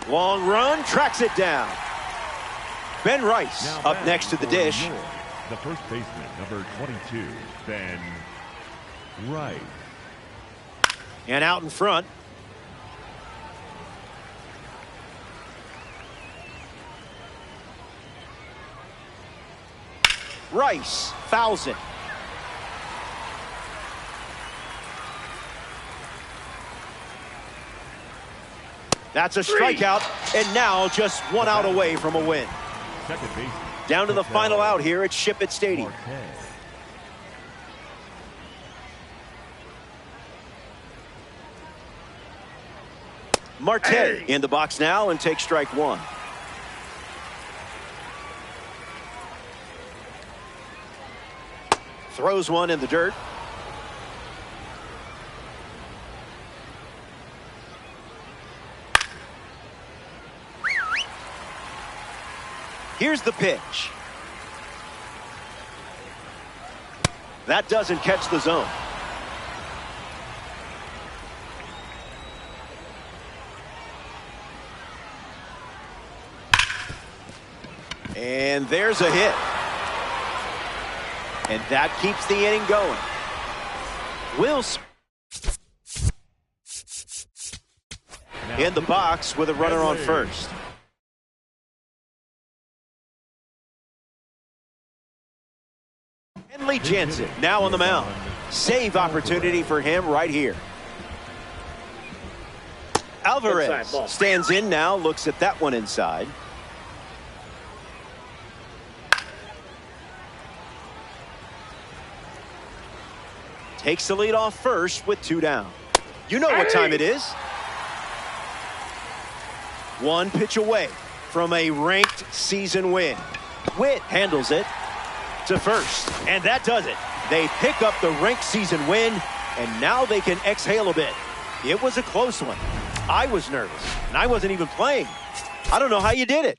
Long run, tracks it down. Ben Rice now up next to the dish. The first baseman, number 22, Ben Rice. And out in front. Rice fouls it. That's a strikeout, and now just one out away from a win. Second baseman. Down to the final out here at Ship It Stadium. Marte in the box now and takes strike 1. Throws one in the dirt. Here's the pitch. That doesn't catch the zone. And there's a hit. And that keeps the inning going. In the box with a runner on first. Kenley Jansen now on the mound. Save opportunity for him right here. Alvarez stands in now, looks at that one inside. Takes the lead off first with 2 down. You know what time it is. One pitch away from a ranked season win. Witt handles it to first, and that does it. They pick up the ranked season win, and now they can exhale a bit. It was a close one. I was nervous, and I wasn't even playing. I don't know how you did it.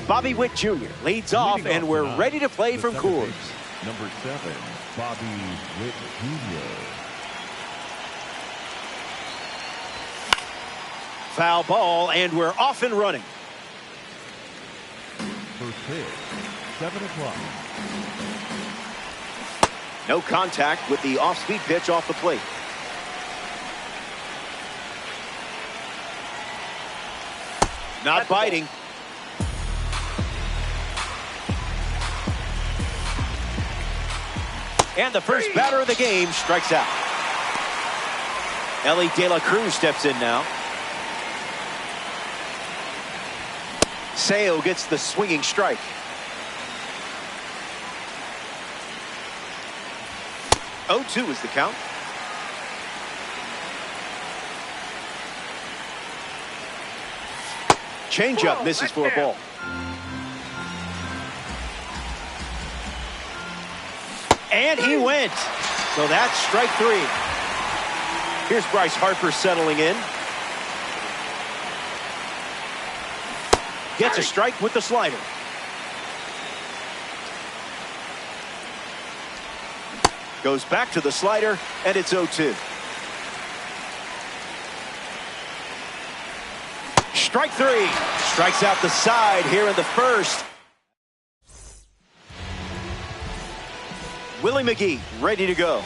Bobby Witt Jr. leads off, and we're ready to play from Coors. Number 7, Bobby Witt Jr. Foul ball, and we're off and running. First pitch, 7 o'clock. No contact with the off-speed pitch off the plate. Not biting. And the first batter of the game strikes out. Elly De La Cruz steps in now. Sale gets the swinging strike. Oh, 0-2 is the count. Changeup misses for a ball. And he went. So that's strike 3. Here's Bryce Harper settling in. Gets a strike with the slider. Goes back to the slider, and it's 0-2. Strike 3. Strikes out the side here in the first. Willie McGee ready to go.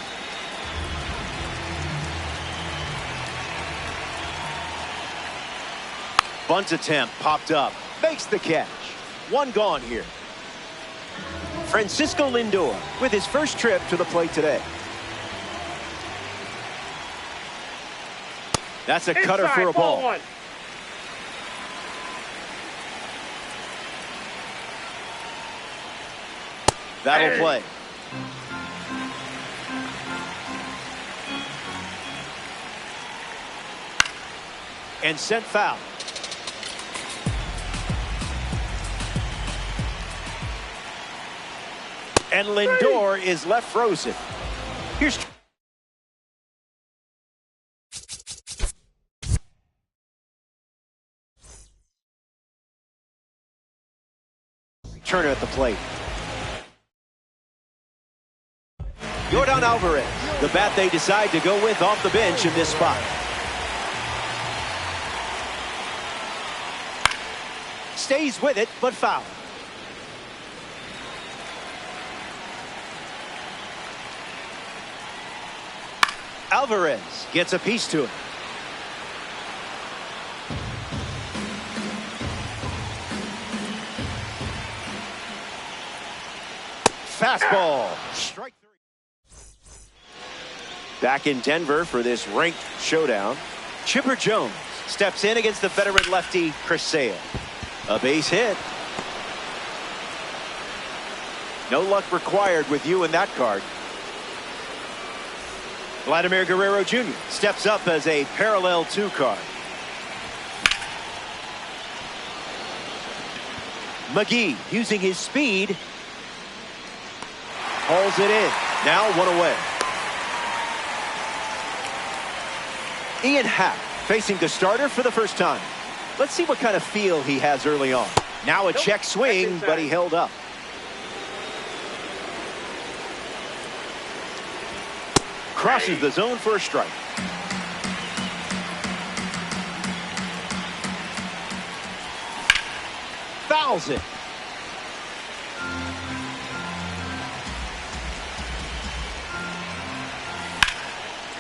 Bunt attempt popped up. Makes the catch. One gone here. Francisco Lindor with his first trip to the plate today. That's a cutter for a ball. One. That'll play. And sent foul. And Lindor is left frozen. Here's Turner at the plate. Yordan Alvarez, the bat they decide to go with off the bench in this spot. Stays with it, but foul. Alvarez gets a piece to it. Fastball. Strike 3. Back in Denver for this ranked showdown. Chipper Jones steps in against the veteran lefty Chris Sale. A base hit. No luck required with you in that card. Vladimir Guerrero Jr. steps up as a parallel 2 card. McGee using his speed. Hauls it in. Now 1 away. Ian Happ facing the starter for the first time. Let's see what kind of feel he has early on. Now a check swing, but he held up. Crosses the zone for a strike. Fouls it.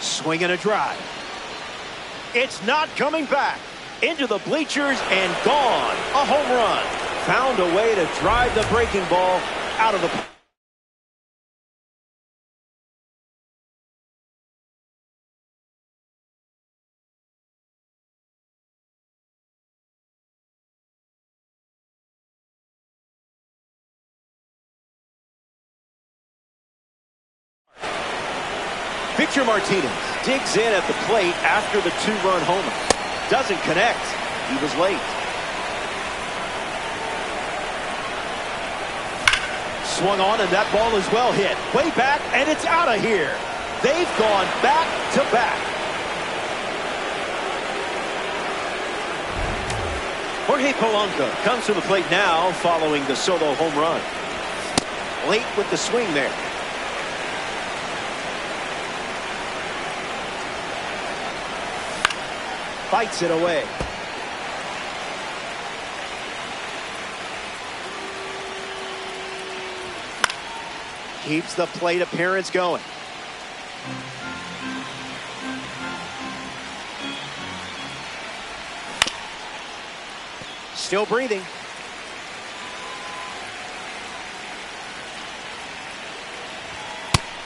Swing and a drive. It's not coming back. Into the bleachers and gone. A home run. Found a way to drive the breaking ball out of the... Victor Martinez digs in at the plate after the 2-run homer. Doesn't connect. He was late. Swung on, and that ball is well hit. Way back, and it's out of here. They've gone back to back. Jorge Polanco comes to the plate now following the solo home run. Late with the swing there. Fights it away. Keeps the plate appearance going. Still breathing.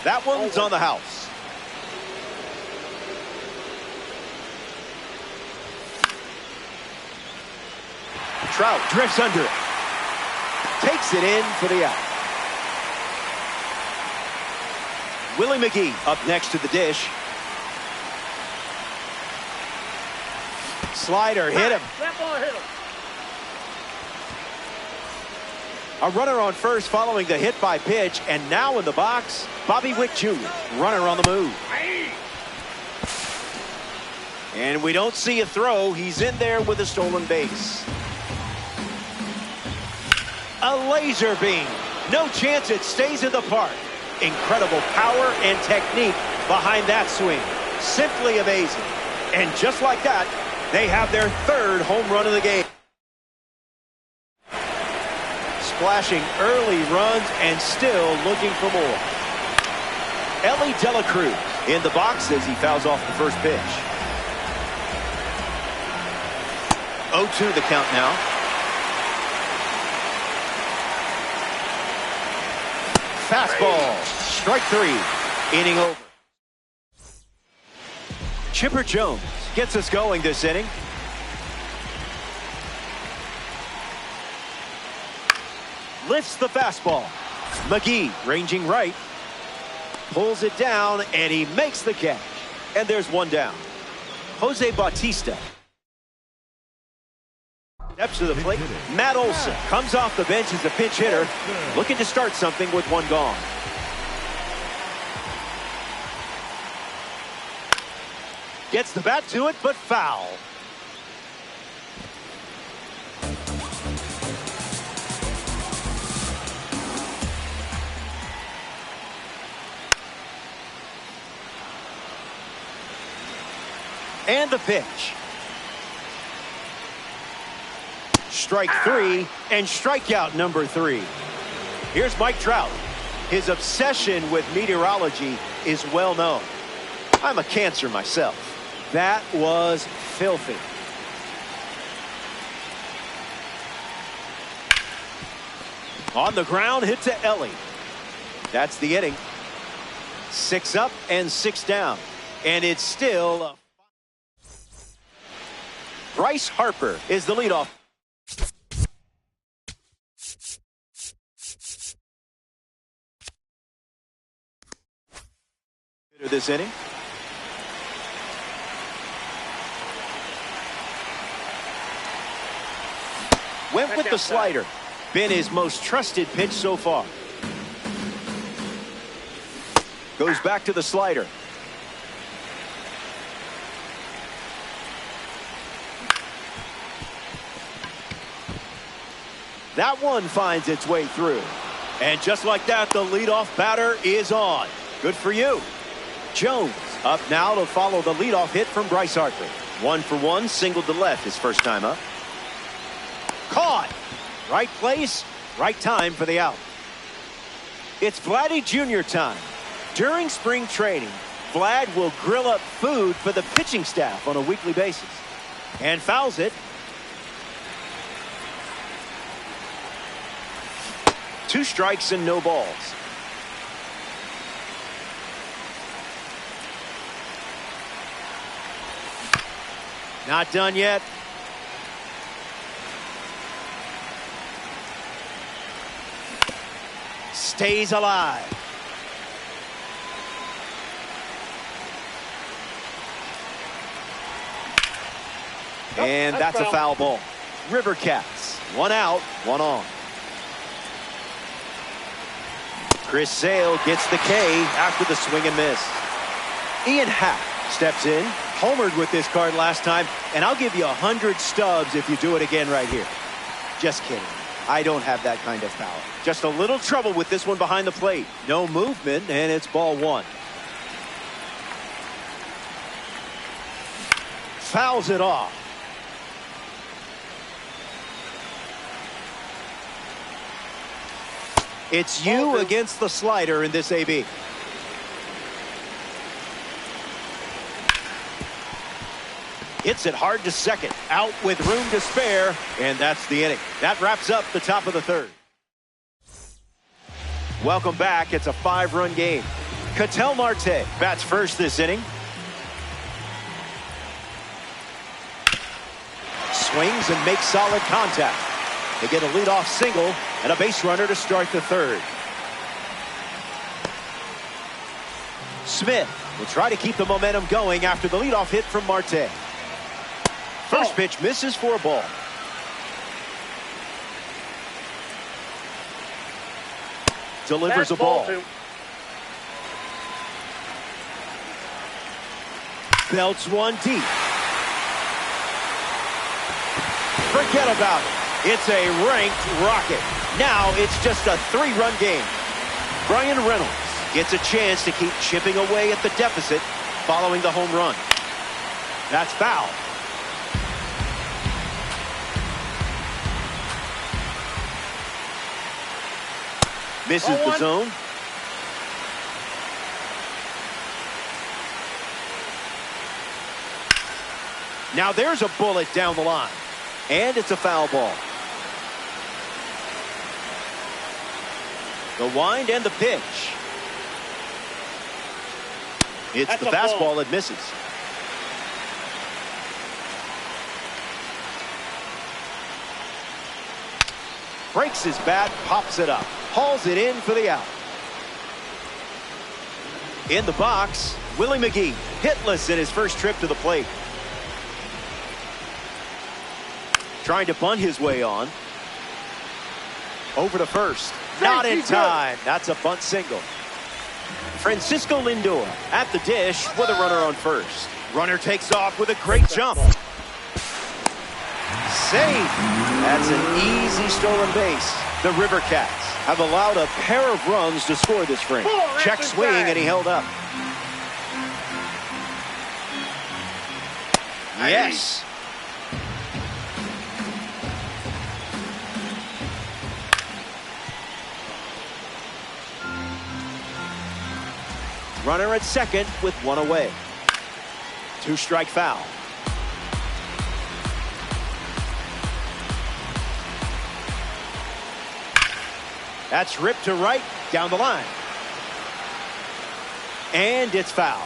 That one's on the house. Trout drifts under it. Takes it in for the out. Willie McGee up next to the dish. Slider hit him. That ball hit him. A runner on first following the hit by pitch, and now in the box, Bobby Wick Jr., runner on the move. And we don't see a throw. He's in there with a stolen base. A laser beam. No chance it stays in the park. Incredible power and technique behind that swing. Simply amazing. And just like that, they have their third home run of the game. Splashing early runs and still looking for more. Elly De La Cruz in the box as he fouls off the first pitch. 0-2 the count now. Fastball, strike three, inning over. Chipper Jones gets us going this inning. Lifts the fastball. McGee ranging right. Pulls it down, and he makes the catch. And there's one down. Jose Bautista steps to the plate. Matt Olson comes off the bench as a pinch hitter, looking to start something with one gone. Gets the bat to it, but foul. And the pitch. Strike three and strikeout number 3. Here's Mike Trout. His obsession with meteorology is well known. I'm a cancer myself. That was filthy. On the ground, hit to Elly. That's the inning. 6 up and 6 down. And it's still a... Bryce Harper is the leadoff. This inning. Went with the slider. Been his most trusted pitch so far. Goes back to the slider. That one finds its way through. And just like that, the leadoff batter is on. Good for you. Jones up now to follow the leadoff hit from Bryce Harper. 1 for 1, singled to left his first time up. Caught. Right place, right time for the out. It's Vladdy Jr. time. During spring training, Vlad will grill up food for the pitching staff on a weekly basis. And fouls it. 2 strikes and no balls. Not done yet. Stays alive. And that's a foul ball. River Cats. 1 out, 1 on. Chris Sale gets the K after the swing and miss. Ian Happ steps in Homered with this card last time, and I'll give you 100 stubs if you do it again right here. Just kidding. I don't have that kind of power. Just a little trouble with this one behind the plate. No movement, and it's ball one. Fouls it off. It's you against the slider in this AB. Hits it hard to second. Out with room to spare, and that's the inning. That wraps up the top of the third. Welcome back. It's a 5-run game. Ketel Marte bats first this inning. Swings and makes solid contact. They get a leadoff single and a base runner to start the third. Smith will try to keep the momentum going after the leadoff hit from Marte. First pitch misses for a ball. Delivers a ball. Belts one deep. Forget about it. It's a ranked rocket. Now it's just a 3-run game. Bryan Reynolds gets a chance to keep chipping away at the deficit following the home run. That's foul. Misses the zone. Now there's a bullet down the line. And it's a foul ball. The wind and the pitch. It's the fastball that misses. Breaks his bat, pops it up. Hauls it in for the out. In the box, Willie McGee, hitless in his first trip to the plate. Trying to bunt his way on. Over to first. Not in time. That's a bunt single. Francisco Lindor at the dish with a runner on first. Runner takes off with a great jump. Safe. That's an easy stolen base. The River Cats have allowed a pair of runs to score this frame. Check swing, and he held up. Yes. Runner at second with one away. 2-strike foul. That's ripped to right down the line. And it's foul.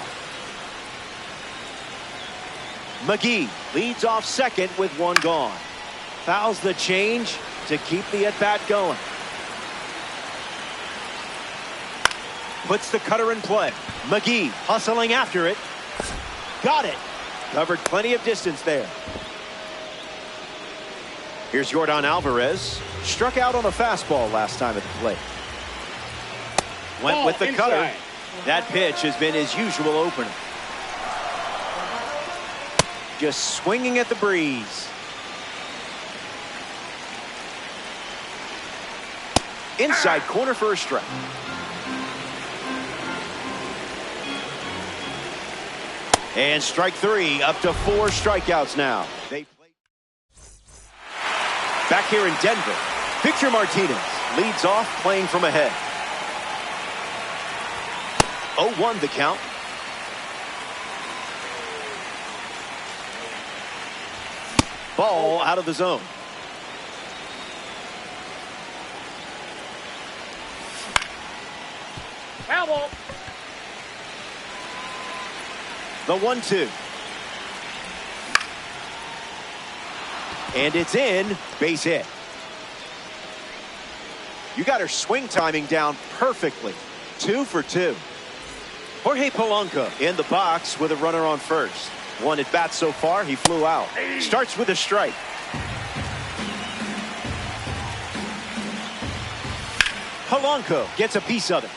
McGee leads off second with one gone. Fouls the change to keep the at-bat going. Puts the cutter in play. McGee hustling after it. Got it. Covered plenty of distance there. Here's Yordan Alvarez. Struck out on a fastball last time at the plate. Went with the cutter. That pitch has been his usual opener. Just swinging at the breeze. Inside corner for a strike. And strike 3, up to 4 strikeouts now. They play back here in Denver. Victor Martinez leads off playing from ahead. 0-1 the count. Ball out of the zone. Foul ball. The 1-2. And it's in. Base hit. You got her swing timing down perfectly. 2 for 2. Jorge Polanco in the box with a runner on first. 1 at bat so far. He flew out. Starts with a strike. Polanco gets a piece of it.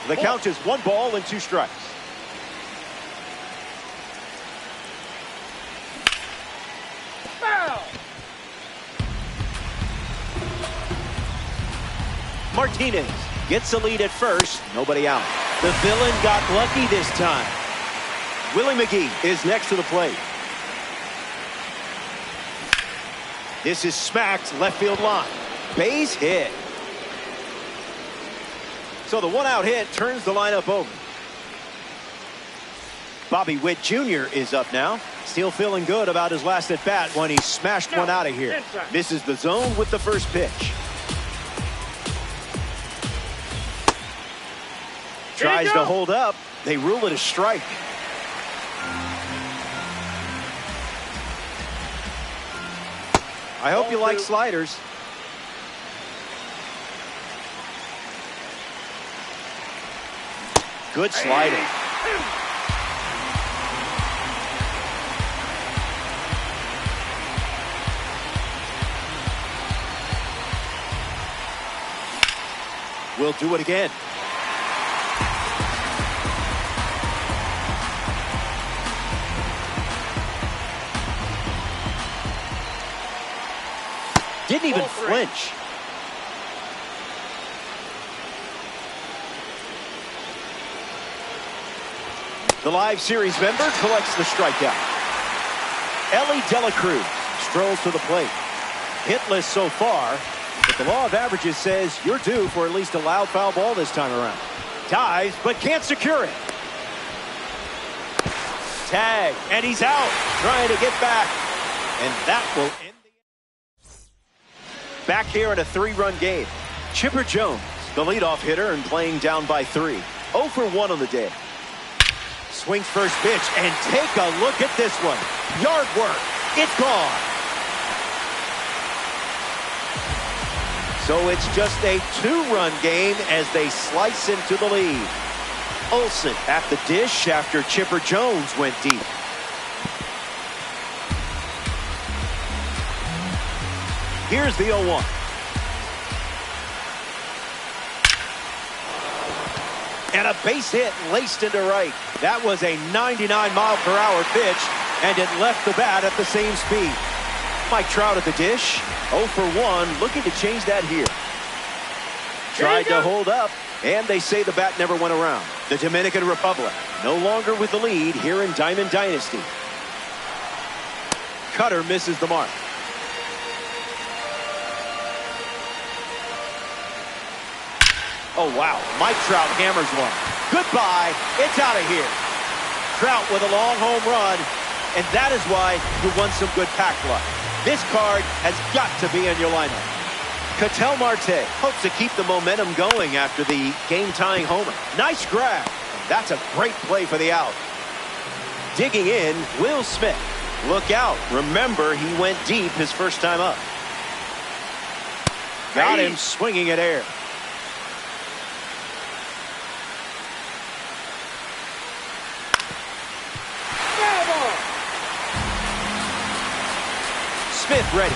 The count is 1 ball and 2 strikes. Foul! Martinez gets the lead at first. Nobody out. The villain got lucky this time. Willie McGee is next to the plate. This is smacked left field line. Base hit. So the 1-out hit turns the lineup over. Bobby Witt Jr. is up now. Still feeling good about his last at bat when he smashed one out of here. Misses the zone with the first pitch. Tries to hold up. They rule it a strike. I hope you like sliders. Good sliding. We'll do it again. Didn't even flinch. The live series member collects the strikeout. Elly De La Cruz strolls to the plate. Hitless so far, but the law of averages says you're due for at least a loud foul ball this time around. Dives, but can't secure it. Tag, and he's out, trying to get back. And that will end. Back here in a 3-run game. Chipper Jones, the leadoff hitter, and playing down by 3. 0 for 1 on the day. Swings first pitch, and take a look at this one. Yard work. It's gone. So it's just a 2-run game as they slice into the lead. Olsen at the dish after Chipper Jones went deep. Here's the 0-1. And a base hit laced into right. That was a 99-mile-per-hour pitch, and it left the bat at the same speed. Mike Trout at the dish. 0 for 1, looking to change that here. Tried to hold up, and they say the bat never went around. The Dominican Republic no longer with the lead here in Diamond Dynasty. Cutter misses the mark. Oh, wow. Mike Trout hammers one. Goodbye. It's out of here. Trout with a long home run, and that is why you won some good pack luck. This card has got to be in your lineup. Ketel Marte hopes to keep the momentum going after the game-tying homer. Nice grab. That's a great play for the out. Digging in, Will Smith. Look out. Remember, he went deep his first time up. Got him swinging at air. Smith ready.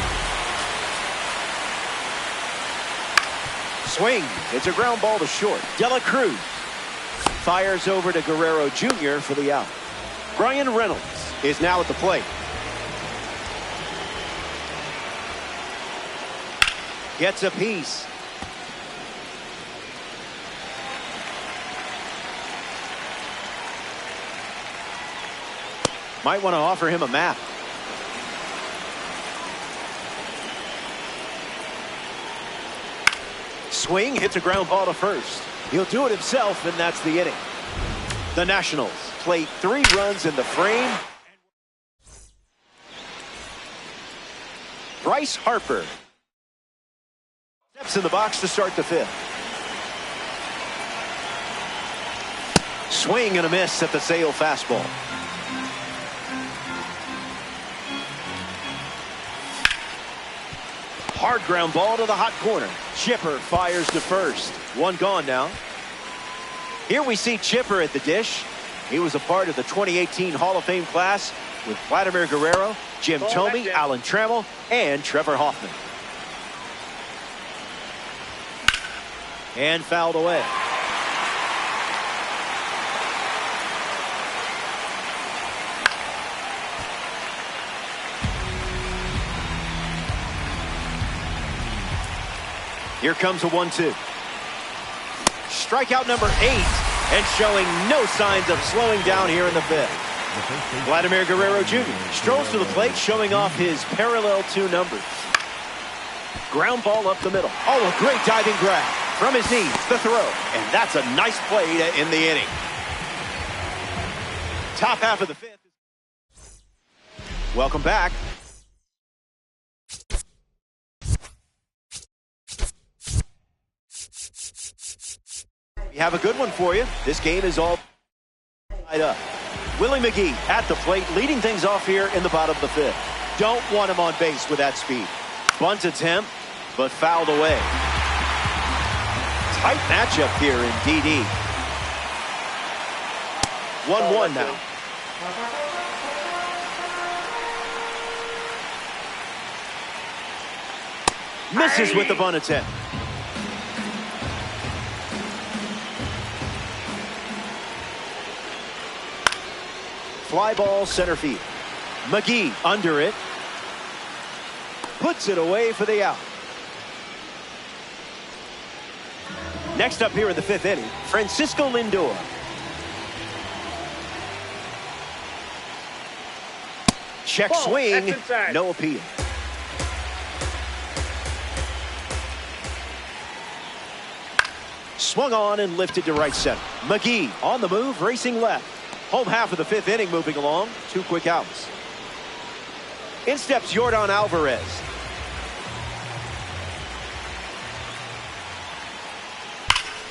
Swing. It's a ground ball to short. De La Cruz fires over to Guerrero Jr. for the out. Bryan Reynolds is now at the plate. Gets a piece. Might want to offer him a map. Swing, hits a ground ball to first. He'll do it himself, and that's the inning. The Nationals play 3 runs in the frame. Bryce Harper steps in the box to start the 5th. Swing and a miss at the Sale fastball. Hard ground ball to the hot corner. Chipper fires to first. 1 gone now. Here we see Chipper at the dish. He was a part of the 2018 Hall of Fame class with Vladimir Guerrero, Jim Thome, Alan Trammell, and Trevor Hoffman. And fouled away. Here comes a 1-2. Strikeout number 8, and showing no signs of slowing down here in the 5th. Vladimir Guerrero Jr. strolls to the plate, showing off his parallel 2 numbers. Ground ball up the middle. Oh, a great diving grab. From his knees, the throw. And that's a nice play to end the inning. Top half of the 5th. Welcome back. We have a good one for you. This game is all tied up. Willie McGee at the plate, leading things off here in the bottom of the 5th. Don't want him on base with that speed. Bunt attempt, but fouled away. Tight matchup here in DD. 1-1 now. Misses with the bunt attempt. Fly ball center field. McGee under it. Puts it away for the out. Next up here in the 5th inning, Francisco Lindor. Check swing, no appeal. Swung on and lifted to right center. McGee on the move, racing left. Home half of the 5th inning moving along. 2 quick outs. In steps Yordan Alvarez.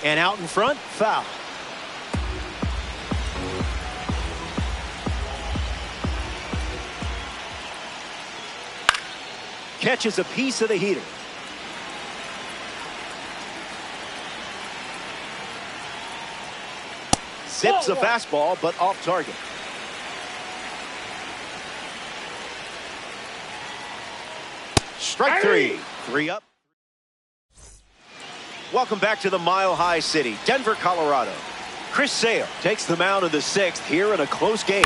And out in front, foul. Catches a piece of the heater. Zips a fastball, but off target. Strike 3. 3 up. Welcome back to the Mile High City, Denver, Colorado. Chris Sale takes the mound in the 6th here in a close game.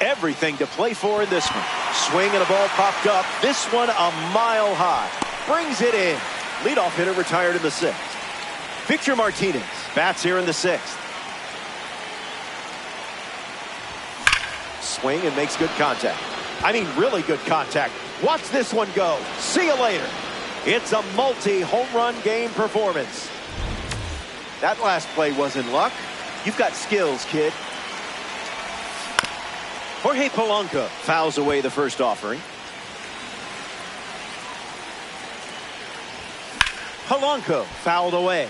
Everything to play for in this one. Swing and a ball popped up. This one a mile high. Brings it in. Leadoff hitter retired in the 6th. Victor Martinez bats here in the 6th. Swing and makes good contact. I mean, really good contact. Watch this one go. See you later. It's a multi-home run game performance. That last play wasn't luck. You've got skills, kid. Jorge Polanco fouls away the first offering. Polanco fouled away.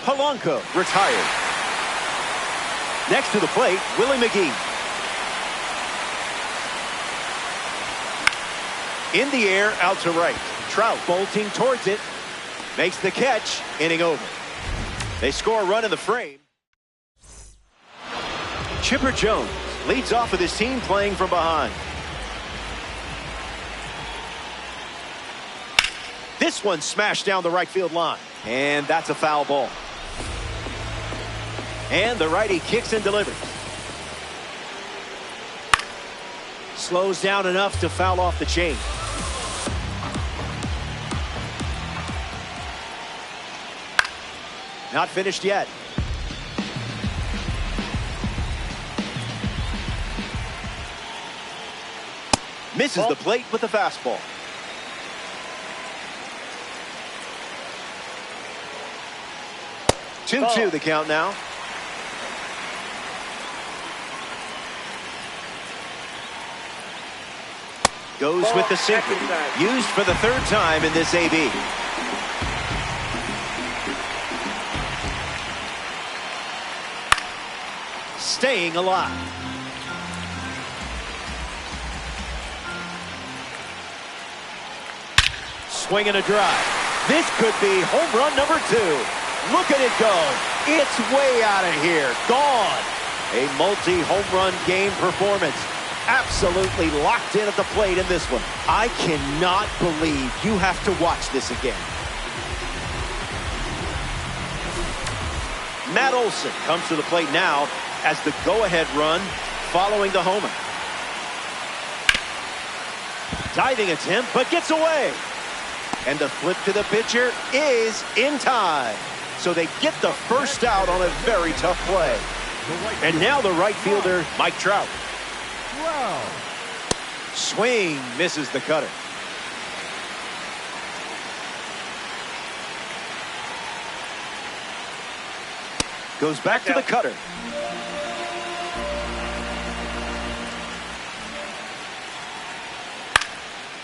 Polanco retired. Next to the plate, Willie McGee. In the air, out to right. Trout bolting towards it. Makes the catch. Inning over. They score a run in the frame. Chipper Jones leads off with his team playing from behind. This one smashed down the right field line. And that's a foul ball. And the righty kicks and delivers. Slows down enough to foul off the chain. Not finished yet. Misses the plate with the fastball. Two the count now. Goes with the sinker. Used for the 3rd time in this AB. Staying alive. Swing and a drive. This could be home run number 2. Look at it go. It's way out of here. Gone. A multi-home run game performance. Absolutely locked in at the plate in this one. I cannot believe you have to watch this again. Matt Olson comes to the plate now. as the go-ahead run following the homer. Diving attempt, but gets away. And the flip to the pitcher is in time. So they get the first out on a very tough play. And now the right fielder, Mike Trout. Wow. Swing, misses the cutter. Goes back to the cutter.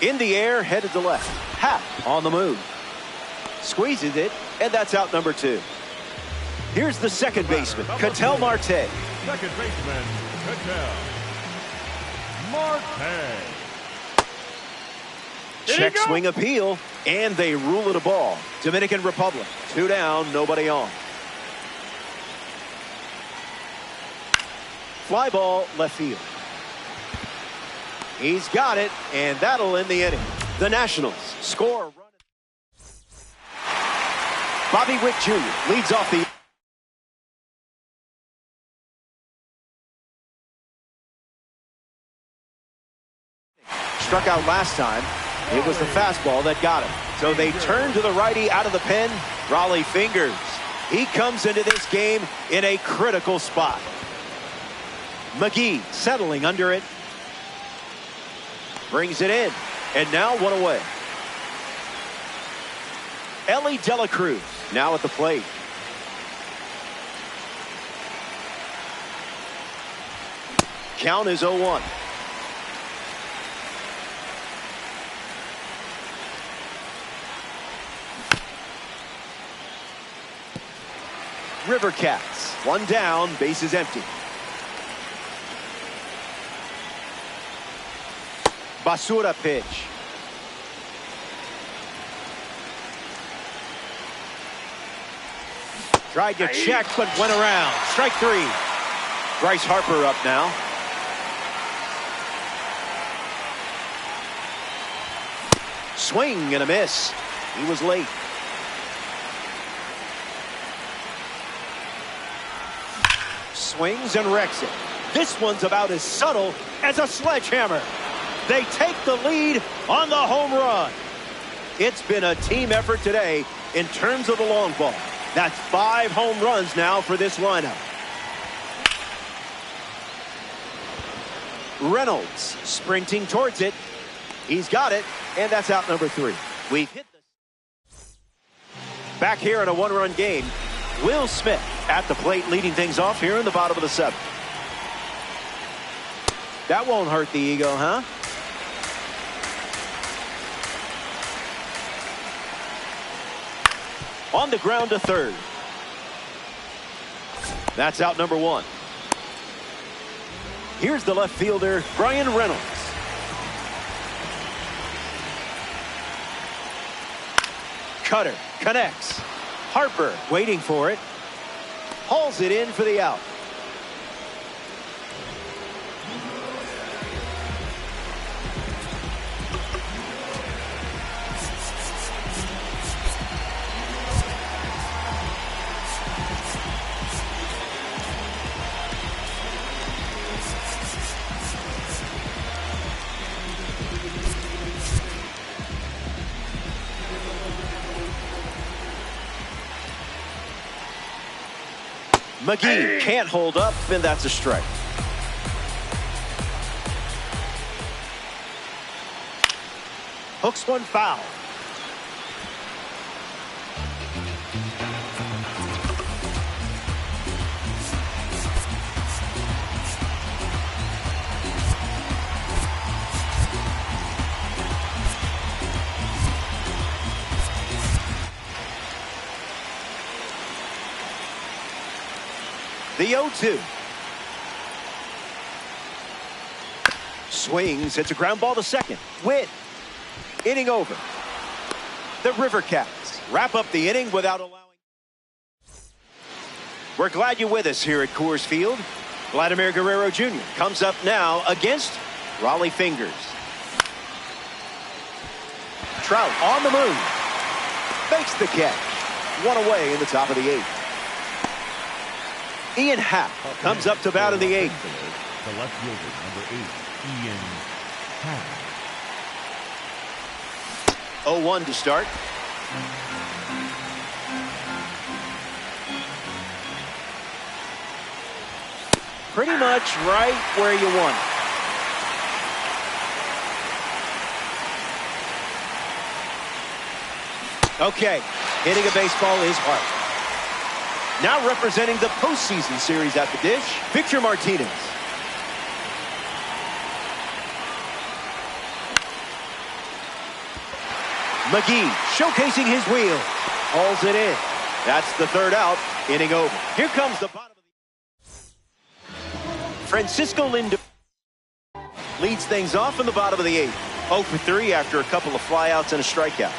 In the air, headed to left. Happ on the move. Squeezes it, and that's out number 2. Here's the second baseman, Ketel Marte. Second baseman, Ketel Marte. Check swing appeal, and they rule it a ball. Dominican Republic, 2 down, nobody on. Fly ball, left field. He's got it, and that'll end the inning. The Nationals score a run. Bobby Witt Jr. leads off the... Struck out last time. It was the fastball that got him. So they turn to the righty out of the pen, Rollie Fingers. He comes into this game in a critical spot. McGee settling under it. Brings it in. And now 1 away. Elly De La Cruz now at the plate. Count is 0-1. River Cats, 1 down, base is empty. Basura pitch. Tried to check, but went around. Strike 3. Bryce Harper up now. Swing and a miss. He was late. Swings and wrecks it. This one's about as subtle as a sledgehammer. They take the lead on the home run. It's been a team effort today in terms of the long ball. That's 5 home runs now for this lineup. Reynolds sprinting towards it. He's got it, and that's out number 3. We've hit this. Back here in a 1-run game, Will Smith at the plate leading things off here in the bottom of the 7th. That won't hurt the ego, huh? On the ground to third. That's out number 1. Here's the left fielder, Bryan Reynolds. Cutter connects. Harper waiting for it. Hauls it in for the out. McGee can't hold up, and that's a strike. Hooks one foul. The 0-2. Swings. It's a ground ball to second. Witt. Inning over. The River Cats wrap up the inning without allowing. We're glad you're with us here at Coors Field. Vladimir Guerrero Jr. comes up now against Rollie Fingers. Trout on the move. Makes the catch. 1 away in the top of the 8th. Ian Happ comes up to bat in the 8th. The left fielder, number 8, Ian Happ. 0-1 to start. Pretty much right where you want it. Okay, hitting a baseball is hard. Now representing the postseason series at the dish, Victor Martinez. McGee showcasing his wheel. Hauls it in. That's the 3rd out. Inning over. Here comes the bottom of the... Francisco Lindor leads things off in the bottom of the 8th. 0 for 3 after a couple of flyouts and a strikeout.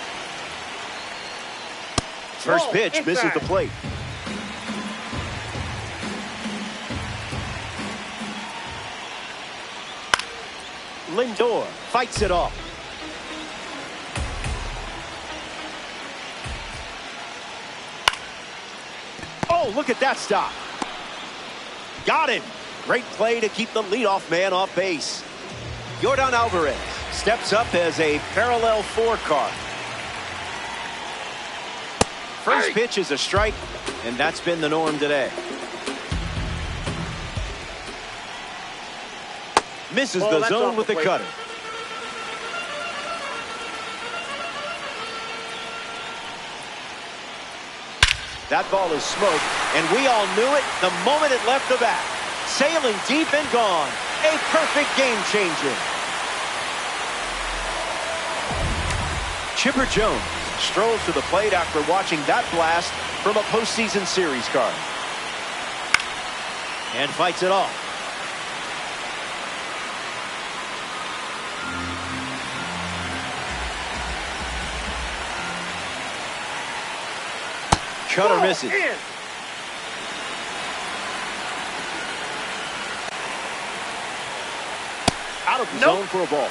First pitch misses the plate. Lindor fights it off. Oh, look at that stop. Got him. Great play to keep the leadoff man off base. Yordan Alvarez steps up as a parallel 4 card. First pitch is a strike, and that's been the norm today. Misses the zone with the cutter. That ball is smoked, and we all knew it the moment it left the bat. Sailing deep and gone. A perfect game changer. Chipper Jones strolls to the plate after watching that blast from a postseason series card. And fights it off. Cutter misses. Out of the zone for a ball.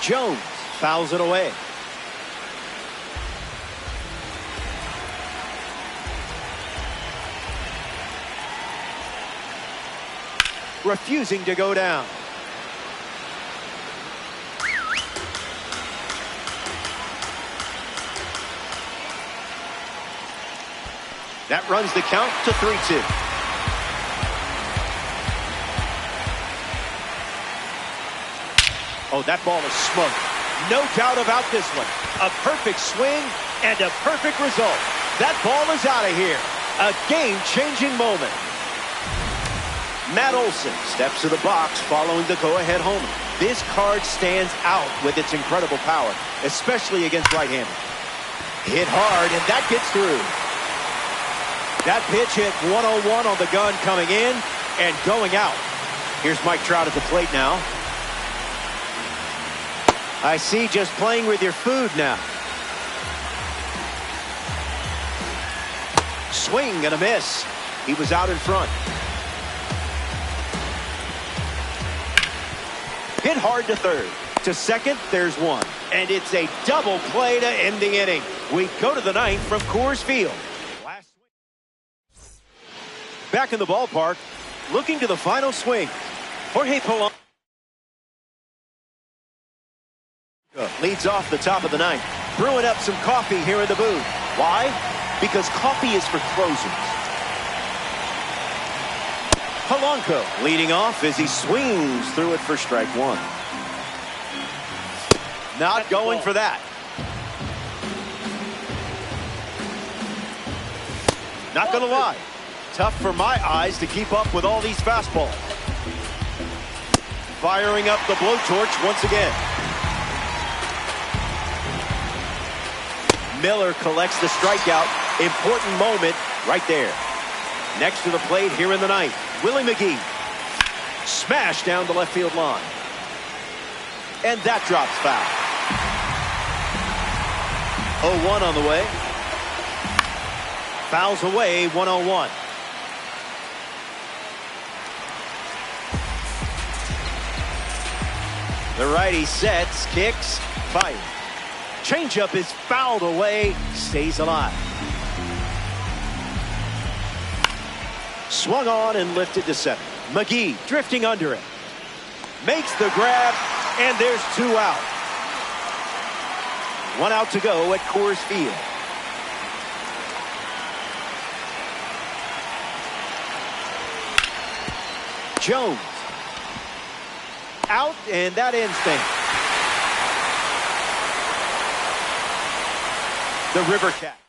Jones fouls it away. Refusing to go down. That runs the count to 3-2. Oh, that ball is smoked. No doubt about this one. A perfect swing and a perfect result. That ball is out of here. A game-changing moment. Matt Olson steps to the box following the go-ahead homer. This card stands out with its incredible power, especially against right-handers. Hit hard, and that gets through. That pitch hit 101 on the gun coming in and going out. Here's Mike Trout at the plate now. I see, just playing with your food now. Swing and a miss. He was out in front. Hit hard to third. To second, there's one. And it's a double play to end the inning. We go to the 9th from Coors Field. Last swing. Back in the ballpark, looking to the final swing. Jorge Polanco leads off the top of the 9th. Brewing up some coffee here in the booth. Why? Because coffee is for closers. Polanco leading off as he swings through it for strike 1. Not going for that. Not going to lie. Tough for my eyes to keep up with all these fastballs. Firing up the blowtorch once again. Miller collects the strikeout. Important moment right there. Next to the plate here in the ninth, Willie McGee. Smash down the left field line. And that drops foul. 0-1 on the way. Fouls away, 1-0-1. The righty sets, kicks, fires. Changeup is fouled away, stays alive. Swung on and lifted to second. McGee drifting under it. Makes the grab, and there's 2 out. 1 out to go at Coors Field. Jones. Out, and that ends things. The River Cats.